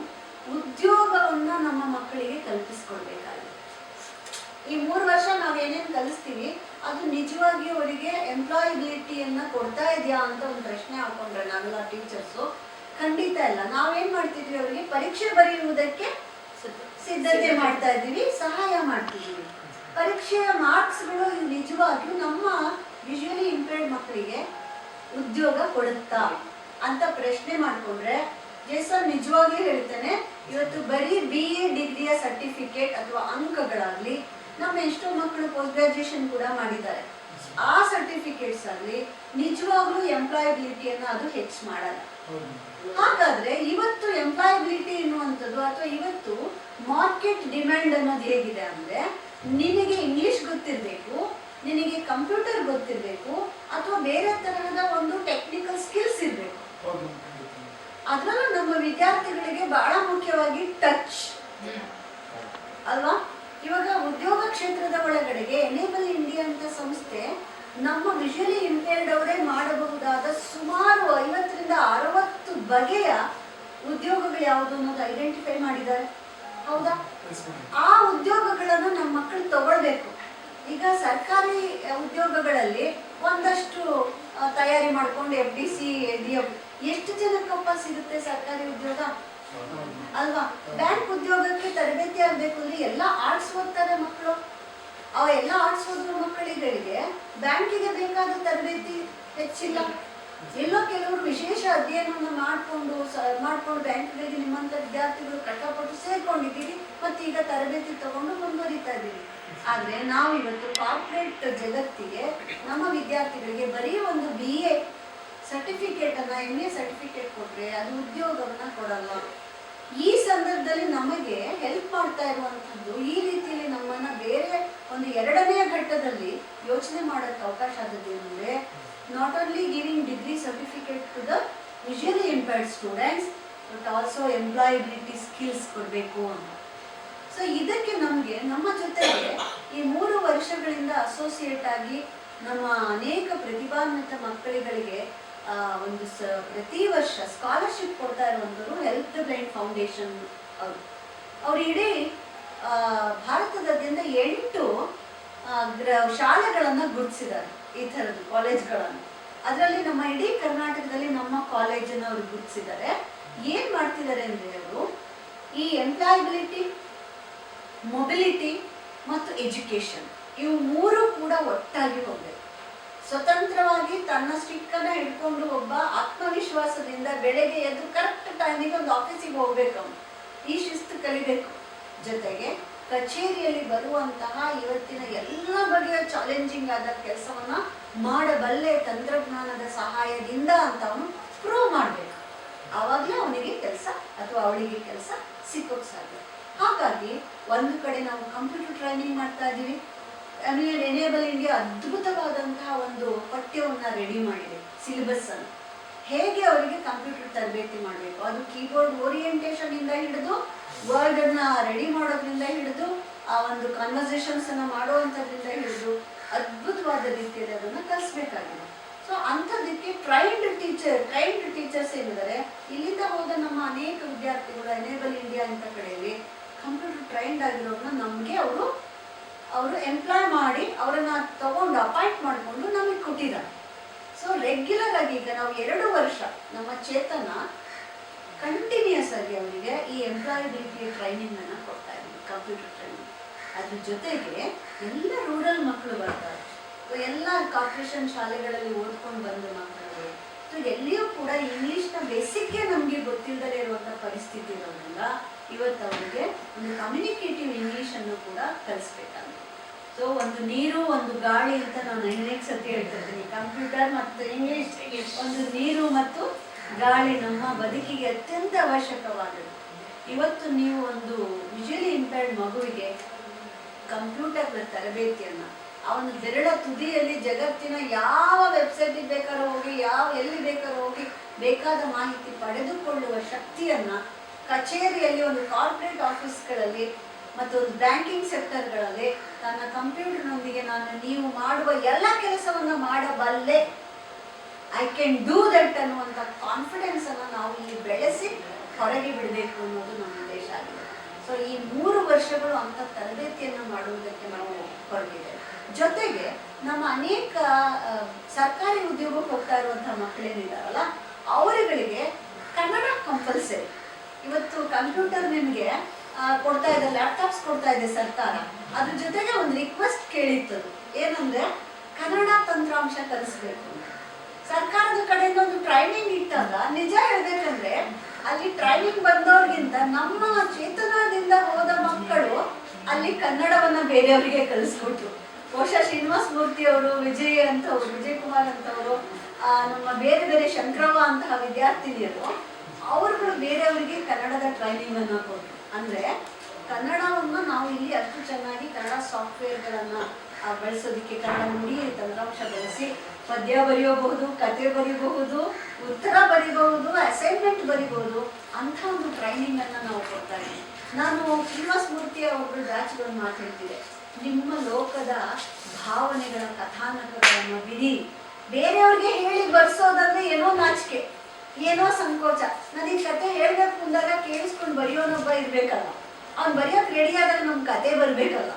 ಉದ್ಯೋಗವನ್ನ ನಮ್ಮ ಮಕ್ಕಳಿಗೆ ಕಲ್ಪಿಸ್ಕೊಡ್ಬೇಕಾಗಿದೆ. ಈ 3 ವರ್ಷ ನಾವು ಏನೇನು ಕಲಿಸ್ತೀವಿ ಅದು ನಿಜವಾಗಿ ಅವರಿಗೆ ಎಂಪ್ಲಾಯಬಿಲಿಟಿಯನ್ನ ಕೊಡ್ತಾ ಇದೆಯಾ ಅಂತ ಒಂದು ಪ್ರಶ್ನೆ ಹಾಕೊಂಡ್ರೆ ನಾವೆಲ್ಲ ಟೀಚರ್ಸು ಖಂಡಿತ ಇಲ್ಲ. ನಾವೇನ್ ಮಾಡ್ತಿದ್ವಿ, ಅವರಿಗೆ ಪರೀಕ್ಷೆ ಬರೆಯುವುದಕ್ಕೆ ಸಿದ್ಧತೆ ಮಾಡ್ತಾ ಇದ್ದೀವಿ, ಸಹಾಯ ಮಾಡ್ತಿದ್ದೀವಿ. ಪರೀಕ್ಷೆಯ ಮಾರ್ಕ್ಸ್ಗಳು ನಿಜವಾಗಿಯೂ ನಮ್ಮ ವಿಜುವಲಿ ಇಂಪೇರ್ಡ್ ಮಕ್ಕಳಿಗೆ ಉದ್ಯೋಗ ಕೊಡುತ್ತಾ ಅಂತ ಪ್ರಶ್ನೆ ಮಾಡ್ಕೊಂಡ್ರೆ ಜೇಸನ್ ನಿಜವಾಗ್ಲೂ ಹೇಳ್ತೇನೆ, ಇವತ್ತು ಬರೀ BA ಡಿಗ್ರಿಯ ಸರ್ಟಿಫಿಕೇಟ್ ಅಥವಾ ಅಂಕಗಳಾಗ್ಲಿ, ನಮ್ಮ ಎಷ್ಟೋ ಮಕ್ಕಳು ಪೋಸ್ಟ್ ಗ್ರಾಜುಯೇಷನ್ ಕೂಡ ಮಾಡಿದ್ದಾರೆ, ಆ ಸರ್ಟಿಫಿಕೇಟ್ಸ್ ಆಗಲಿ ನಿಜವಾಗ್ಲೂ ಎಂಪ್ಲಾಯಬಿಲಿಟಿಯನ್ನ ಅದು ಹೆಚ್ಚು ಮಾಡಲ್ಲ. ಹಾಗಾದ್ರೆ ಇವತ್ತು ಎಂಪ್ಲಾಯಬಿಲಿಟಿ ಎನ್ನುವಂಥದ್ದು ಅಥವಾ ಇವತ್ತು ಮಾರ್ಕೆಟ್ ಡಿಮ್ಯಾಂಡ್ ಅನ್ನೋದು ಹೇಗಿದೆ ಅಂದ್ರೆ, ನಿನಗೆ ಇಂಗ್ಲಿಷ್ ಗೊತ್ತಿರಬೇಕು, ನಿನಗೆ ಕಂಪ್ಯೂಟರ್ ಗೊತ್ತಿರಬೇಕು, ಅಥವಾ ಬೇರೆ ತರಹದ ಒಂದು ಟೆಕ್ನಿಕಲ್ ಸ್ಕಿಲ್ಸ್ ಇರಬೇಕು. ಅದರಲ್ಲೂ ನಮ್ಮ ವಿದ್ಯಾರ್ಥಿಗಳಿಗೆ ಬಹಳ ಮುಖ್ಯವಾಗಿ ಟಚ್ ಅಲ್ವಾ. ಇವಾಗ ಉದ್ಯೋಗ ಕ್ಷೇತ್ರದ ಒಳಗಡೆಗೆ ಎನೇಬಲ್ ಇಂಡಿಯಾ ಅಂತ ಸಂಸ್ಥೆ ನಮ್ಮ ವಿಜುವಲಿ ಇಂಪೇರ್ಡ್ ಅವರೇ ಮಾಡಬಹುದಾದ ಸುಮಾರು 50 ರಿಂದ 60 ಬಗೆಯ ಉದ್ಯೋಗಗಳು ಯಾವುದು ಅನ್ನೋದು ಐಡೆಂಟಿಫೈ ಮಾಡಿದ್ದಾರೆ. ಹೌದಾ? ಆ ಉದ್ಯೋಗಗಳನ್ನು ನಮ್ಮ ಮಕ್ಕಳು ತಗೊಳ್ಬೇಕು. ಈಗ ಸರ್ಕಾರಿ ಉದ್ಯೋಗಗಳಲ್ಲಿ ಒಂದಷ್ಟು ತಯಾರಿ ಮಾಡ್ಕೊಂಡು FDC ADF ಎಷ್ಟು ಜನಕ್ಕಪ್ಪ ಸಿಗುತ್ತೆ ಸರ್ಕಾರಿ ಉದ್ಯೋಗ ಅಲ್ವಾ. ಬ್ಯಾಂಕ್ ಉದ್ಯೋಗಕ್ಕೆ ತರಬೇತಿ ಆಗ್ಬೇಕು ಅಂದ್ರೆ ಎಲ್ಲ ಆರ್ಟ್ಸ್ ಓದ್ತಾರೆ ಮಕ್ಕಳು, ಅವ ಎಲ್ಲ ಆರ್ಟ್ಸ್ ಓದುವ ಮಕ್ಕಳಿಗಳಿಗೆ ಬ್ಯಾಂಕಿಗೆ ಬೇಕಾದ ತರಬೇತಿ ಹೆಚ್ಚಿಲ್ಲ. ಎಲ್ಲೋ ಕೆಲವರು ವಿಶೇಷ ಅಧ್ಯಯನವನ್ನು ಮಾಡ್ಕೊಂಡು ಬ್ಯಾಂಕ್ಗಳಿಗೆ ನಿಮ್ಮಂತ ವಿದ್ಯಾರ್ಥಿಗಳು ಕಷ್ಟಪಟ್ಟು ಸೇರ್ಕೊಂಡಿದ್ದೀವಿ, ಮತ್ತೆ ಈಗ ತರಬೇತಿ ತಗೊಂಡು ಮುಂದುವರಿತಾ ಇದ್ದೀವಿ. ಆದ್ರೆ ನಾವು ಇವತ್ತು ಕಾರ್ಪೊರೇಟ್ ಜಗತ್ತಿಗೆ ನಮ್ಮ ವಿದ್ಯಾರ್ಥಿಗಳಿಗೆ ಬರೀ ಒಂದು BA ಸರ್ಟಿಫಿಕೇಟ್ ಅನ್ನ MA ಸರ್ಟಿಫಿಕೇಟ್ ಕೊಟ್ರೆ ಅದು ಉದ್ಯೋಗವನ್ನ ಕೊಡಲ್ಲ. ಈ ಸಂದರ್ಭದಲ್ಲಿ ನಮಗೆ ಹೆಲ್ಪ್ ಮಾಡ್ತಾ ಇರುವಂತದ್ದು ಈ ರೀತಿಯಲ್ಲಿ ನಮ್ಮನ್ನ ಬೇರೆ ಒಂದು 2ನೇ ಘಟ್ಟದಲ್ಲಿ ಯೋಚನೆ ಮಾಡೋಕ್ಕೆ ಅವಕಾಶ ಆದದ್ದು ಅಂದ್ರೆ, not only giving degree certificate to the visually impaired students but also employability skills ಕೊಡಬೇಕು ಅಂತ. ಸೊ ಇದಕ್ಕೆ ನಮಗೆ ನಮ್ಮ ಜೊತೆಗೆ ಈ 3 ವರ್ಷಗಳಿಂದ ಅಸೋಸಿಯೇಟ್ ಆಗಿ ನಮ್ಮ ಅನೇಕ ಪ್ರತಿಭಾನ್ವಿತ ಮಕ್ಕಳಿಗಳಿಗೆ ಒಂದು ಪ್ರತಿ ವರ್ಷ ಸ್ಕಾಲರ್ಶಿಪ್ ಕೊಡ್ತಾ ಇರುವಂಥವ್ರು ಹೆಲ್ಪ್ ದ ಬ್ಲೈಂಡ್ ಫೌಂಡೇಶನ್ ಅವರು ಇಡೀ ಭಾರತದಾದ್ಯಂತ 8 ಶಾಲೆಗಳನ್ನು ಗುರುತಿಸಿದ್ದಾರೆ, ಈ ಥರದ್ದು ಕಾಲೇಜ್ಗಳನ್ನು. ಅದರಲ್ಲಿ ನಮ್ಮ ಇಡೀ ಕರ್ನಾಟಕದಲ್ಲಿ ನಮ್ಮ ಕಾಲೇಜನ್ನು ಅವರು ಗುರುತಿಸಿದ್ದಾರೆ. ಏನ್ ಮಾಡ್ತಿದ್ದಾರೆ ಅಂದ್ರೆ ಅವರು ಈ ಎಂಪ್ಲಾಯಬಿಲಿಟಿ, ಮೊಬಿಲಿಟಿ ಮತ್ತು ಎಜುಕೇಶನ್ ಇವು 3 ಕೂಡ ಒಟ್ಟಾಗಿ ಹೋಗ್ಬೇಕು. ಸ್ವತಂತ್ರವಾಗಿ ತನ್ನ ಸ್ಟಿಕ್ಕನ್ನ ಹಿಡ್ಕೊಂಡು ಒಬ್ಬ ಆತ್ಮವಿಶ್ವಾಸದಿಂದ ಬೆಳಗ್ಗೆ ಎದ್ದು ಕರೆಕ್ಟ್ ಟೈಮಿಗೆ ಒಂದು ಆಫೀಸಿಗೆ ಹೋಗ್ಬೇಕು, ಅವನು ಈ ಶಿಸ್ತು ಕಲಿಬೇಕು. ಜೊತೆಗೆ ಕಚೇರಿಯಲ್ಲಿ ಬರುವಂತಹ ಇವತ್ತಿನ ಎಲ್ಲ ಬಗೆಯ ಚಾಲೆಂಜಿಂಗ್ ಆದ ಕೆಲಸವನ್ನ ಮಾಡಬಲ್ಲೆ ತಂತ್ರಜ್ಞಾನದ ಸಹಾಯದಿಂದ ಅಂತ ಅವನು ಪ್ರೂವ್ ಮಾಡಬೇಕು. ಆವಾಗಲೇ ಅವನಿಗೆ ಕೆಲಸ ಅಥವಾ ಅವಳಿಗೆ ಕೆಲಸ ಸಿಕ್ಕೋಕ್ ಸಾಧ್ಯ. ಹಾಗಾಗಿ ಒಂದು ಕಡೆ ನಾವು ಕಂಪ್ಯೂಟರ್ ಟ್ರೈನಿಂಗ್ ಮಾಡ್ತಾ ಇದ್ದೀವಿ. ಎನೇಬಲ್ ಇಂಡಿಯಾ ಅದ್ಭುತವಾದಂತಹ ಒಂದು ಪಠ್ಯವನ್ನ ರೆಡಿ ಮಾಡಿದೆ, ಸಿಲೆಬಸ್ ಅನ್ನು. ಹೇಗೆ ಅವರಿಗೆ ಕಂಪ್ಯೂಟರ್ ತರಬೇತಿ ಮಾಡಬೇಕು, ಅದು ಕೀಬೋರ್ಡ್ ಓರಿಯೆಂಟೇಷನ್ ಇಂದ ಹಿಡಿದು ವರ್ಡ್ ಅನ್ನ ರೆಡಿ ಮಾಡೋದ್ರಿಂದ ಹಿಡಿದು ಆ ಒಂದು ಕನ್ವರ್ಸೇಷನ್ಸ್ ಅನ್ನ ಮಾಡುವಂಥದ್ರಿಂದ ಹಿಡಿದು ಅದ್ಭುತವಾದ ರೀತಿಯಲ್ಲಿ ಅದನ್ನ ಕಲಿಸ್ಬೇಕಾಗಿದೆ. ಸೊ ಅಂಥದ್ದಕ್ಕೆ ಟ್ರೈನ್ಡ್ ಟೀಚರ್ಸ್ ಏನಿದ್ದಾರೆ, ಇಲ್ಲಿಂದ ಹೋದ ನಮ್ಮ ಅನೇಕ ವಿದ್ಯಾರ್ಥಿಗಳು ಎನೇಬಲ್ ಇಂಡಿಯಾ ಅಂತ ಕಡೆಯಲ್ಲಿ ಕಂಪ್ಯೂಟರ್ ಟ್ರೈನ್ಡ್ ಆಗಿರೋರನ್ನ ನಮಗೆ ಅವರು ಎಂಪ್ಲಾಯ್ ಮಾಡಿ ಅವರನ್ನ ತಗೊಂಡು ಅಪಾಯಿಂಟ್ ಮಾಡಿಕೊಂಡು ನಮಗೆ ಕೊಟ್ಟಿದ್ದಾರೆ. ಸೊ ರೆಗ್ಯುಲರ್ ಆಗಿ ಈಗ ನಾವು 2 ವರ್ಷ ನಮ್ಮ ಚೇತನ ಕಂಟಿನ್ಯೂಸ್ ಆಗಿ ಅವರಿಗೆ ಈ ಎಂಪ್ಲಾಯಬಿಲಿಟಿ ಟ್ರೈನಿಂಗ್ ಅನ್ನ ಕೊಡ್ತಾ ಇದ್ದೀವಿ. Computer training. ಅದ್ರ ಜೊತೆಗೆ ಎಲ್ಲ ರೂರಲ್ ಮಕ್ಕಳು ಬರ್ತಾರೆ, ಎಲ್ಲ ಕಾರ್ಪೊರೇಷನ್ ಶಾಲೆಗಳಲ್ಲಿ ಓದ್ಕೊಂಡು ಬಂದ ಮಕ್ಕಳಿಗೆ ಎಲ್ಲಿಯೂ ಕೂಡ ಇಂಗ್ಲೀಷ್ನ ಬೇಸಿಕ್ಗೆ ನಮಗೆ ಗೊತ್ತಿಲ್ಲದೇ ಇರುವಂಥ ಪರಿಸ್ಥಿತಿ ಇರೋದ್ರಿಂದ ಇವತ್ತು ಅವರಿಗೆ ಒಂದು ಕಮ್ಯುನಿಕೇಟಿವ್ ಇಂಗ್ಲೀಷನ್ನು ಕೂಡ ಕಲಿಸ್ಬೇಕಾಗುತ್ತೆ. ಸೊ ಒಂದು ನೀರು ಒಂದು ಗಾಳಿ ಅಂತ ನಾನು ಅನೇಕ ಸತಿ ಹೇಳ್ತಾ ಇದ್ದೀನಿ. ಕಂಪ್ಯೂಟರ್ ಮತ್ತು ಇಂಗ್ಲೀಷ್, ಒಂದು ನೀರು ಮತ್ತು ಗಾಳಿ ನಮ್ಮ ಬದುಕಿಗೆ ಅತ್ಯಂತ ಅವಶ್ಯಕವಾದದ್ದು. ಇವತ್ತು ನೀವು ಒಂದು ವಿಜುವಲಿ ಇಂಪೇರ್ಡ್ ಮಗುವಿಗೆ ಕಂಪ್ಯೂಟರ್ನ ತರಬೇತಿಯನ್ನು ಅವನ ಬೆರಳ ತುದಿಯಲ್ಲಿ ಜಗತ್ತಿನ ಯಾವ ವೆಬ್ಸೈಟಿಗೆ ಬೇಕಾದ್ರೂ ಹೋಗಿ ಎಲ್ಲಿ ಬೇಕಾದ್ರೂ ಹೋಗಿ ಬೇಕಾದ ಮಾಹಿತಿ ಪಡೆದುಕೊಳ್ಳುವ ಶಕ್ತಿಯನ್ನು ಕಚೇರಿಯಲ್ಲಿ ಒಂದು ಕಾರ್ಪೊರೇಟ್ ಆಫೀಸ್ಗಳಲ್ಲಿ ಮತ್ತು ಒಂದು ಬ್ಯಾಂಕಿಂಗ್ ಸೆಕ್ಟರ್ಗಳಲ್ಲಿ ತನ್ನ ಕಂಪ್ಯೂಟರ್ನೊಂದಿಗೆ ನೀವು ಮಾಡುವ ಎಲ್ಲ ಕೆಲಸವನ್ನು ಮಾಡಬಲ್ಲೆ, ಐ ಕ್ಯಾನ್ ಡೂ ದಟ್ ಅನ್ನುವಂಥ ಕಾನ್ಫಿಡೆನ್ಸನ್ನು ನಾವು ಇಲ್ಲಿ ಬೆಳೆಸಿ ಹೊರಗೆ ಬಿಡಬೇಕು ಅನ್ನೋದು ನಮ್ಮ ಉದ್ದೇಶ ಆಗಿದೆ. ಸೊ ಈ 3 ವರ್ಷಗಳು ಅಂಥ ತರಬೇತಿಯನ್ನು ಮಾಡುವುದಕ್ಕೆ ನಾವು ಹೊರಟಿದ್ದೇವೆ. ಜೊತೆಗೆ ನಮ್ಮ ಅನೇಕ ಸರ್ಕಾರಿ ಉದ್ಯೋಗಕ್ಕೆ ಹೋಗ್ತಾ ಇರುವಂಥ ಮಕ್ಕಳೇನಿದ್ದಾರಲ್ಲ ಅವರುಗಳಿಗೆ ಕನ್ನಡ ಕಂಪಲ್ಸರಿ. ಇವತ್ತು ಕಂಪ್ಯೂಟರ್ ನಿಮಗೆ ಕೊಡ್ತಾ ಇದೆ, ಲ್ಯಾಪ್ಟಾಪ್ಸ್ ಕೊಡ್ತಾ ಇದೆ ಸರ್ಕಾರ. ಅದ್ರ ಜೊತೆಗೆ ಒಂದು ರಿಕ್ವೆಸ್ಟ್ ಕೇಳಿತ್ತದು ಏನಂದ್ರೆ ಕನ್ನಡ ತಂತ್ರಾಂಶ ಕಲಿಸ್ಬೇಕು ಅಂತ. ಸರ್ಕಾರದ ಕಡೆಯಿಂದ ಒಂದು ಟ್ರೈನಿಂಗ್ ಇಟ್ಟಾಗ ನಿಜ ಹೇಳ್ಬೇಕಂದ್ರೆ ಅಲ್ಲಿ ಟ್ರೈನಿಂಗ್ ಬಂದವ್ರಿಗಿಂತ ನಮ್ಮ ಚೇತನದಿಂದ ಹೋದ ಮಕ್ಕಳು ಅಲ್ಲಿ ಕನ್ನಡವನ್ನ ಬೇರೆಯವರಿಗೆ ಕಲಿಸ್ಕೊಟ್ರು. ಬಹುಶಃ ಶ್ರೀನಿವಾಸ ಮೂರ್ತಿ ಅವರು, ವಿಜಯ್ ಕುಮಾರ್ ಅಂತವರು, ನಮ್ಮ ಬೇರೆ ಬೇರೆ ಶಂಕರವ್ವ ಅಂತಹ ವಿದ್ಯಾರ್ಥಿನಿಯರು ಅವರುಗಳು ಬೇರೆಯವರಿಗೆ ಕನ್ನಡದ ಟ್ರೈನಿಂಗ್ ಅನ್ನ ಕೊಟ್ಟರು. ಅಂದ್ರೆ ಕನ್ನಡವನ್ನು ನಾವು ಇಲ್ಲಿ ಅಷ್ಟು ಚೆನ್ನಾಗಿ ಕನ್ನಡ ಸಾಫ್ಟ್ವೇರ್ಗಳನ್ನು ಬಳಸೋದಕ್ಕೆ ಕನ್ನಡ ನುಡಿ ತಂತ್ರಾಂಶ ಬಳಸಿ ಪದ್ಯ ಬರೆಯಬಹುದು, ಕತೆ ಬರೀಬಹುದು, ಉತ್ತರ ಬರೀಬಹುದು, ಅಸೈನ್ಮೆಂಟ್ ಬರೀಬಹುದು, ಅಂಥ ಒಂದು ಟ್ರೈನಿಂಗನ್ನು ನಾವು ಕೊಡ್ತಾ ಇದ್ದೀವಿ. ನಾನು ಶ್ರೀನಿವಾಸ ಮೂರ್ತಿ ಅವ್ರ ಬ್ಯಾಚ್ಗಳನ್ನು ಮಾತಾಡ್ತಿದ್ದೆ, ನಿಮ್ಮ ಲೋಕದ ಭಾವನೆಗಳ ಕಥಾನಕಗಳನ್ನು ಬಿಡಿ. ಬೇರೆಯವ್ರಿಗೆ ಹೇಳಿ ಬರ್ಸೋದಂದ್ರೆ ಏನೋ ನಾಚಿಕೆ, ಏನೋ ಸಂಕೋಚ. ನನಗೆ ಕತೆ ಹೇಳ್ಬೇಕು ಅಂದಾಗ ಕೇಳಿಸ್ಕೊಂಡು ಬರೆಯೋನೊಬ್ಬ ಇರ್ಬೇಕಲ್ಲ, ಅವ್ನು ಬರೆಯೋಕೆ ರೆಡಿ ಆದಾಗ ನಮ್ ಕತೆ ಬರ್ಬೇಕಲ್ಲ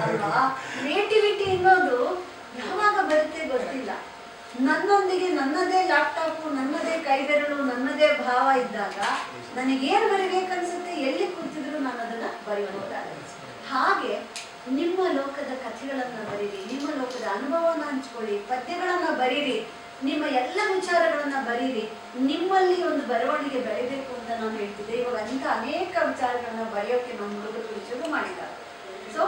ಅಲ್ವಾ? ಕ್ರಿಯೇಟಿವಿಟಿ ಅನ್ನೋದು ಯಾವಾಗ ಬರುತ್ತೆ ಗೊತ್ತಿಲ್ಲ. ನನ್ನೊಂದಿಗೆ ನನ್ನದೇ ಲ್ಯಾಪ್ಟಾಪು, ನನ್ನದೇ ಕೈಬೆರಳು, ನನ್ನದೇ ಭಾವ ಇದ್ದಾಗ ನನಗೇನು ಬರೀಬೇಕನ್ಸುತ್ತೆ, ಎಲ್ಲಿ ಕೂತಿದ್ರು ನಾನು ಅದನ್ನ ಬರೆಯಬಹುದಾಗುತ್ತೆ. ಹಾಗೆ ನಿಮ್ಮ ಲೋಕದ ಕಥೆಗಳನ್ನ ಬರೀರಿ, ನಿಮ್ಮ ಲೋಕದ ಅನುಭವನ ಹಂಚ್ಕೊಳ್ಳಿ, ಪದ್ಯಗಳನ್ನ ಬರೀರಿ, ನಿಮ್ಮ ಎಲ್ಲ ವಿಚಾರಗಳನ್ನ ಬರೀರಿ. ನಿಮ್ಮಲ್ಲಿ ಒಂದು ಬರವಣಿಗೆ ಬೆಳಿಬೇಕು ಅಂತ ನಾನು ಹೇಳ್ತಿದ್ದೆ. ಇವಾಗ ಅಂಥ ಅನೇಕ ವಿಚಾರಗಳನ್ನ ಬರೆಯೋಕೆ ನಮ್ಮ ಹುಡುಗರು ಶುರು ಮಾಡಿದ್ದಾರೆ. ಸೊ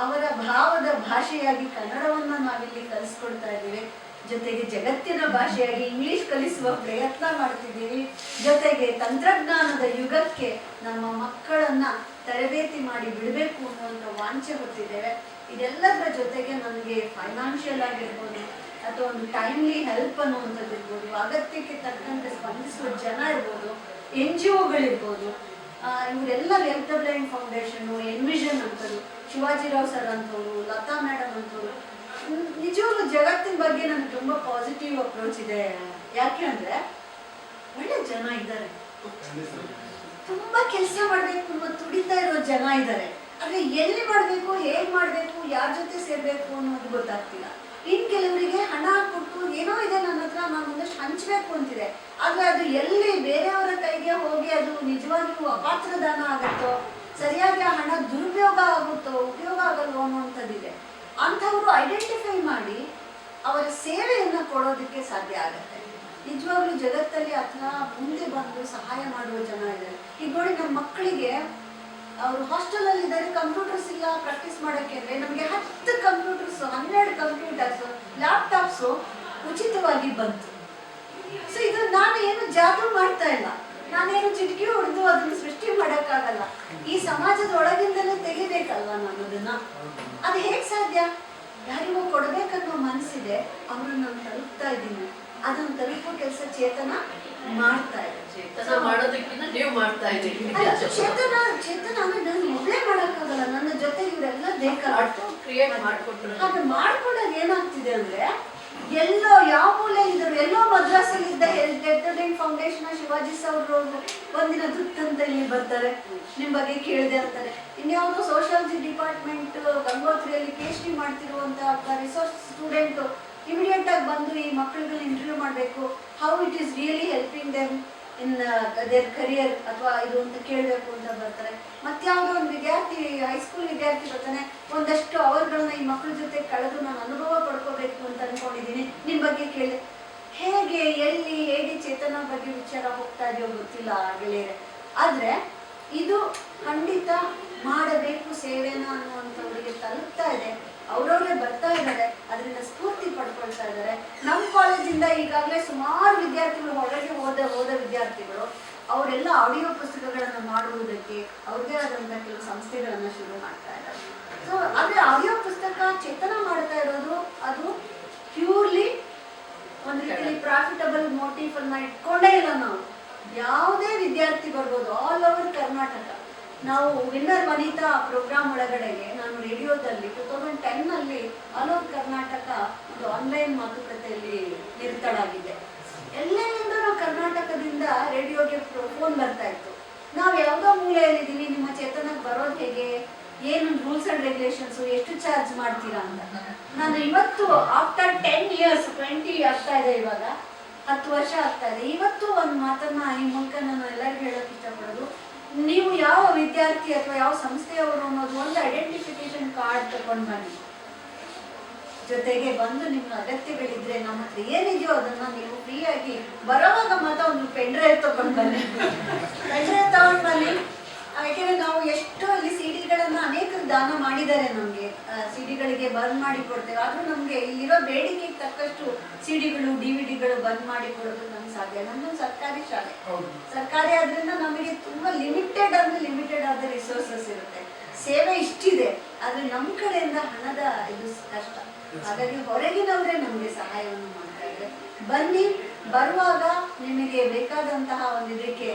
ಅವರ ಭಾವದ ಭಾಷೆಯಾಗಿ ಕನ್ನಡವನ್ನ ನಾವಿಲ್ಲಿ ಕಲಿಸ್ಕೊಡ್ತಾ ಇದ್ದೀವಿ. ಜೊತೆಗೆ ಜಗತ್ತಿನ ಭಾಷೆಯಾಗಿ ಇಂಗ್ಲಿಷ್ ಕಲಿಸುವ ಪ್ರಯತ್ನ ಮಾಡ್ತಿದ್ದೀವಿ. ಜೊತೆಗೆ ತಂತ್ರಜ್ಞಾನದ ಯುಗಕ್ಕೆ ನಮ್ಮ ಮಕ್ಕಳನ್ನ ತರಬೇತಿ ಮಾಡಿ ಬಿಡಬೇಕು ಅನ್ನುವಂಥ ವಾಂಛೆ ಹೊತ್ತಿದ್ದೇವೆ. ಇದೆಲ್ಲದರ ಜೊತೆಗೆ ನನಗೆ ಫೈನಾನ್ಷಿಯಲ್ ಆಗಿರ್ಬೋದು ಅಥವಾ ಒಂದು ಟೈಮ್ಲಿ ಹೆಲ್ಪ್ ಅನ್ನುವಂಥದ್ದು ಇರ್ಬೋದು, ಅಗತ್ಯಕ್ಕೆ ತಕ್ಕಂತೆ ಸ್ಪಂದಿಸುವ ಜನ ಇರ್ಬೋದು, NGOಗಳಿರ್ಬೋದು, ಇವರೆಲ್ಲ ವೆಲ್ತ್ ಬ್ಲೈಂಡ್ ಫೌಂಡೇಶನ್ನು, ಎನ್ವಿಷನ್ ಅಂತವರು, ಶಿವಾಜಿರಾವ್ ಸರ್ ಅಂತವರು, ಲತಾ ಮೇಡಮ್ ಅಂತವರು, ನಿಜವಾಗ್ಲೂ ಜಗತ್ತಿನ ಬಗ್ಗೆ ನನಗೆ ತುಂಬಾ ಪಾಸಿಟಿವ್ ಅಪ್ರೋಚ್ ಇದೆ. ಯಾಕೆ ಅಂದ್ರೆ ಒಳ್ಳೆ ಜನ ಇದ್ದಾರೆ, ತುಂಬಾ ಕೆಲಸ ಮಾಡ್ಬೇಕು ಅನ್ನೋ ತುಡಿತಾ ಇರೋ ಜನ ಇದ್ದಾರೆ. ಆದ್ರೆ ಎಲ್ಲಿ ಮಾಡ್ಬೇಕು, ಹೇಗ್ ಮಾಡ್ಬೇಕು, ಯಾರ ಜೊತೆ ಸೇರ್ಬೇಕು ಅನ್ನೋದು ಗೊತ್ತಾಗ್ತಿಲ್ಲ. ಇನ್ ಕೆಲವರಿಗೆ ಹಣ ಕೊಟ್ಟು ಏನೋ ಇದೆ ನನ್ನ ಹತ್ರ, ನಾನು ಒಂದಷ್ಟು ಹಂಚ್ಬೇಕು ಅಂತಿದೆ, ಆದ್ರೆ ಅದು ಎಲ್ಲಿ ಬೇರೆಯವರ ಕೈಗೆ ಹೋಗಿ ಅದು ನಿಜವಾಗಿಯೂ ಅಪಾತ್ರ ದಾನ ಆಗುತ್ತೋ, ಸರಿಯಾಗಿ ಆ ಹಣ ದುರುಪಯೋಗ ಆಗುತ್ತೋ, ಉಪಯೋಗ ಆಗಲ್ವೋ ಅನ್ನೋಂಥದ್ದಿದೆ. ಅಂಥವರು ಐಡೆಂಟಿಫೈ ಮಾಡಿ ಅವರ ಸೇವೆಯನ್ನು ಕೊಡೋದಕ್ಕೆ ಸಾಧ್ಯ ಆಗುತ್ತೆ. ನಿಜವಾಗ್ಲೂ ಜಗತ್ತಲ್ಲಿ ಅಥವಾ ಮುಂದೆ ಬಂದು ಸಹಾಯ ಮಾಡುವ ಜನ ಇದ್ದಾರೆ. ಈಗ ನೋಡಿ, ನಮ್ಮ ಮಕ್ಕಳಿಗೆ ಅವರು ಹಾಸ್ಟೆಲ್ ಅಲ್ಲಿ ಇದ್ದಾರೆ, ಕಂಪ್ಯೂಟರ್ಸ್ ಇಲ್ಲ ಪ್ರಾಕ್ಟೀಸ್ ಮಾಡೋಕ್ಕೆ ಅಂದ್ರೆ ನಮಗೆ 10 ಕಂಪ್ಯೂಟರ್ಸ್, 12 ಕಂಪ್ಯೂಟರ್ಸ್, ಲ್ಯಾಪ್ಟಾಪ್ಸು ಉಚಿತವಾಗಿ ಬಂತು. ಸೊ ಇದು ನಾನು ಏನು ಜಾದೂ ಮಾಡ್ತಾ ಇಲ್ಲ, ನಾನೇನು ಚಿಟಕಿ ಹೊಡೆದು ಅದನ್ನು ಸೃಷ್ಟಿ ಮಾಡೋಕ್ಕಾಗಲ್ಲ. ಈ ಸಮಾಜದ ಒಳಗಿಂದಲೇ ತೆಗಿಬೇಕಲ್ವ ನಾನು ಅದನ್ನ. ಅದು ಹೇಗೆ ಸಾಧ್ಯ? ಯಾರಿಗೂ ಕೊಡ್ಬೇಕನ್ನೋ ಮನಸ್ಸಿದೆ, ಅವ್ರನ್ನ ನಾನು ತಲುಪ್ತಾ ಇದ್ದೀನಿ. ಅದನ್ನ ತಲುಪೋ ಕೆಲಸ ಚೇತನ ಮಾಡ್ತಾ ಇದೆ. ಚೇತನ ಮಾಡೋದಕ್ಕಿಂತ ನೀವು ಮಾಡ್ತಾ ಇದ್ದೀರಿ. ಚೇತನ ಅಂದ್ರೆ ನಾನು ಒಬ್ಬಳೇ ಮಾಡೋಕ್ಕಾಗಲ್ಲ, ನನ್ನ ಜೊತೆ ಇವರೆಲ್ಲ ಬೇಕಾಗ್ತದೆ. ಕ್ರಿಯೇಟ್ ಮಾಡ್ಕೊಟ್ರು. ಅದು ಮಾಡ್ಕೊಂಡಾಗ ಏನಾಗ್ತಿದೆ ಅಂದ್ರೆ ಎಲ್ಲೋ ಯಾವ ಮೂಲೆ ಇದ್ರು, ಎಲ್ಲೋ ಮದ್ರಾಸಲ್ಲಿ ಇದ್ದ ಡೆಡ್ ಫೌಂಡೇಶನ್ ಶಿವಾಜಿ ಅವರು ಒಂದಿನ ದುತ್ತಂತ ಇಲ್ಲಿ ಬರ್ತಾರೆ, ನಿಮ್ ಬಗ್ಗೆ ಕೇಳಿದೆ ಅಂತಾರೆ. ಇನ್ಯಾವುದೋ ಸೋಶಿಯಾಲಜಿ ಡಿಪಾರ್ಟ್ಮೆಂಟ್ ಗಂಗೋತ್ರಿಯಲ್ಲಿ PhD ಮಾಡ್ತಿರುವಂತ ರಿಸೋರ್ಸ್ ಸ್ಟೂಡೆಂಟ್ ಇಮಿಡಿಯೇಟ್ ಆಗಿ ಬಂದು ಈ ಮಕ್ಕಳಿಗೆ ಇಂಟರ್ವ್ಯೂ ಮಾಡಬೇಕು, how it is really helping them in their career ಅಥವಾ ಇದು ಅಂತ ಕೇಳಬೇಕು ಅಂತ ಬರ್ತಾರೆ. ಮತ್ಯಾವುದೋ ಒಂದು ವಿದ್ಯಾರ್ಥಿ ಹೈಸ್ಕೂಲ್ ವಿದ್ಯಾರ್ಥಿ ಬರ್ತಾನೆ, ಒಂದಷ್ಟು ಅವರ್ಗಳನ್ನ ಈ ಮಕ್ಕಳ ಜೊತೆ ಕಳೆದು ನಾನು ಅನುಭವ ಪಡ್ಕೋಬೇಕು ಅಂತ ಅನ್ಕೊಂಡಿದ್ದೀನಿ, ನಿಮ್ಮ ಬಗ್ಗೆ ಕೇಳಿದೆ. ಹೇಗೆ, ಎಲ್ಲಿ, ಹೇಗೆ ಚೇತನ ಬಗ್ಗೆ ವಿಚಾರ ಹೋಗ್ತಾ ಇದೆಯೋ ಗೊತ್ತಿಲ್ಲ ಗೆಳೆಯರೆ. ಆದರೆ ಇದು ಖಂಡಿತ ಮಾಡಬೇಕು ಸೇವೆನ ಅನ್ನುವಂಥವ್ರಿಗೆ ತಲುಪ್ತಾ ಇದೆ. ಅವರವರೇ ಬರ್ತಾ ಇದ್ದಾರೆ, ಅದರಿಂದ ಸ್ಫೂರ್ತಿ ಪಡ್ಕೊಳ್ತಾ ಇದ್ದಾರೆ. ನಮ್ಮ ಕಾಲೇಜಿಂದ ಈಗಾಗಲೇ ಸುಮಾರು ವಿದ್ಯಾರ್ಥಿಗಳು, ಹೊರಗೆ ಹೋದ ವಿದ್ಯಾರ್ಥಿಗಳು ಅವರೆಲ್ಲ ಆಡಿಯೋ ಪುಸ್ತಕಗಳನ್ನು ಮಾಡುವುದಕ್ಕೆ ಅವ್ರದ್ದೇ ಆದಂಥ ಕೆಲವು ಸಂಸ್ಥೆಗಳನ್ನು ಶುರು ಮಾಡ್ತಾ ಇದ್ದಾರೆ. ಸೊ ಆದರೆ ಆಡಿಯೋ ಪುಸ್ತಕ ಚೇತನ ಮಾಡ್ತಾ ಇರೋದು ಅದು ಪ್ಯೂರ್ಲಿ ಒಂದು ರೀತಿಯಲ್ಲಿ ಪ್ರಾಫಿಟಬಲ್ ಮೋಟಿವ್ ಅನ್ನ ಇಟ್ಕೊಂಡೇ ಇಲ್ಲ. ನಾವು ಯಾವುದೇ ವಿದ್ಯಾರ್ಥಿ ಬರ್ಬೋದು, ಆಲ್ ಓವರ್ ಕರ್ನಾಟಕ. ನಾವು ವಿನ್ನರ್ ವನಿತಾ ಪ್ರೋಗ್ರಾಮ್ ಒಳಗಡೆಗೆ ನಾನು ರೇಡಿಯೋದಲ್ಲಿ 2010 ಆಲ್ ಓವರ್ ಕರ್ನಾಟಕ ಒಂದು ಆನ್ಲೈನ್ ಮಾತುಕತೆಯಲ್ಲಿ ನಿರತಳಾಗಿದ್ದೆ. ಎಲ್ಲೆಲ್ಲಿಂದ ನಾವು ಕರ್ನಾಟಕದಿಂದ ರೇಡಿಯೋಗೆ ಫೋನ್ ಬರ್ತಾ ಇತ್ತು, ನಾವು ಯಾವುದೋ ಮೂಲೆಯಲ್ಲಿದ್ದೀವಿ, ನಿಮ್ಮ ಚೇತನಕ್ಕೆ ಬರೋದು ಹೇಗೆ, ಏನು ರೂಲ್ಸ್ ಅಂಡ್ ರೆಗ್ಯುಲೇಷನ್ಸ್, ಎಷ್ಟು ಚಾರ್ಜ್ ಮಾಡ್ತೀರಾ ಅಂತ. ನಾನು ಇವತ್ತು ಆಫ್ಟರ್ 10 years 20 ಆಗ್ತಾ ಇದೆ, ಇವಾಗ 10 ವರ್ಷ ಆಗ್ತಾ ಇದೆ, ಇವತ್ತು ಒಂದು ಮಾತನ್ನ ಈ ಮೂಲಕ ನಾನು ಎಲ್ಲರಿಗೂ ಹೇಳೋಕೆ ಇಷ್ಟಪಡೋದು, ನೀವು ಯಾವ ವಿದ್ಯಾರ್ಥಿ ಅಥವಾ ಯಾವ ಸಂಸ್ಥೆಯವರು ಅನ್ನೋದು ಒಂದು ಐಡೆಂಟಿಫಿಕೇಶನ್ ಕಾರ್ಡ್ ತಗೊಂಡು ಬನ್ನಿ. ಜೊತೆಗೆ ಬಂದು ನಿಮ್ಮ ಅಗತ್ಯಗಳಿದ್ರೆ ನಮ್ಮ ಹತ್ರ ಏನಿದೆಯೋ ಅದನ್ನ ನೀವು ಫ್ರೀಯಾಗಿ ಬರೋವಾಗ ಮಾತ್ರ ಒಂದು ಪೆನ್ಡ್ರೈವ್ ತಗೊಂಡು ಬನ್ನಿ. ಪೆನ್ಡ್ರೈವ್ ತಗೊಂಡು ಬನ್ನಿ. ಯಾಕೆಂದ್ರೆ ನಾವು ಎಷ್ಟು ಅಲ್ಲಿ ಸಿಡಿಗಳನ್ನ ಅನೇಕರು ದಾನ ಮಾಡಿದ್ದಾರೆ, ನಮಗೆ ಸಿಡಿಗಳಿಗೆ ಬರ್ನ್ ಮಾಡಿ ಕೊಡ್ತೇವೆ. ಆದ್ರೂ ನಮ್ಗೆ ಇಲ್ಲಿರೋ ಬೇಡಿಕೆಗೆ ತಕ್ಕಷ್ಟು ಸಿಡಿಗಳು DVD ಬರ್ನ್ ಮಾಡಿ ಕೊಡೋದು ನಮ್ಗೆ ಸಾಧ್ಯ. ನಮ್ದೊಂದು ಸರ್ಕಾರಿ ಶಾಲೆ, ಸರ್ಕಾರಿ ಆದ್ರಿಂದ ನಮಗೆ ತುಂಬಾ ಲಿಮಿಟೆಡ್ ಆದ ರಿಸೋರ್ಸಸ್ ಇರುತ್ತೆ. ಸೇವೆ ಇಷ್ಟಿದೆ, ಆದ್ರೆ ನಮ್ಮ ಕಡೆಯಿಂದ ಹಣದ ಇದು ಕಷ್ಟ. ಹಾಗಾಗಿ ಹೊರಗಿನವರೇ ನಮಗೆ ಸಹಾಯವನ್ನು ಮಾಡ್ತಾ ಇದ್ದಾರೆ. ಬನ್ನಿ, ಬರುವಾಗ ನಿಮಗೆ ಬೇಕಾದಂತಹ ಒಂದು ಇದಕ್ಕೆ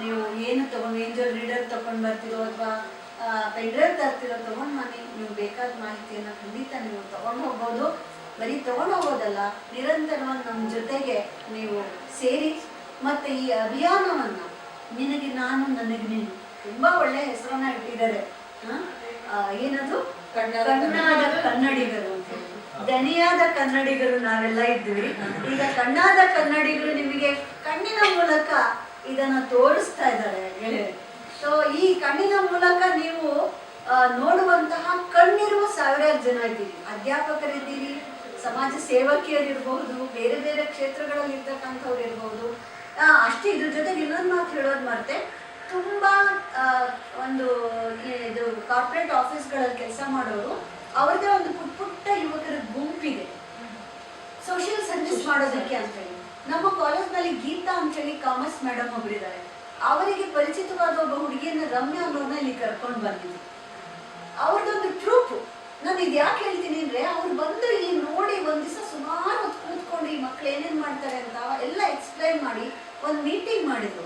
ನೀವು ಏನು ತಗೊಂಡು ಏಂಜಲ್ ರೀಡರ್ ತಗೊಂಡು ಬರ್ತಿರೋ ಅಥವಾ ಪೆನ್ಡ್ರೈವ್ ತರ್ತಿರೋ ತಗೊಂಡು ಬನ್ನಿ. ನೀವು ಬೇಕಾದ ಮಾಹಿತಿಯನ್ನು ಖಂಡಿತ ನೀವು ತಗೊಂಡು ಹೋಗ್ಬೋದು. ಬರೀ ತಗೊಂಡು ಹೋಗೋದಲ್ಲ, ನಿರಂತರವಾಗಿ ನಮ್ಮ ಜೊತೆಗೆ ನೀವು ಸೇರಿ ಮತ್ತೆ ಈ ಅಭಿಯಾನವನ್ನ ನಿನಗೆ ನಾನು ನನಗೆ ನೀನು ತುಂಬಾ ಒಳ್ಳೆ ಹೆಸರನ್ನ ಇಟ್ಟಿದ್ದಾರೆ. ಏನದು ಕಣ್ಣಾದ ಕನ್ನಡಿಗರು ಅಂತ ಹೇಳಿ, ದನಿಯಾದ ಕನ್ನಡಿಗರು ನಾವೆಲ್ಲ ಇದ್ದೀವಿ. ಈಗ ಕಣ್ಣಾದ ಕನ್ನಡಿಗರು ನಿಮಗೆ ಕಣ್ಣಿನ ಮೂಲಕ ಇದನ್ನ ತೋರಿಸ್ತಾ ಇದ್ದಾರೆ ಗೆಳೆಯರು. ಸೊ ಈ ಕಣ್ಣಿನ ಮೂಲಕ ನೀವು ನೋಡುವಂತಹ ಕಣ್ಣಿರುವ ಸಾವಿರಾರು ಜನ ಇದ್ದೀರಿ. ಅಧ್ಯಾಪಕರಿದ್ದೀರಿ, ಸಮಾಜ ಸೇವಕಿಯರಿರ್ಬಹುದು, ಬೇರೆ ಬೇರೆ ಕ್ಷೇತ್ರಗಳಲ್ಲಿ ಇರ್ತಕ್ಕಂಥವ್ರು ಇರ್ಬಹುದು. ಅಷ್ಟೇ, ಇದ್ರ ಜೊತೆಗೆ ಇನ್ನೊಂದು ಮಾತು ಹೇಳೋದು ಮರ್ತೆ, ತುಂಬಾ ಒಂದು ಇದು ಕಾರ್ಪೊರೇಟ್ ಆಫೀಸ್ಗಳಲ್ಲಿ ಕೆಲಸ ಮಾಡೋರು, ಅವ್ರದ್ದೇ ಒಂದು ಪುಟ್ಟ ಯುವಕರ ಗುಂಪಿದೆ ಸೋಷಿಯಲ್ ಸರ್ವಿಸ್ ಮಾಡೋದಕ್ಕೆ ಅಂತ ಹೇಳಿ. ನಮ್ಮ ಕಾಲೇಜ್ನಲ್ಲಿ ಗೀತಾ ಅಂತ ಹೇಳಿ ಕಾಮರ್ಸ್ ಮೇಡಮ್ ಒಬ್ಬರಿದ್ದಾರೆ. ಅವರಿಗೆ ಪರಿಚಿತವಾದ ಒಬ್ಬ ಹುಡುಗಿಯನ್ನ ರಮ್ಯಾ ಅನ್ನೋದನ್ನ ಇಲ್ಲಿ ಕರ್ಕೊಂಡು ಬಂದಿದ್ವಿ. ಅವ್ರದ್ದೊಂದು ಟ್ರೂಪ್. ನಾನು ಇದು ಯಾಕೆ ಹೇಳ್ತೀನಿ ಅಂದ್ರೆ, ಅವ್ರು ಬಂದು ಇಲ್ಲಿ ನೋಡಿ ಒಂದ್ ದಿವಸ ಸುಮಾರು ಹೊತ್ತು ಕೂತ್ಕೊಂಡು ಈ ಮಕ್ಳು ಏನೇನ್ ಮಾಡ್ತಾರೆ ಅಂತ ಎಲ್ಲ ಎಕ್ಸ್ಪ್ಲೈನ್ ಮಾಡಿ ಒಂದು ಮೀಟಿಂಗ್ ಮಾಡಿದ್ರು.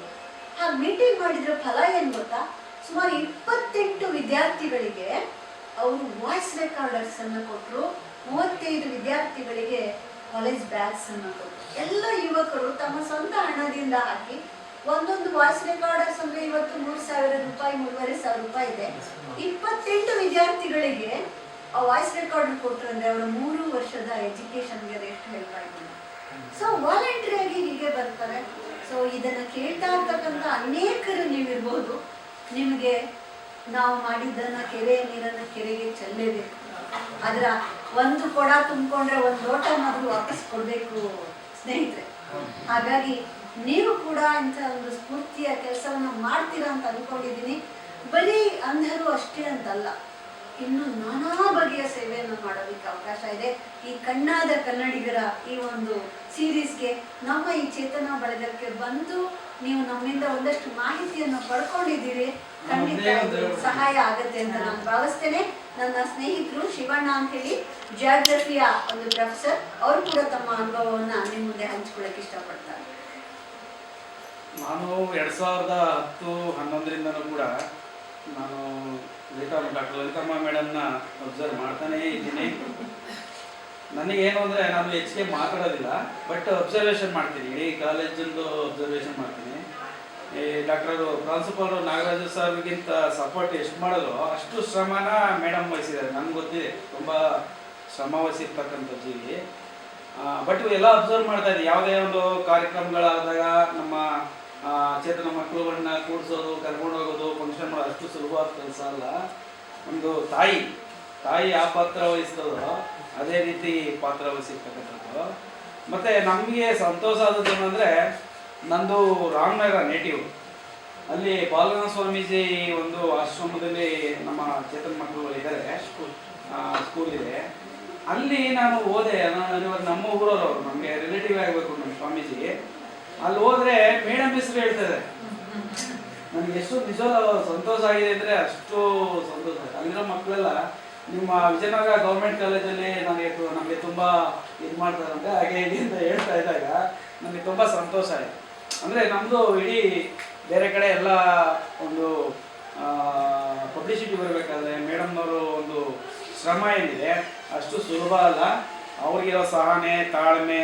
ಹಾಗೆ ಮೀಟಿಂಗ್ ಮಾಡಿದ್ರ ಫಲ ಏನ್ ಗೊತ್ತಾ, ಸುಮಾರು 28 ವಿದ್ಯಾರ್ಥಿಗಳಿಗೆ ಅವರು ವಾಯ್ಸ್ ರೆಕಾರ್ಡರ್ಸ್ ಅನ್ನ ಕೊಟ್ಟರು. 35 ವಿದ್ಯಾರ್ಥಿಗಳಿಗೆ ಕಾಲೇಜ್ ಬ್ಯಾಗ್ಸ್ ಅನ್ನ ಕೊಟ್ಟರು. ಎಲ್ಲ ಯುವಕರು ತಮ್ಮ ಸ್ವಂತ ಹಣದಿಂದ ಹಾಕಿ ಒಂದೊಂದು ವಾಯ್ಸ್ ರೆಕಾರ್ಡರ್ಸ್ ಅಂದ್ರೆ ಇವತ್ತು 3,000 ರೂಪಾಯಿ 3,500 ರೂಪಾಯಿ ಇದೆ. 28 ವಿದ್ಯಾರ್ಥಿಗಳಿಗೆ ಆ ವಾಯ್ಸ್ ರೆಕಾರ್ಡರ್ ಕೊಟ್ಟರು ಅಂದ್ರೆ ಅವರ 3 ವರ್ಷದ ಎಜುಕೇಶನ್ಗೆ ಎಷ್ಟು ಹೆಲ್ಪ್ ಆಗಿದೆ. ಸೊ ವಾಲಂಟ್ರಿಯಾಗಿ ಹೀಗೆ ಬರ್ತಾರೆ. ಸೊ ಇದನ್ನ ಕೇಳ್ತಾ ಇರ್ತಕ್ಕಂಥ ಅನೇಕರು ನೀವಿರ್ಬೋದು. ನಿಮಗೆ ನಾವು ಮಾಡಿದ್ದನ್ನ ಕೆರೆ ನೀರನ್ನ ಕೆರೆಗೆ ಚೆಲ್ಲಲೇಬೇಕು. ಅದರ ಒಂದು ಕೊಡ ತುಂಬಿಕೊಂಡ್ರೆ ಒಂದು ಲೋಟನಾದ್ರೂ ವಾಪಸ್ ಕೊಡ್ಬೇಕು ಸ್ನೇಹಿತರೆ. ಹಾಗಾಗಿ ನೀವು ಕೂಡ ಇಂಥ ಒಂದು ಸ್ಫೂರ್ತಿಯ ಕೆಲಸವನ್ನ ಮಾಡ್ತೀರಾ ಅಂತ ಅನ್ಕೊಂಡಿದ್ದೀನಿ. ಬರೀ ಅಂಧರು ಅಷ್ಟೇ ಅಂತಲ್ಲ, ಇನ್ನು ನಾನಾ ಬಗೆಯ ಸೇವೆಯನ್ನು ಮಾಡೋದಕ್ಕೆ ಅವಕಾಶ ಇದೆ. ಈ ಕಣ್ಣಾದ ಕನ್ನಡಿಗರ ಈ ಒಂದು ಸೀರೀಸ್ಗೆ ನಮ್ಮ ಈ ಚೇತನ ಬಳಗಕ್ಕೆ ಬಂದು ನೀವು ನಮ್ಮಿಂದ ಒಂದಷ್ಟು ಮಾಹಿತಿಯನ್ನು ಪಡ್ಕೊಂಡಿದ್ದೀರಿ. ಖಂಡಿತ ಸಹಾಯ ಆಗತ್ತೆ ಅಂತ ನಾನು ಭಾವಿಸ್ತೇನೆ. ನನ್ನ ಸ್ನೇಹಿತರು ಶಿವಣ್ಣ ಅಂತ ಹೇಳಿ ಜಿಯಾಗ್ರಫಿಯ ಒಂದು ಪ್ರೊಫೆಸರ್, ಅವರು ಕೂಡ ತಮ್ಮ ಅನುಭವವನ್ನ ನಿಮ್ಮ ಮುಂದೆ ಹಂಚಿಕೊಳ್ಳಕ್ಕೆ ಇಷ್ಟಪಡ್ತಾರೆ. ನಾನು 2010-11ರಿಂದನೂ ಕೂಡ ನಾನು ಡಾಕ್ಟರ್ ಲಲಿತಮ್ಮ ಮೇಡಮ್ನ ಅಬ್ಸರ್ವ್ ಮಾಡ್ತಾನೇ ಇದ್ದೀನಿ. ನನಗೇನು ಅಂದರೆ, ನಾನು ಹೆಚ್ಚಿಗೆ ಮಾತಾಡೋದಿಲ್ಲ, ಬಟ್ ಅಬ್ಸರ್ವೇಷನ್ ಮಾಡ್ತೀನಿ, ಇಡೀ ಕಾಲೇಜಿಂದು ಅಬ್ಸರ್ವೇಷನ್ ಮಾಡ್ತೀನಿ. ಈ ಡಾಕ್ಟರ್ ಪ್ರಾನ್ಸಿಪಾಲ್ ನಾಗರಾಜು ಸರ್ಗಿಂತ ಸಪೋರ್ಟ್ ಎಷ್ಟು ಮಾಡೋದು ಅಷ್ಟು ಶ್ರಮನ ಮೇಡಮ್ ವಹಿಸಿದ್ದಾರೆ. ನನಗೆ ಗೊತ್ತಿದೆ, ತುಂಬ ಶ್ರಮ ವಹಿಸಿರ್ತಕ್ಕಂಥ ಜೀವಿ. ಬಟ್ ಎಲ್ಲ ಅಬ್ಸರ್ವ್ ಮಾಡ್ತಾ ಇದ್ದೀವಿ. ಯಾವುದೇ ಒಂದು ಕಾರ್ಯಕ್ರಮಗಳಾದಾಗ ನಮ್ಮ ಚೇತನ ಮಕ್ಕಳುಗಳನ್ನ ಕೂಡಿಸೋದು, ಕರ್ಕೊಂಡು ಹೋಗೋದು, ಫಂಕ್ಷನ್ ಮಾಡೋದು ಅಷ್ಟು ಸುಲಭವಾದ ಕೆಲಸ ಅಲ್ಲ. ಒಂದು ತಾಯಿ ಯಾವ ಪಾತ್ರ ವಹಿಸ್ತದೋ ಅದೇ ರೀತಿ ಪಾತ್ರ ವಹಿಸಿರ್ತಕ್ಕಂಥದ್ದು. ಮತ್ತು ನಮಗೆ ಸಂತೋಷ ಆದದ್ದು ಏನಂದರೆ, ನಂದು ರಾಮನಗರ ನೇಟಿವ್. ಅಲ್ಲಿ ಬಾಲಗಂಗಾಧರ ಸ್ವಾಮೀಜಿ ಒಂದು ಆಶ್ರಮದಲ್ಲಿ ನಮ್ಮ ಚೇತನ ಮಕ್ಕಳುಗಳಿದ್ದಾರೆ, ಸ್ಕೂಲ್ ಇದೆ. ಅಲ್ಲಿ ನಾನು ಹೋದೆ. ಇವಾಗ ನಮ್ಮ ಊರವರು, ನಮಗೆ ರಿಲೇಟಿವ್ ಆಗಬೇಕು ನಮ್ಮ ಸ್ವಾಮೀಜಿ. ಅಲ್ಲಿ ಹೋದರೆ ಮೇಡಮ್ ಹೆಸರು ಹೇಳ್ತಾರೆ. ನನಗೆ ಎಷ್ಟು ನಿಜವಾದ ಸಂತೋಷ ಆಗಿದೆ ಅಂದರೆ ಅಷ್ಟು ಸಂತೋಷ. ಅಲ್ಲಿರೋ ಮಕ್ಕಳೆಲ್ಲ ನಿಮ್ಮ ವಿಜಯನಗರ ಗೌರ್ಮೆಂಟ್ ಕಾಲೇಜಲ್ಲಿ ನಮಗೆ ತುಂಬ ಇದು ಮಾಡ್ತಾರಂತೆ, ಹಾಗೆ ಹೀಗೆ ಅಂತ ಹೇಳ್ತಾ ಇದ್ದಾಗ ನನಗೆ ತುಂಬ ಸಂತೋಷ ಆಯಿತು. ಅಂದರೆ ನಮ್ಮದು ಇಡೀ ಬೇರೆ ಕಡೆ ಎಲ್ಲ ಒಂದು ಪಬ್ಲಿಸಿಟಿ ಬರಬೇಕಾದ್ರೆ ಮೇಡಮ್ನವರು ಒಂದು ಶ್ರಮ ಏನಿದೆ ಅಷ್ಟು ಸುಲಭ ಅಲ್ಲ. ಅವ್ರಿಗಿರೋ ಸಹನೆ, ತಾಳ್ಮೆ,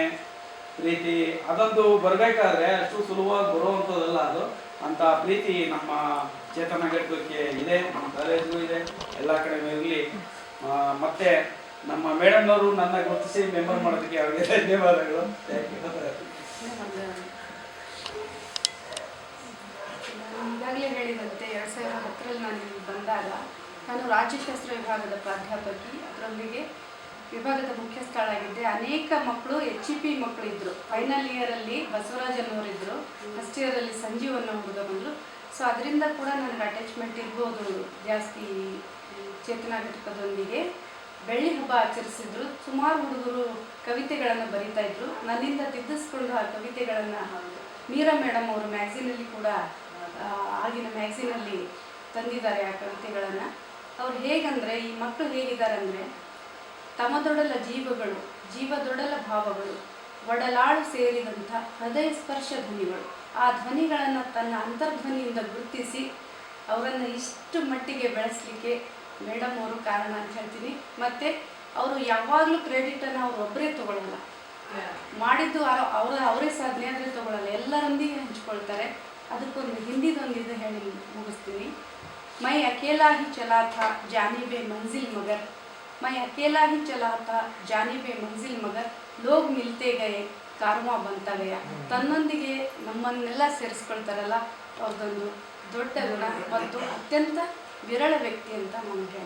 ಪ್ರೀತಿ ಅದೊಂದು ಬರಬೇಕಾದ್ರೆ ಅಷ್ಟು ಸುಲಭವಾಗಿ ಬರುವಂಥದ್ದಲ್ಲ ಅದು. ಅಂಥ ಪ್ರೀತಿ ನಮ್ಮ ಚೇತನ ಘಟಕಕ್ಕೆ ಇದೆ, ನಮ್ಮ ಕಾಲೇಜ್ಗೂ ಇದೆ, ಎಲ್ಲ ಕಡೆನೂ ಇರಲಿ. ಮತ್ತು ನಮ್ಮ ಮೇಡಮ್ನವರು ನನ್ನ ಗುರುತಿಸಿ ಮೆಂಬರ್ ಮಾಡೋದಕ್ಕೆ ಅವರಿಗೆ ಧನ್ಯವಾದಗಳು. ಈಗಾಗಲೇ ಹೇಳಿದಂತೆ 2010ರಲ್ಲಿ ನಾನು ಇಲ್ಲಿ ಬಂದಾಗ ನಾನು ರಾಜ್ಯಶಾಸ್ತ್ರ ವಿಭಾಗದ ಪ್ರಾಧ್ಯಾಪಕಿ, ಅದರೊಂದಿಗೆ ವಿಭಾಗದ ಮುಖ್ಯಸ್ಥಳಾಗಿದ್ದೆ. ಅನೇಕ ಮಕ್ಕಳು HEP ಮಕ್ಕಳು ಇದ್ದರು. ಫೈನಲ್ ಇಯರಲ್ಲಿ ಬಸವರಾಜನವರಿದ್ದರು, ಫಸ್ಟ್ ಇಯರಲ್ಲಿ ಸಂಜೀವ್ ಅನ್ನೋ ಹುಡುಗ ಬಂದರು. ಸೊ ಅದರಿಂದ ಕೂಡ ನನಗೆ ಅಟ್ಯಾಚ್ಮೆಂಟ್ ಇರ್ಬೋದು ಜಾಸ್ತಿ ಚೇತನ ಘಟಕದೊಂದಿಗೆ. ಬೆಳ್ಳಿ ಹಬ್ಬ ಆಚರಿಸಿದ್ರು. ಸುಮಾರು ಹುಡುಗರು ಕವಿತೆಗಳನ್ನು ಬರೀತಾ ಇದ್ರು. ನನ್ನಿಂದ ತಿದ್ದಿಸ್ಕೊಂಡು ಆ ಕವಿತೆಗಳನ್ನು ಮೀರಾ ಮೇಡಮ್ ಅವರು ಮ್ಯಾಗ್ಝಿನಲ್ಲಿ ಕೂಡ ಆಗಿನ ಮ್ಯಾಗ್ಝಿನಲ್ಲಿ ತಂದಿದ್ದಾರೆ ಆ ಕವಿತೆಗಳನ್ನು. ಅವ್ರು ಹೇಗಂದರೆ, ಈ ಮಕ್ಕಳು ಹೇಗಿದ್ದಾರೆ ಅಂದರೆ, ತಮದೊಡಲ ಜೀವಗಳು, ಜೀವದೊಡಲ ಭಾವಗಳು, ಒಡಲಾಳು ಸೇರಿದಂಥ ಹೃದಯ ಸ್ಪರ್ಶ ಧ್ವನಿಗಳು. ಆ ಧ್ವನಿಗಳನ್ನು ತನ್ನ ಅಂತರ್ಧ್ವನಿಯಿಂದ ಗುರುತಿಸಿ ಅವರನ್ನು ಇಷ್ಟು ಮಟ್ಟಿಗೆ ಬೆಳೆಸಲಿಕ್ಕೆ ಮೇಡಮ್ ಅವರು ಕಾರಣ ಅಂತ ಹೇಳ್ತೀನಿ. ಮತ್ತು ಅವರು ಯಾವಾಗಲೂ ಕ್ರೆಡಿಟನ್ನು ಅವರು ಒಬ್ಬರೇ ತೊಗೊಳ್ಳಲ್ಲ, ಮಾಡಿದ್ದು ಅವರೇ ಸಾಧನೆ ಆದರೆ ತೊಗೊಳ್ಳಲ್ಲ, ಎಲ್ಲರೊಂದಿಗೆ ಹಂಚ್ಕೊಳ್ತಾರೆ. ಅದಕ್ಕೊಂದು ಹಿಂದಿದೊಂದಿದೆ ಹೇಳಿ ಮುಗಿಸ್ತೀನಿ. ಮೈ ಅಕೇಲಾ ಹಿ ಚಲಾ ಥಾ ಜಾನಿಬೆ ಮಂಜಿಲ್ ಮಗರ್, ಮೈ ಅಕೇಲಾ ಹಿ ಚಲಾ ಥಾ ಜಾನಿಬೆ ಮಂಜಿಲ್ ಮಗರ್, ಲೋಗ್ ಮಿಲ್ತೆ ಗಯೆ ಕಾರ್ವಾ ಬಂತ ಗಯ. ತನ್ನೊಂದಿಗೆ ನಮ್ಮನ್ನೆಲ್ಲ ಸೇರಿಸ್ಕೊಳ್ತಾರಲ್ಲ, ಅವ್ರದ್ದೊಂದು ದೊಡ್ಡ ಗುಣ ಮತ್ತು ಅತ್ಯಂತ ವಿರಳ ವ್ಯಕ್ತಿ ಅಂತ ನಮಗೆ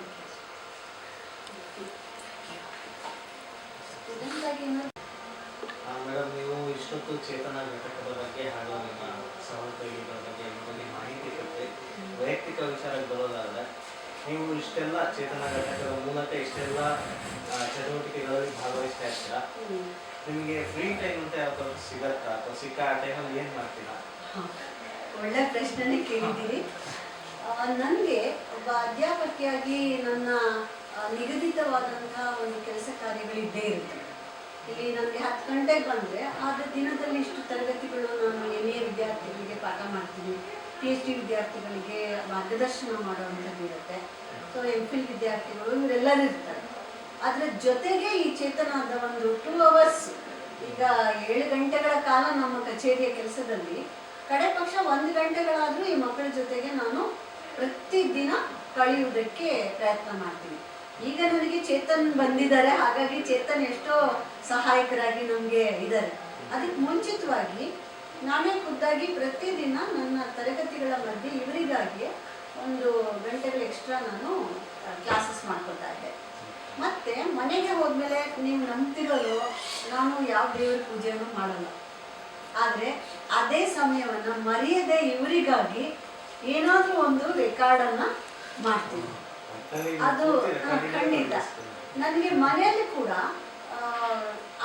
ಮೇಡಮ್, ನೀವು ಇಷ್ಟೊತ್ತು ಚೇತನ ಘಟಕದ ಬಗ್ಗೆ ಹಾಗೂ ನಿಮ್ಮ ಸಹೋದ್ಯೋಗಿಗಳ ಬಗ್ಗೆ ನಮಗೆ ಮಾಹಿತಿ ಕೊಟ್ಟು ವೈಯಕ್ತಿಕ ವಿಚಾರಕ್ಕೆ ಬರೋದಾದರೆ, ನೀವು ಇಷ್ಟೆಲ್ಲ ಚೇತನ ಘಟಕದ ಮೂಲಕ ಇಷ್ಟೆಲ್ಲ ಚಟುವಟಿಕೆಗಳಲ್ಲಿ ಭಾಗವಹಿಸ್ತಾ ಇರ್ತೀರಾ. ನಿಮಗೆ ಫ್ರೀ ಟೈಮ್ ಅಂತ ಯಾವ್ದಾದ್ರು ಸಿಗತ್ತಾ, ಅಥವಾ ಸಿಕ್ಕ ಆ ಟೈಮಲ್ಲಿ ಏನು ಮಾಡ್ತೀರಾ? ಒಳ್ಳೆ ಪ್ರಶ್ನೆನೇ ಕೇಳಿದ್ದೀರಿ. ನನಗೆ ಒಬ್ಬ ಅಧ್ಯಾಪಕಿಯಾಗಿ ನನ್ನ ನಿಗದಿತವಾದಂಥ ಒಂದು ಕೆಲಸ ಕಾರ್ಯಗಳಿದ್ದೇ ಇರುತ್ತೆ. ಇಲ್ಲಿ ನನಗೆ 10 ಗಂಟೆಗೆ ಬಂದರೆ ಆದ ದಿನದಲ್ಲಿ ಇಷ್ಟು ತರಗತಿಗಳು ನಾನು MA ವಿದ್ಯಾರ್ಥಿಗಳಿಗೆ ಪಾಠ ಮಾಡ್ತೀನಿ, PhD ವಿದ್ಯಾರ್ಥಿಗಳಿಗೆ ಮಾರ್ಗದರ್ಶನ ಮಾಡುವಂಥದ್ದು ಇರುತ್ತೆ. ಸೊ MPhil ವಿದ್ಯಾರ್ಥಿಗಳು ಇವರೆಲ್ಲರೂ ಇರ್ತಾರೆ. ಅದರ ಜೊತೆಗೆ ಈ ಚೇತನದ ಒಂದು 2 ಅವರ್ಸ್, ಈಗ 7 ಗಂಟೆಗಳ ಕಾಲ ನಮ್ಮ ಕಚೇರಿಯ ಕೆಲಸದಲ್ಲಿ ಕಡೆ ಪಕ್ಷ 1 ಗಂಟೆಗಳಾದರೂ ಈ ಮಕ್ಕಳ ಜೊತೆಗೆ ನಾನು ಪ್ರತಿದಿನ ಕಳೆಯುವುದಕ್ಕೆ ಪ್ರಯತ್ನ ಮಾಡ್ತೀನಿ. ಈಗ ನನಗೆ ಚೇತನ್ ಬಂದಿದ್ದಾರೆ, ಹಾಗಾಗಿ ಚೇತನ್ ಎಷ್ಟೋ ಸಹಾಯಕರಾಗಿ ನಮಗೆ ಇದ್ದಾರೆ. ಅದಕ್ಕೆ ಮುಂಚಿತವಾಗಿ ನಾನೇ ಖುದ್ದಾಗಿ ಪ್ರತಿದಿನ ನನ್ನ ತರಗತಿಗಳ ಮಧ್ಯೆ ಇವರಿಗಾಗಿ 1 ಗಂಟೆಗಳು ಎಕ್ಸ್ಟ್ರಾ ನಾನು ಕ್ಲಾಸಸ್ ಮಾಡ್ಕೊತಾ ಇದ್ದೆ. ಮತ್ತು ಮನೆಗೆ ಹೋದ್ಮೇಲೆ ನೀವು ನಂಬ್ತಿರೋದು, ನಾನು ಯಾವ ದೇವರ ಪೂಜೆಯನ್ನು ಮಾಡಲ್ಲ. ಆದರೆ ಅದೇ ಸಮಯವನ್ನು ಮರೆಯದೆ ಇವರಿಗಾಗಿ ಏನಾದರೂ ಒಂದು ರೆಕಾರ್ಡನ್ನು ಮಾಡ್ತೀನಿ. ಅದು ಖಂಡಿತ ನನಗೆ ಮನೆಯಲ್ಲಿ ಕೂಡ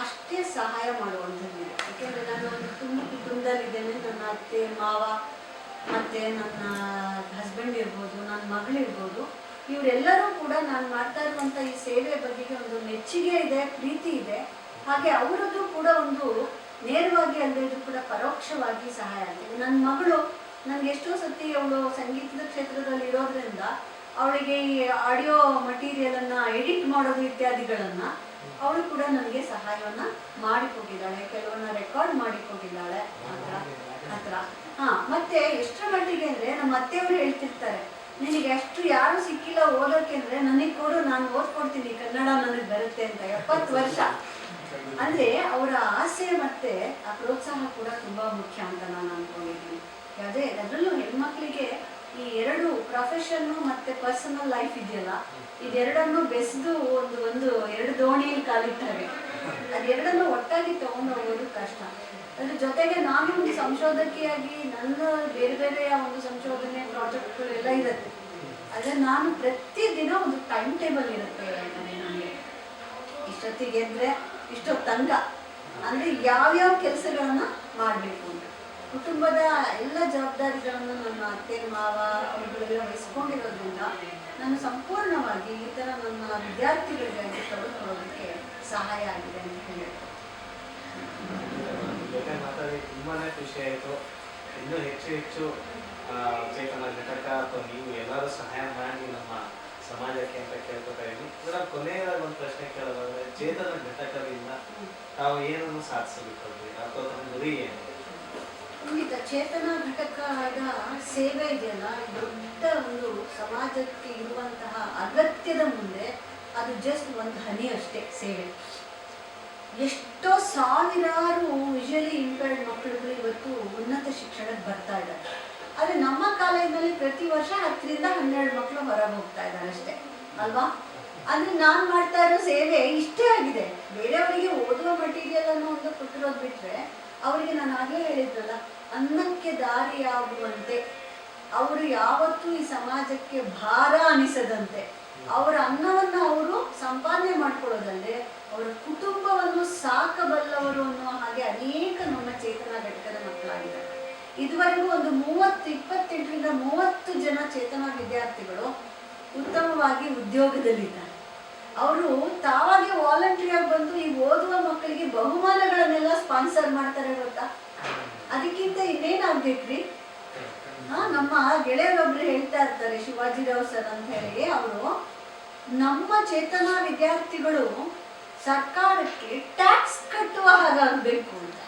ಅಷ್ಟೇ ಸಹಾಯ ಮಾಡುವಂಥದ್ದಿದೆ. ಯಾಕೆಂದರೆ ನಾನು ಒಂದು ಕುಟುಂಬದಲ್ಲಿದ್ದೇನೆ. ನನ್ನ ಅತ್ತೆ ಮಾವ ಮತ್ತು ನನ್ನ ಹಸ್ಬೆಂಡ್ ಇರ್ಬೋದು, ನನ್ನ ಮಗಳಿರ್ಬೋದು, ಇವರೆಲ್ಲರೂ ಕೂಡ ನಾನು ಮಾಡ್ತಾ ಇರುವಂಥ ಈ ಸೇವೆ ಬಗೆಗೆ ಒಂದು ಮೆಚ್ಚುಗೆ ಇದೆ, ಪ್ರೀತಿ ಇದೆ. ಹಾಗೆ ಅವರದ್ದು ಕೂಡ ಒಂದು ನೇರವಾಗಿ ಅಲ್ಲದೆ ಕೂಡ ಪರೋಕ್ಷವಾಗಿ ಸಹಾಯ ಆಗ್ತದೆ. ನನ್ನ ಮಗಳು ನನಗೆ ಎಷ್ಟೋ ಸತಿ ಅವಳು ಸಂಗೀತದ ಕ್ಷೇತ್ರದಲ್ಲಿ ಇರೋದ್ರಿಂದ ಅವಳಿಗೆ ಈ ಆಡಿಯೋ ಮಟೀರಿಯಲನ್ನು ಎಡಿಟ್ ಮಾಡೋದು ಇತ್ಯಾದಿಗಳನ್ನು ಅವಳು ಕೂಡ ನನಗೆ ಸಹಾಯವನ್ನು ಮಾಡಿಕೊಟ್ಟಿದ್ದಾಳೆ, ಕೆಲವನ್ನ ರೆಕಾರ್ಡ್ ಮಾಡಿಕೊಟ್ಟಿದ್ದಾಳೆ ಆ ಥರ. ಮತ್ತು ಎಷ್ಟರ ಮಟ್ಟಿಗೆ ಅಂದರೆ ನಮ್ಮ ಅತ್ತೆಯವರು ಹೇಳ್ತಿರ್ತಾರೆ, ನಿನಗೆ ಅಷ್ಟು ಯಾರು ಸಿಕ್ಕಿಲ್ಲ ಓದೋಕ್ಕೆ ಅಂದರೆ ನನಗೆ ಕೊಡು, ನಾನು ಓದ್ಕೊಡ್ತೀನಿ, ಕನ್ನಡ ನನಗೆ ಬರುತ್ತೆ ಅಂತ. 70 ವರ್ಷ ಅಂದರೆ ಅವರ ಆಸೆ ಮತ್ತು ಆ ಪ್ರೋತ್ಸಾಹ ಕೂಡ ತುಂಬ ಮುಖ್ಯ ಅಂತ ನಾನು ಅಂದ್ಕೊಂಡಿದ್ದೀನಿ. ಯಾವುದೇ ಅದರಲ್ಲೂ ಹೆಣ್ಮಕ್ಳಿಗೆ ಈ ಎರಡು ಪ್ರೊಫೆಷನ್ನು ಮತ್ತು ಪರ್ಸನಲ್ ಲೈಫ್ ಇದೆಯಲ್ಲ, ಇದೆರಡನ್ನು ಬೆಸೆದು ಒಂದು ಎರಡು ದೋಣಿಯಲ್ಲಿ ಕಾಲಿಟ್ಟಾಗೆ. ಅದೆರಡನ್ನು ಒಟ್ಟಾಗಿ ತಗೊಂಡು ಹೋಗೋದು ಕಷ್ಟ. ಅದ್ರ ಜೊತೆಗೆ ನಾನು ಒಂದು ಸಂಶೋಧಕಿಯಾಗಿ ನನ್ನ ಬೇರೆ ಬೇರೆಯ ಒಂದು ಸಂಶೋಧನೆ ಪ್ರಾಜೆಕ್ಟ್ಗಳು ಎಲ್ಲ ಇರುತ್ತೆ. ಆದರೆ ನಾನು ಪ್ರತಿದಿನ ಒಂದು ಟೈಮ್ ಟೇಬಲ್ ಇರುತ್ತೆ ನನಗೆ. ಇಷ್ಟೊತ್ತಿಗೆ ಅಂದರೆ ಇಷ್ಟೊತ್ತು ತನಕ ಅಂದರೆ ಯಾವ್ಯಾವ ಕೆಲಸಗಳನ್ನ ಮಾಡಬೇಕು ಅಂತ. ಕುಟುಂಬದ ಎಲ್ಲ ಜವಾಬ್ದಾರಿಗಳನ್ನು ನನ್ನ ಅತ್ತೆ ಮಾವ ಅವರುಗಳೆಲ್ಲ ವಹಿಸ್ಕೊಂಡಿರೋದ್ರಿಂದ ನಾನು ಸಂಪೂರ್ಣವಾಗಿ ಈ ಥರ ನನ್ನ ವಿದ್ಯಾರ್ಥಿಗಳಿಗಾಗಿ ತೊಡಗಿಕೊಳ್ಳೋದಕ್ಕೆ ಸಹಾಯ ಆಗಿದೆ ಅಂತ ಹೇಳ್ಬೋದು. ಜೊತೆ ಮಾತಾಡಿ ತುಂಬಾನೇ ಖುಷಿ ಆಯಿತು. ಇನ್ನೂ ಹೆಚ್ಚು ಹೆಚ್ಚು ಚೇತನ ಘಟಕ ಅಥವಾ ನೀವು ಎಲ್ಲರೂ ಸಹಾಯ ಮಾಡಿ ನಮ್ಮ ಸಮಾಜಕ್ಕೆ ಅಂತ ಕೇಳ್ಕೊತಾ ಇದ್ದೀನಿ. ಮೇಡಮ್, ಕೊನೆಯದಾಗಿ ಒಂದು ಪ್ರಶ್ನೆ ಕೇಳೋದಾದ್ರೆ, ಚೇತನ ಘಟಕದಿಂದ ತಾವು ಏನನ್ನು ಸಾಧಿಸಬೇಕು ಅಥವಾ ತಮ್ಮ ಗುರಿ ಏನು? ಖಂಡಿತ ಚೇತನ ಘಟಕದ ಸೇವೆ ಇದೆಯಲ್ಲ, ದೊಡ್ಡ ಒಂದು ಸಮಾಜಕ್ಕೆ ಇರುವಂತಹ ಅಗತ್ಯದ ಮುಂದೆ ಅದು ಜಸ್ಟ್ ಒಂದು ಹನಿ ಅಷ್ಟೇ ಸೇವೆ. ಎಷ್ಟೋ ಸಾವಿರಾರು ವಿಜುವಲಿ ಇಂಪೇರ್ಡ್ ಮಕ್ಕಳುಗಳು ಇವತ್ತು ಉನ್ನತ ಶಿಕ್ಷಣಕ್ಕೆ ಬರ್ತಾ ಇದ್ದಾರೆ. ಆದರೆ ನಮ್ಮ ಕಾಲೇಜಿನಲ್ಲಿ ಪ್ರತಿ ವರ್ಷ 10 ರಿಂದ 12 ಮಕ್ಕಳು ಹೊರಗೆ ಹೋಗ್ತಾ ಇದ್ದಾರೆ ಅಷ್ಟೇ ಅಲ್ವಾ? ಅಂದರೆ ನಾನು ಮಾಡ್ತಾ ಇರೋ ಸೇವೆ ಇಷ್ಟೇ ಆಗಿದೆ. ಬೇರೆಯವರಿಗೆ ಓದುವ ಮಟೀರಿಯಲ್ ಅನ್ನೋ ಒಂದು ಕೊಟ್ಟಿರೋದು ಬಿಟ್ಟರೆ, ಅವರಿಗೆ ನಾನು ಆಗಲೇ ಹೇಳಿದ್ನಲ್ಲ, ಅನ್ನಕ್ಕೆ ದಾರಿಯಾಗುವಂತೆ, ಅವರು ಯಾವತ್ತೂ ಈ ಸಮಾಜಕ್ಕೆ ಭಾರ ಅನಿಸದಂತೆ ಅವರ ಅನ್ನವನ್ನು ಅವರು ಸಂಪಾದನೆ ಮಾಡ್ಕೊಳ್ಳೋದಲ್ಲದೆ ಅವರ ಕುಟುಂಬವನ್ನು ಸಾಕಬಲ್ಲವರು ಅನ್ನೋ ಹಾಗೆ ಅನೇಕ ನಮ್ಮ ಚೇತನ ಘಟಕದ ಮಕ್ಕಳಾಗಿದ್ದಾರೆ. ಇದುವರೆಗೂ ಒಂದು 28 ರಿಂದ 30 ಜನ ಚೇತನ ವಿದ್ಯಾರ್ಥಿಗಳು ಉತ್ತಮವಾಗಿ ಉದ್ಯೋಗದಲ್ಲಿದ್ದಾರೆ. ಅವರು ತಾವಾಗಿ ವಾಲಂಟಿಯರ್ ಬಂದು ಈ ಓದುವ ಮಕ್ಕಳಿಗೆ ಬಹುಮಾನಗಳನ್ನೆಲ್ಲ ಸ್ಪಾನ್ಸರ್ ಮಾಡ್ತಾರೆ ಗೊತ್ತಾ? ಅದಕ್ಕಿಂತ ಇನ್ನೇನಾಗ್ಬೇಕ್ರಿ? ನಮ್ಮ ಗೆಳೆಯರೊಬ್ರು ಹೇಳ್ತಾ ಇರ್ತಾರೆ, ಶಿವಾಜಿರಾವ್ ಸರ್ ಅಂತ ಹೇಳಿ, ಅವರು ನಮ್ಮ ಚೇತನ ವಿದ್ಯಾರ್ಥಿಗಳು ಸರ್ಕಾರಕ್ಕೆ ಟ್ಯಾಕ್ಸ್ ಕಟ್ಟುವ ಹಾಗಾಗಬೇಕು ಅಂತ.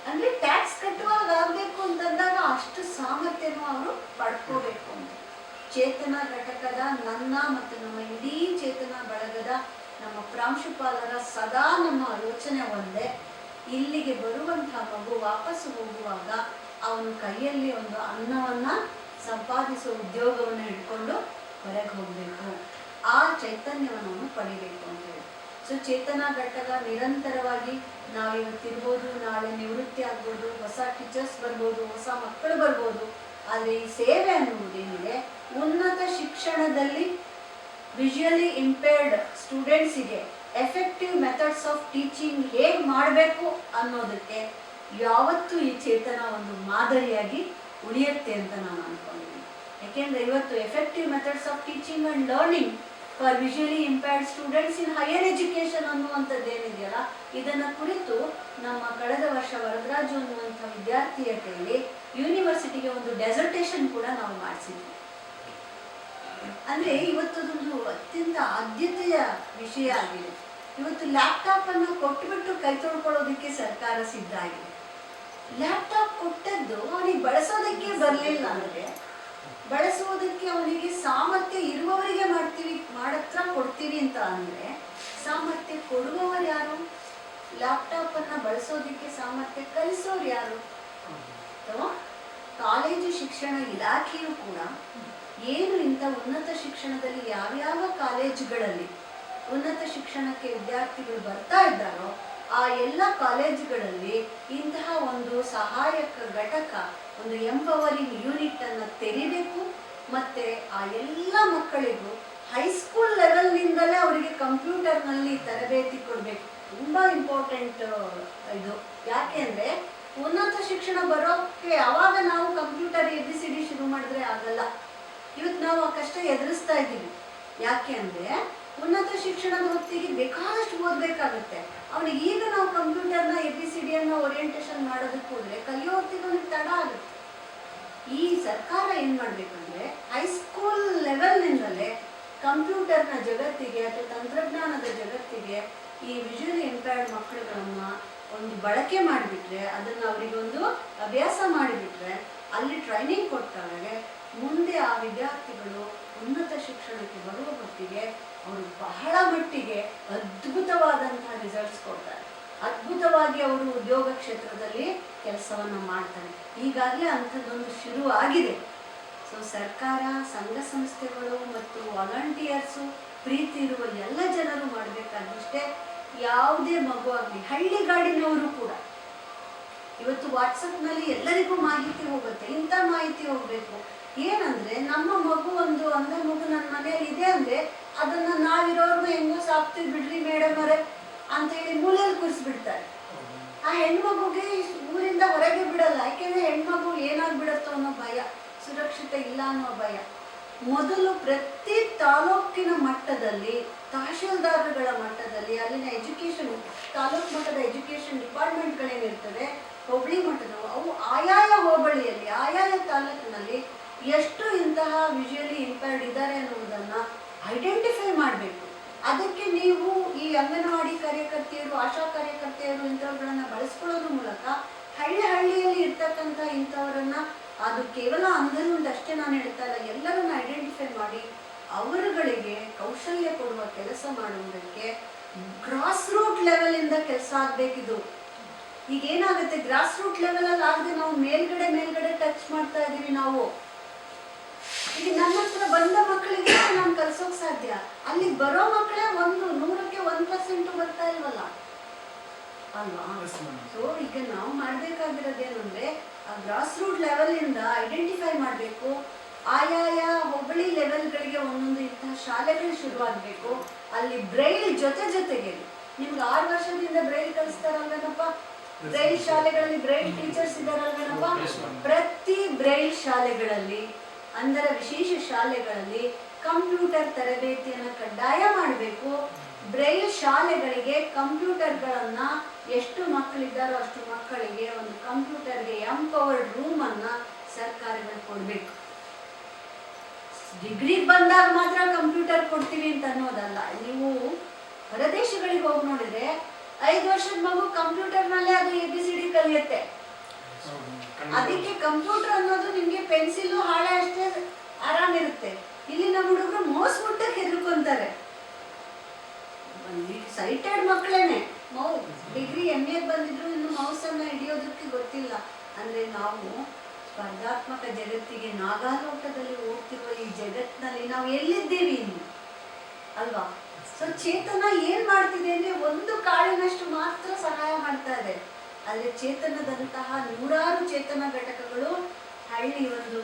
ಅಂದ್ರೆ ಟ್ಯಾಕ್ಸ್ ಕಟ್ಟುವ ಹಾಗಾಗಬೇಕು ಅಂತಂದಾಗ ಅಷ್ಟು ಸಾಮರ್ಥ್ಯನೂ ಅವರು ಪಡ್ಕೋಬೇಕು ಅಂತ. ಚೇತನ ಘಟಕದ ನನ್ನ ಮತ್ತು ನಮ್ಮ ಇಡೀ ಚೇತನ ಬಳಗದ ನಮ್ಮ ಪ್ರಾಂಶುಪಾಲರ ಸದಾ ನಮ್ಮ ಯೋಚನೆ ಒಂದೇ, ಇಲ್ಲಿಗೆ ಬರುವಂತಹ ಮಗು ವಾಪಸ್ಸು ಹೋಗುವಾಗ ಅವನ ಕೈಯಲ್ಲಿ ಒಂದು ಅನ್ನವನ್ನ ಸಂಪಾದಿಸುವ ಉದ್ಯೋಗವನ್ನು ಹಿಡ್ಕೊಂಡು ಹೊರಗೆ ಹೋಗಬೇಕು, ಆ ಚೈತನ್ಯವನ್ನು ಪಡಿಬೇಕು ಅಂತ ಹೇಳಿ. ಸೊ ಚೇತನ ಘಟಕ ನಿರಂತರವಾಗಿ ನಾವಿವತ್ತಿರ್ಬೋದು, ನಾಳೆ ನಿವೃತ್ತಿ ಆಗ್ಬೋದು, ಹೊಸ ಟೀಚರ್ಸ್ ಬರ್ಬೋದು, ಹೊಸ ಮಕ್ಕಳು ಬರ್ಬೋದು. ಆದರೆ ಈ ಸೇವೆ ಅನ್ನುವುದೇನಿದೆ, ಉನ್ನತ ಶಿಕ್ಷಣದಲ್ಲಿ ವಿಜುವಲಿ ಇಂಪೇರ್ಡ್ ಸ್ಟೂಡೆಂಟ್ಸಿಗೆ ಎಫೆಕ್ಟಿವ್ ಮೆಥಡ್ಸ್ ಆಫ್ ಟೀಚಿಂಗ್ ಹೇಗೆ ಮಾಡಬೇಕು ಅನ್ನೋದಕ್ಕೆ ಯಾವತ್ತೂ ಈ ಚೇತನ ಒಂದು ಮಾದರಿಯಾಗಿ ಉಳಿಯುತ್ತೆ ಅಂತ ನಾನು ಅಂದ್ಕೊಂಡಿದ್ದೀನಿ. ಯಾಕೆಂದರೆ ಇವತ್ತು effective methods of teaching and learning for visually impaired students in higher education ಅನ್ನುವಂಥದ್ದು ಏನಿದೆಯಲ್ಲ, ಇದನ್ನು ಕುರಿತು ನಮ್ಮ ಕಳೆದ ವರ್ಷ ವರದರಾಜು ಅನ್ನುವಂಥ ವಿದ್ಯಾರ್ಥಿಯ ಕೈಯಲ್ಲಿ ಯೂನಿವರ್ಸಿಟಿಗೆ ಒಂದು ಡೆಸರ್ಟೇಷನ್ ಕೂಡ ನಾವು ಮಾಡಿಸಿದ್ವಿ. ಅಂದರೆ ಇವತ್ತದೊಂದು ಅತ್ಯಂತ ಆದ್ಯತೆಯ ವಿಷಯ ಆಗಿದೆ. ಇವತ್ತು ಲ್ಯಾಪ್ಟಾಪ್ ಅನ್ನು ಕೊಟ್ಟುಬಿಟ್ಟು ಕೈ ತೊಳ್ಕೊಳ್ಳೋದಕ್ಕೆ ಸರ್ಕಾರ ಸಿದ್ಧ ಆಗಿದೆ. ಲ್ಯಾಪ್ಟಾಪ್ ಕೊಟ್ಟದ್ದು ಅವನಿಗೆ ಬಳಸೋದಕ್ಕೆ ಬರಲಿಲ್ಲ ಅಂದರೆ, ಬಳಸುವುದಕ್ಕೆ ಅವನಿಗೆ ಸಾಮರ್ಥ್ಯ ಇರುವವರಿಗೆ ಮಾಡತ್ರ ಕೊಡ್ತೀವಿ ಅಂತ ಅಂದರೆ, ಸಾಮರ್ಥ್ಯ ಕೊಡುವವರು ಯಾರು? ಲ್ಯಾಪ್ಟಾಪ್ ಅನ್ನ ಬಳಸೋದಕ್ಕೆ ಸಾಮರ್ಥ್ಯ ಕಲಿಸೋರು ಯಾರು? ಅಥವಾ ಕಾಲೇಜು ಶಿಕ್ಷಣ ಇಲಾಖೆಯು ಕೂಡ ಏನು ಇಂಥ ಉನ್ನತ ಶಿಕ್ಷಣದಲ್ಲಿ ಯಾವ್ಯಾವ ಕಾಲೇಜುಗಳಲ್ಲಿ ಉನ್ನತ ಶಿಕ್ಷಣಕ್ಕೆ ವಿದ್ಯಾರ್ಥಿಗಳು ಬರ್ತಾ ಇದ್ದಾರೋ ಆ ಎಲ್ಲ ಕಾಲೇಜುಗಳಲ್ಲಿ ಇಂತಹ ಒಂದು ಸಹಾಯಕ ಘಟಕ, ಒಂದು ಎಂಪವರಿಂಗ್ ಯೂನಿಟ್ ಅನ್ನು ತೆರಿಬೇಕು. ಮತ್ತೆ ಆ ಎಲ್ಲ ಮಕ್ಕಳಿಗೂ ಹೈಸ್ಕೂಲ್ ಲೆವೆಲ್ನಿಂದಲೇ ಅವರಿಗೆ ಕಂಪ್ಯೂಟರ್ನಲ್ಲಿ ತರಬೇತಿ ಕೊಡಬೇಕು. ತುಂಬ ಇಂಪಾರ್ಟೆಂಟ್ ಇದು. ಯಾಕೆ ಅಂದರೆ ಉನ್ನತ ಶಿಕ್ಷಣ ಬರೋಕ್ಕೆ ಯಾವಾಗ ನಾವು ಕಂಪ್ಯೂಟರ್ ABCD ಶುರು ಮಾಡಿದ್ರೆ ಆಗಲ್ಲ. ಇವತ್ತು ನಾವು ಆ ಕಷ್ಟ ಎದುರಿಸ್ತಾ ಇದ್ದೀವಿ. ಯಾಕೆ ಅಂದರೆ ಉನ್ನತ ಶಿಕ್ಷಣದ ಹೊತ್ತಿಗೆ ಬೇಕಾದಷ್ಟು ಓದಬೇಕಾಗುತ್ತೆ. ಅವನಿಗೆ ಈಗ ನಾವು ಕಂಪ್ಯೂಟರ್ನ ABCD ಓರಿಯೆಂಟೇಷನ್ ಮಾಡೋದಕ್ಕೆ ಹೋದರೆ ಕಲಿಯೋ ಹೊತ್ತಿಗೆ ಅವನಿಗೆ ತಡ ಆಗುತ್ತೆ. ಈ ಸರ್ಕಾರ ಏನು ಮಾಡಬೇಕಂದ್ರೆ ಹೈಸ್ಕೂಲ್ ಲೆವೆಲ್ನಿಂದಲೇ ಕಂಪ್ಯೂಟರ್ನ ಜಗತ್ತಿಗೆ ಅಥವಾ ತಂತ್ರಜ್ಞಾನದ ಜಗತ್ತಿಗೆ ಈ ವಿಜುವಲಿ ಇಂಪೇರ್ಡ್ ಮಕ್ಕಳುಗಳನ್ನು ಒಂದು ಬಳಕೆ ಮಾಡಿಬಿಟ್ರೆ, ಅದನ್ನು ಅವರಿಗೆ ಒಂದು ಅಭ್ಯಾಸ ಮಾಡಿಬಿಟ್ರೆ, ಅಲ್ಲಿ ಟ್ರೈನಿಂಗ್ ಕೊಟ್ಟಾಗ ಮುಂದೆ ಆ ವಿದ್ಯಾರ್ಥಿಗಳು ಉನ್ನತ ಶಿಕ್ಷಣಕ್ಕೆ ಬರುವ ಹೊತ್ತಿಗೆ ಅವರು ಬಹಳ ಮಟ್ಟಿಗೆ ಅದ್ಭುತವಾದಂತಹ ರಿಸಲ್ಟ್ಸ್ ಕೊಡ್ತಾರೆ. ಅದ್ಭುತವಾಗಿ ಅವರು ಉದ್ಯೋಗ ಕ್ಷೇತ್ರದಲ್ಲಿ ಕೆಲಸವನ್ನು ಮಾಡ್ತಾರೆ. ಈಗಾಗಲೇ ಅಂಥದ್ದೊಂದು ಶುರು ಆಗಿದೆ. ಸೊ ಸರ್ಕಾರ, ಸಂಘ ಸಂಸ್ಥೆಗಳು ಮತ್ತು ವಾಲಂಟಿಯರ್ಸು, ಪ್ರೀತಿ ಇರುವ ಎಲ್ಲ ಜನರು ಮಾಡಬೇಕಾದಷ್ಟೇ. ಯಾವುದೇ ಮಗು ಆಗಲಿ, ಹಳ್ಳಿಗಾಡಿನವರು ಕೂಡ ಇವತ್ತು ವಾಟ್ಸಪ್ನಲ್ಲಿ ಎಲ್ಲರಿಗೂ ಮಾಹಿತಿ ಹೋಗುತ್ತೆ, ಇಂಥ ಮಾಹಿತಿ ಹೋಗಬೇಕು. ಏನಂದ್ರೆ ನಮ್ಮ ಮಗು ಒಂದು ಅಂಧ ಮಗು ನನ್ನ ಮನೆಯಲ್ಲಿ ಇದೆ ಅಂದ್ರೆ ಅದನ್ನ ನಾವಿರೋರ್ಗು ಹೆಂಗೋ ಸಾಕ್ತೀವಿ ಬಿಡ್ರಿ ಮೇಡಮ್ ಅವರೇ ಅಂತ ಹೇಳಿ ಮೂಲೆಯಲ್ಲಿ ಕೂರಿಸ್ಬಿಡ್ತಾರೆ. ಆ ಹೆಣ್ಮಗುಗೆ ಊರಿಂದ ಹೊರಗೆ ಬಿಡಲ್ಲ, ಯಾಕೆಂದ್ರೆ ಹೆಣ್ಮಗು ಏನಾಗ್ಬಿಡತ್ತೋ ಅನ್ನೋ ಭಯ, ಸುರಕ್ಷತೆ ಇಲ್ಲ ಅನ್ನೋ ಭಯ. ಮೊದಲು ಪ್ರತಿ ತಾಲೂಕಿನ ಮಟ್ಟದಲ್ಲಿ, ತಹಶೀಲ್ದಾರ್ಗಳ ಮಟ್ಟದಲ್ಲಿ, ಅಲ್ಲಿನ ಎಜುಕೇಶನ್, ತಾಲೂಕು ಮಟ್ಟದ ಎಜುಕೇಶನ್ ಡಿಪಾರ್ಟ್ಮೆಂಟ್ಗಳೇನಿರ್ತವೆ, ಹೋಬಳಿ ಮಟ್ಟದವು, ಅವು ಆಯಾಯ ಹೋಬಳಿಯಲ್ಲಿ, ಆಯಾಯ ತಾಲೂಕಿನಲ್ಲಿ ಎಷ್ಟು ಇಂತಹ ವಿಜುವಲಿ ಇಂಪೇರ್ಡ್ ಇದ್ದಾರೆ ಅನ್ನುವುದನ್ನು ಐಡೆಂಟಿಫೈ ಮಾಡಬೇಕು. ಅದಕ್ಕೆ ನೀವು ಈ ಅಂಗನವಾಡಿ ಕಾರ್ಯಕರ್ತೆಯರು, ಆಶಾ ಕಾರ್ಯಕರ್ತೆಯರು ಇಂಥವುಗಳನ್ನ ಬಳಸ್ಕೊಳ್ಳೋದ್ರ ಮೂಲಕ ಹಳ್ಳಿಯಲ್ಲಿ ಇರ್ತಕ್ಕಂಥ ಇಂಥವರನ್ನ, ಅದು ಕೇವಲ ಅಂಧನೊಂದಷ್ಟೇ ನಾನು ಹೇಳ್ತಾ ಇಲ್ಲ, ಎಲ್ಲರನ್ನ ಐಡೆಂಟಿಫೈ ಮಾಡಿ ಅವರುಗಳಿಗೆ ಕೌಶಲ್ಯ ಕೊಡುವ ಕೆಲಸ ಮಾಡುವುದಕ್ಕೆ ಗ್ರಾಸ್ ರೂಟ್ ಲೆವೆಲಿಂದ ಕೆಲಸ ಆಗಬೇಕಿದು. ಈಗ ಏನಾಗುತ್ತೆ, ಗ್ರಾಸ್ ರೂಟ್ ಲೆವೆಲಲ್ಲಿ ಆಗದೆ ನಾವು ಮೇಲ್ಗಡೆ ಟಚ್ ಮಾಡ್ತಾ ಇದ್ದೀವಿ. ನಾವು ಈಗ ನನ್ನ ಹತ್ರ ಬಂದ ಮಕ್ಕಳಿಗೆ ನಾನು ಕಲ್ಸೋಕ್ ಸಾಧ್ಯ, ಅಲ್ಲಿಗೆ ಬರೋ ಮಕ್ಕಳೇ 100ಕ್ಕೆ 1% ಬರ್ತಾ ಇಲ್ವಲ್ಲ ಅಲ್ವಾ? ಸೊ ಈಗ ನಾವು ಮಾಡ್ಬೇಕಾಗಿರೋದೇನಂದ್ರೆ ಆ ಗ್ರಾಸ್ ರೂಟ್ ಲೆವೆಲ್ ಇಂದ ಐಡೆಂಟಿಫೈ ಮಾಡಬೇಕು. ಆಯಾಯ ಹೋಬಳಿ ಲೆವೆಲ್ಗಳಿಗೆ ಒಂದೊಂದು ಇಂತಹ ಶಾಲೆಗಳು ಶುರುವಾಗಬೇಕು. ಅಲ್ಲಿ ಬ್ರೈಲ್ ಜೊತೆಗೆ ನಿಮ್ಗೆ 6 ವರ್ಷದಿಂದ ಬ್ರೈಲ್ ಕಲಿಸ್ತಾರಲ್ವೇನಪ್ಪ, ಬ್ರೈಲ್ ಶಾಲೆಗಳಲ್ಲಿ ಬ್ರೈಲ್ ಟೀಚರ್ಸ್ ಇದ್ದಾರಲ್ವೇನಪ್ಪ. ಪ್ರತಿ ಬ್ರೈಲ್ ಶಾಲೆಗಳಲ್ಲಿ, ಅಂದರೆ ವಿಶೇಷ ಶಾಲೆಗಳಲ್ಲಿ ಕಂಪ್ಯೂಟರ್ ತರಬೇತಿಯನ್ನು ಕಡ್ಡಾಯ ಮಾಡಬೇಕು. ಬ್ರೈಲ್ ಶಾಲೆಗಳಿಗೆ ಕಂಪ್ಯೂಟರ್ಗಳನ್ನ ಎಷ್ಟು ಮಕ್ಕಳಿದ್ದಾರೋ ಅಷ್ಟು ಮಕ್ಕಳಿಗೆ ಒಂದು ಕಂಪ್ಯೂಟರ್ಗೆ ಎಂಪವರ್ಡ್ ರೂಮ್ ಅನ್ನ ಸರ್ಕಾರಗಳು ಕೊಡಬೇಕು. ಡಿಗ್ರಿ ಬಂದಾಗ ಮಾತ್ರ ಕಂಪ್ಯೂಟರ್ ಕೊಡ್ತೀವಿ ಅಂತ ಅನ್ನೋದಲ್ಲ. ನೀವು ಹೊರದೇಶಗಳಿಗೆ ಹೋಗಿ ನೋಡಿದ್ರೆ 5 ವರ್ಷದ ಮಗು ಕಂಪ್ಯೂಟರ್ನಲ್ಲೇ ಅದು ABCD ಕಲಿಯುತ್ತೆ. ಅದಕ್ಕೆ ಕಂಪ್ಯೂಟರ್ ಅನ್ನೋದು ನಿಮ್ಗೆ ಪೆನ್ಸಿಲ್ ಹಾಳೆ ಅಷ್ಟೇ ಆರಾಮಿರುತ್ತೆ. ಇಲ್ಲಿ ನಮ್ಮ ಹುಡುಗರು ಮೌಸ್ ಮುಟ್ಟಕ್ಕೆ ಹೆದರ್ಕೊಂತಾರೆ. ಸೈಟೆಡ್ ಮಕ್ಕಳೇನೆ ಡಿಗ್ರಿ MA ಬಂದಿದ್ರು ಇನ್ನು ಮೌಸ್ ಅನ್ನ ಹಿಡಿಯೋದಕ್ಕೆ ಗೊತ್ತಿಲ್ಲ. ಅಂದ್ರೆ ನಾವು ಸ್ಪರ್ಧಾತ್ಮಕ ಜಗತ್ತಿಗೆ, ನಾಗಾಲೋಟದಲ್ಲಿ ಹೋಗ್ತಿರುವ ಈ ಜಗತ್ತಿನಲ್ಲಿ ನಾವು ಎಲ್ಲಿದ್ದೀವಿ ಇನ್ನು ಅಲ್ವಾ? ಸೊ ಚೇತನ ಏನ್ ಮಾಡ್ತಿದೆ ಅಂದ್ರೆ ಒಂದು ಕಾಳಿನಷ್ಟು ಮಾತ್ರ ಸಹಾಯ ಮಾಡ್ತಾ ಇದೆ. ಆದರೆ ಚೇತನದಂತಹ 100 ಚೇತನ ಘಟಕಗಳು ಹಳ್ಳಿ ಒಂದು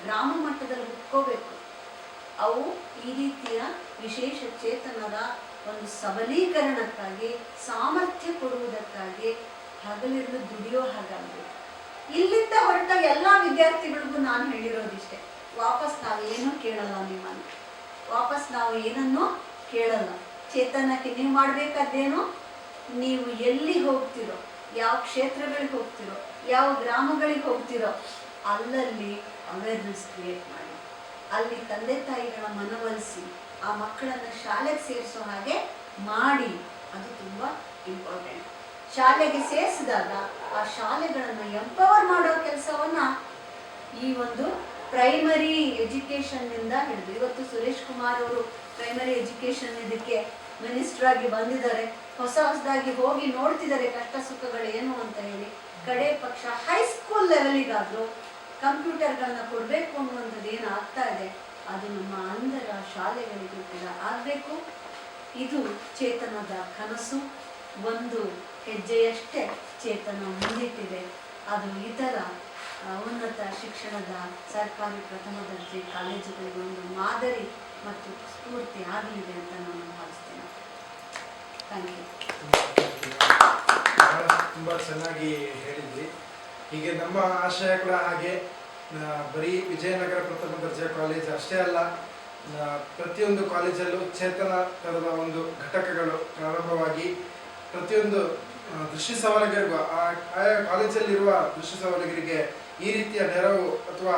ಗ್ರಾಮ ಮಟ್ಟದಲ್ಲಿ ಹುಟ್ಕೋಬೇಕು. ಅವು ಈ ರೀತಿಯ ವಿಶೇಷ ಚೇತನದ ಒಂದು ಸಬಲೀಕರಣಕ್ಕಾಗಿ, ಸಾಮರ್ಥ್ಯ ಕೊಡುವುದಕ್ಕಾಗಿ ಹಗಲಿರುಳು ದುಡಿಯೋ ಹಾಗಾಗಬೇಕು. ಇಲ್ಲಿಂದ ಹೊರಟ ಎಲ್ಲ ವಿದ್ಯಾರ್ಥಿಗಳಿಗೂ ನಾನು ಹೇಳಿರೋದಿಷ್ಟೇ, ವಾಪಸ್ ನಾವೇನೂ ಕೇಳಲ್ಲ ನಿಮ್ಮನ್ನು, ವಾಪಸ್ ನಾವು ಏನನ್ನೂ ಕೇಳಲ್ಲ. ಚೇತನಕ್ಕೆ ನೀವು ಮಾಡಬೇಕಾದ್ದೇನು, ನೀವು ಎಲ್ಲಿ ಹೋಗ್ತಿರೋ, ಯಾವ ಕ್ಷೇತ್ರಗಳಿಗೆ ಹೋಗ್ತಿರೋ, ಯಾವ ಗ್ರಾಮಗಳಿಗೆ ಹೋಗ್ತಿರೋ ಅಲ್ಲಲ್ಲಿ ಅವೇರ್ನೆಸ್ ಕ್ರಿಯೇಟ್ ಮಾಡಿ, ಅಲ್ಲಿ ತಂದೆ ತಾಯಿಗಳ ಮನವೊಲಿಸಿ ಆ ಮಕ್ಕಳನ್ನು ಶಾಲೆಗೆ ಸೇರಿಸೋ ಹಾಗೆ ಮಾಡಿ. ಅದು ತುಂಬ ಇಂಪಾರ್ಟೆಂಟ್. ಶಾಲೆಗೆ ಸೇರಿಸಿದಾಗ ಆ ಶಾಲೆಗಳನ್ನು ಎಂಪವರ್ ಮಾಡೋ ಕೆಲಸವನ್ನ ಈ ಒಂದು ಪ್ರೈಮರಿ ಎಜುಕೇಷನ್ನಿಂದ ಹಿಡಿದು, ಇವತ್ತು ಸುರೇಶ್ ಕುಮಾರ್ ಅವರು ಪ್ರೈಮರಿ ಎಜುಕೇಷನ್ ಇದಕ್ಕೆ ಮಿನಿಸ್ಟರ್ ಆಗಿ ಬಂದಿದ್ದಾರೆ. ಹೊಸದಾಗಿ ಹೋಗಿ ನೋಡ್ತಿದ್ದಾರೆ ಕಷ್ಟ ಸುಖಗಳು ಏನು ಅಂತ ಹೇಳಿ. ಕಡೆ ಪಕ್ಷ ಹೈಸ್ಕೂಲ್ ಲೆವೆಲಿಗಾದರೂ ಕಂಪ್ಯೂಟರ್ಗಳನ್ನ ಕೊಡಬೇಕು ಅನ್ನುವಂಥದ್ದು ಏನು ಆಗ್ತಾ ಇದೆ, ಅದು ನಮ್ಮ ಅಂಧರ ಶಾಲೆಗಳಿಗೂ ಕೂಡ ಆಗಬೇಕು. ಇದು ಚೇತನದ ಕನಸು. ಒಂದು ಹೆಜ್ಜೆಯಷ್ಟೇ ಚೇತನ ಮುಂದಿಟ್ಟಿದೆ. ಅದು ಇತರ ಉನ್ನತ ಶಿಕ್ಷಣದ ಸರ್ಕಾರಿ ಪ್ರಥಮ ದರ್ಜೆ ಕಾಲೇಜುಗಳಿಗೆ ಒಂದು ಮಾದರಿ ಮತ್ತು ಸ್ಫೂರ್ತಿ ಆಗಲಿದೆ ಅಂತ ನಾನು ಭಾವಿಸ್ತೇನೆ. Thank you. ತುಂಬ ಚೆನ್ನಾಗಿ ಹೇಳಿದ್ವಿ. ಹೀಗೆ ನಮ್ಮ ಆಶಯ ಕೂಡ ಹಾಗೆ ಬರೀ ವಿಜಯನಗರ ಪ್ರಥಮ ದರ್ಜೆ ಕಾಲೇಜ್ ಅಷ್ಟೇ ಅಲ್ಲ, ಪ್ರತಿಯೊಂದು ಕಾಲೇಜಲ್ಲೂ ಚೇತನ ಥರದ ಒಂದು ಘಟಕಗಳು ಪ್ರಾರಂಭವಾಗಿ ಪ್ರತಿಯೊಂದು ದೃಷ್ಟಿ ಸವಾಲಿಗರಿಗೂ, ಆಯಾ ಕಾಲೇಜಲ್ಲಿರುವ ದೃಷ್ಟಿ ಸವಾಲಿಗರಿಗೆ ಈ ರೀತಿಯ ನೆರವು ಅಥವಾ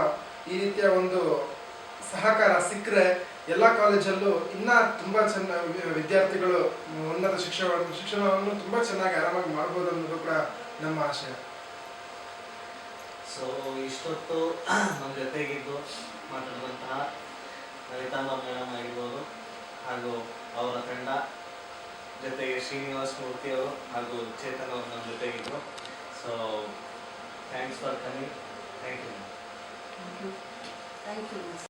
ಈ ರೀತಿಯ ಒಂದು ಸಹಕಾರ ಸಿಕ್ಕರೆ ಎಲ್ಲ ಕಾಲೇಜಲ್ಲೂ ಇನ್ನೂ ತುಂಬ ವಿದ್ಯಾರ್ಥಿಗಳು ಉನ್ನತ ಶಿಕ್ಷಣವನ್ನು ತುಂಬ ಚೆನ್ನಾಗಿ ಆರಾಮಾಗಿ ಮಾಡ್ಬೋದು ಅನ್ನೋದು ಕೂಡ ನಮ್ಮ ಆಶಯ. ಸೊ ಇಷ್ಟೊತ್ತು ನಮ್ಮ ಜೊತೆಗಿದ್ದು ಮಾತಾಡುವಂತಹ ಲಲಿತಾಂಬ ಮೇಡಮ್ ಆಗಿರ್ಬೋದು ಹಾಗೂ ಅವರ ತಂಡ, ಜೊತೆಗೆ ಶ್ರೀನಿವಾಸ್ ಮೂರ್ತಿ ಅವರು ಹಾಗೂ ಚೇತನ್ ಅವರು ನಮ್ಮ ಜೊತೆಗಿದ್ರು. So thanks for coming. Thank you. Thank you.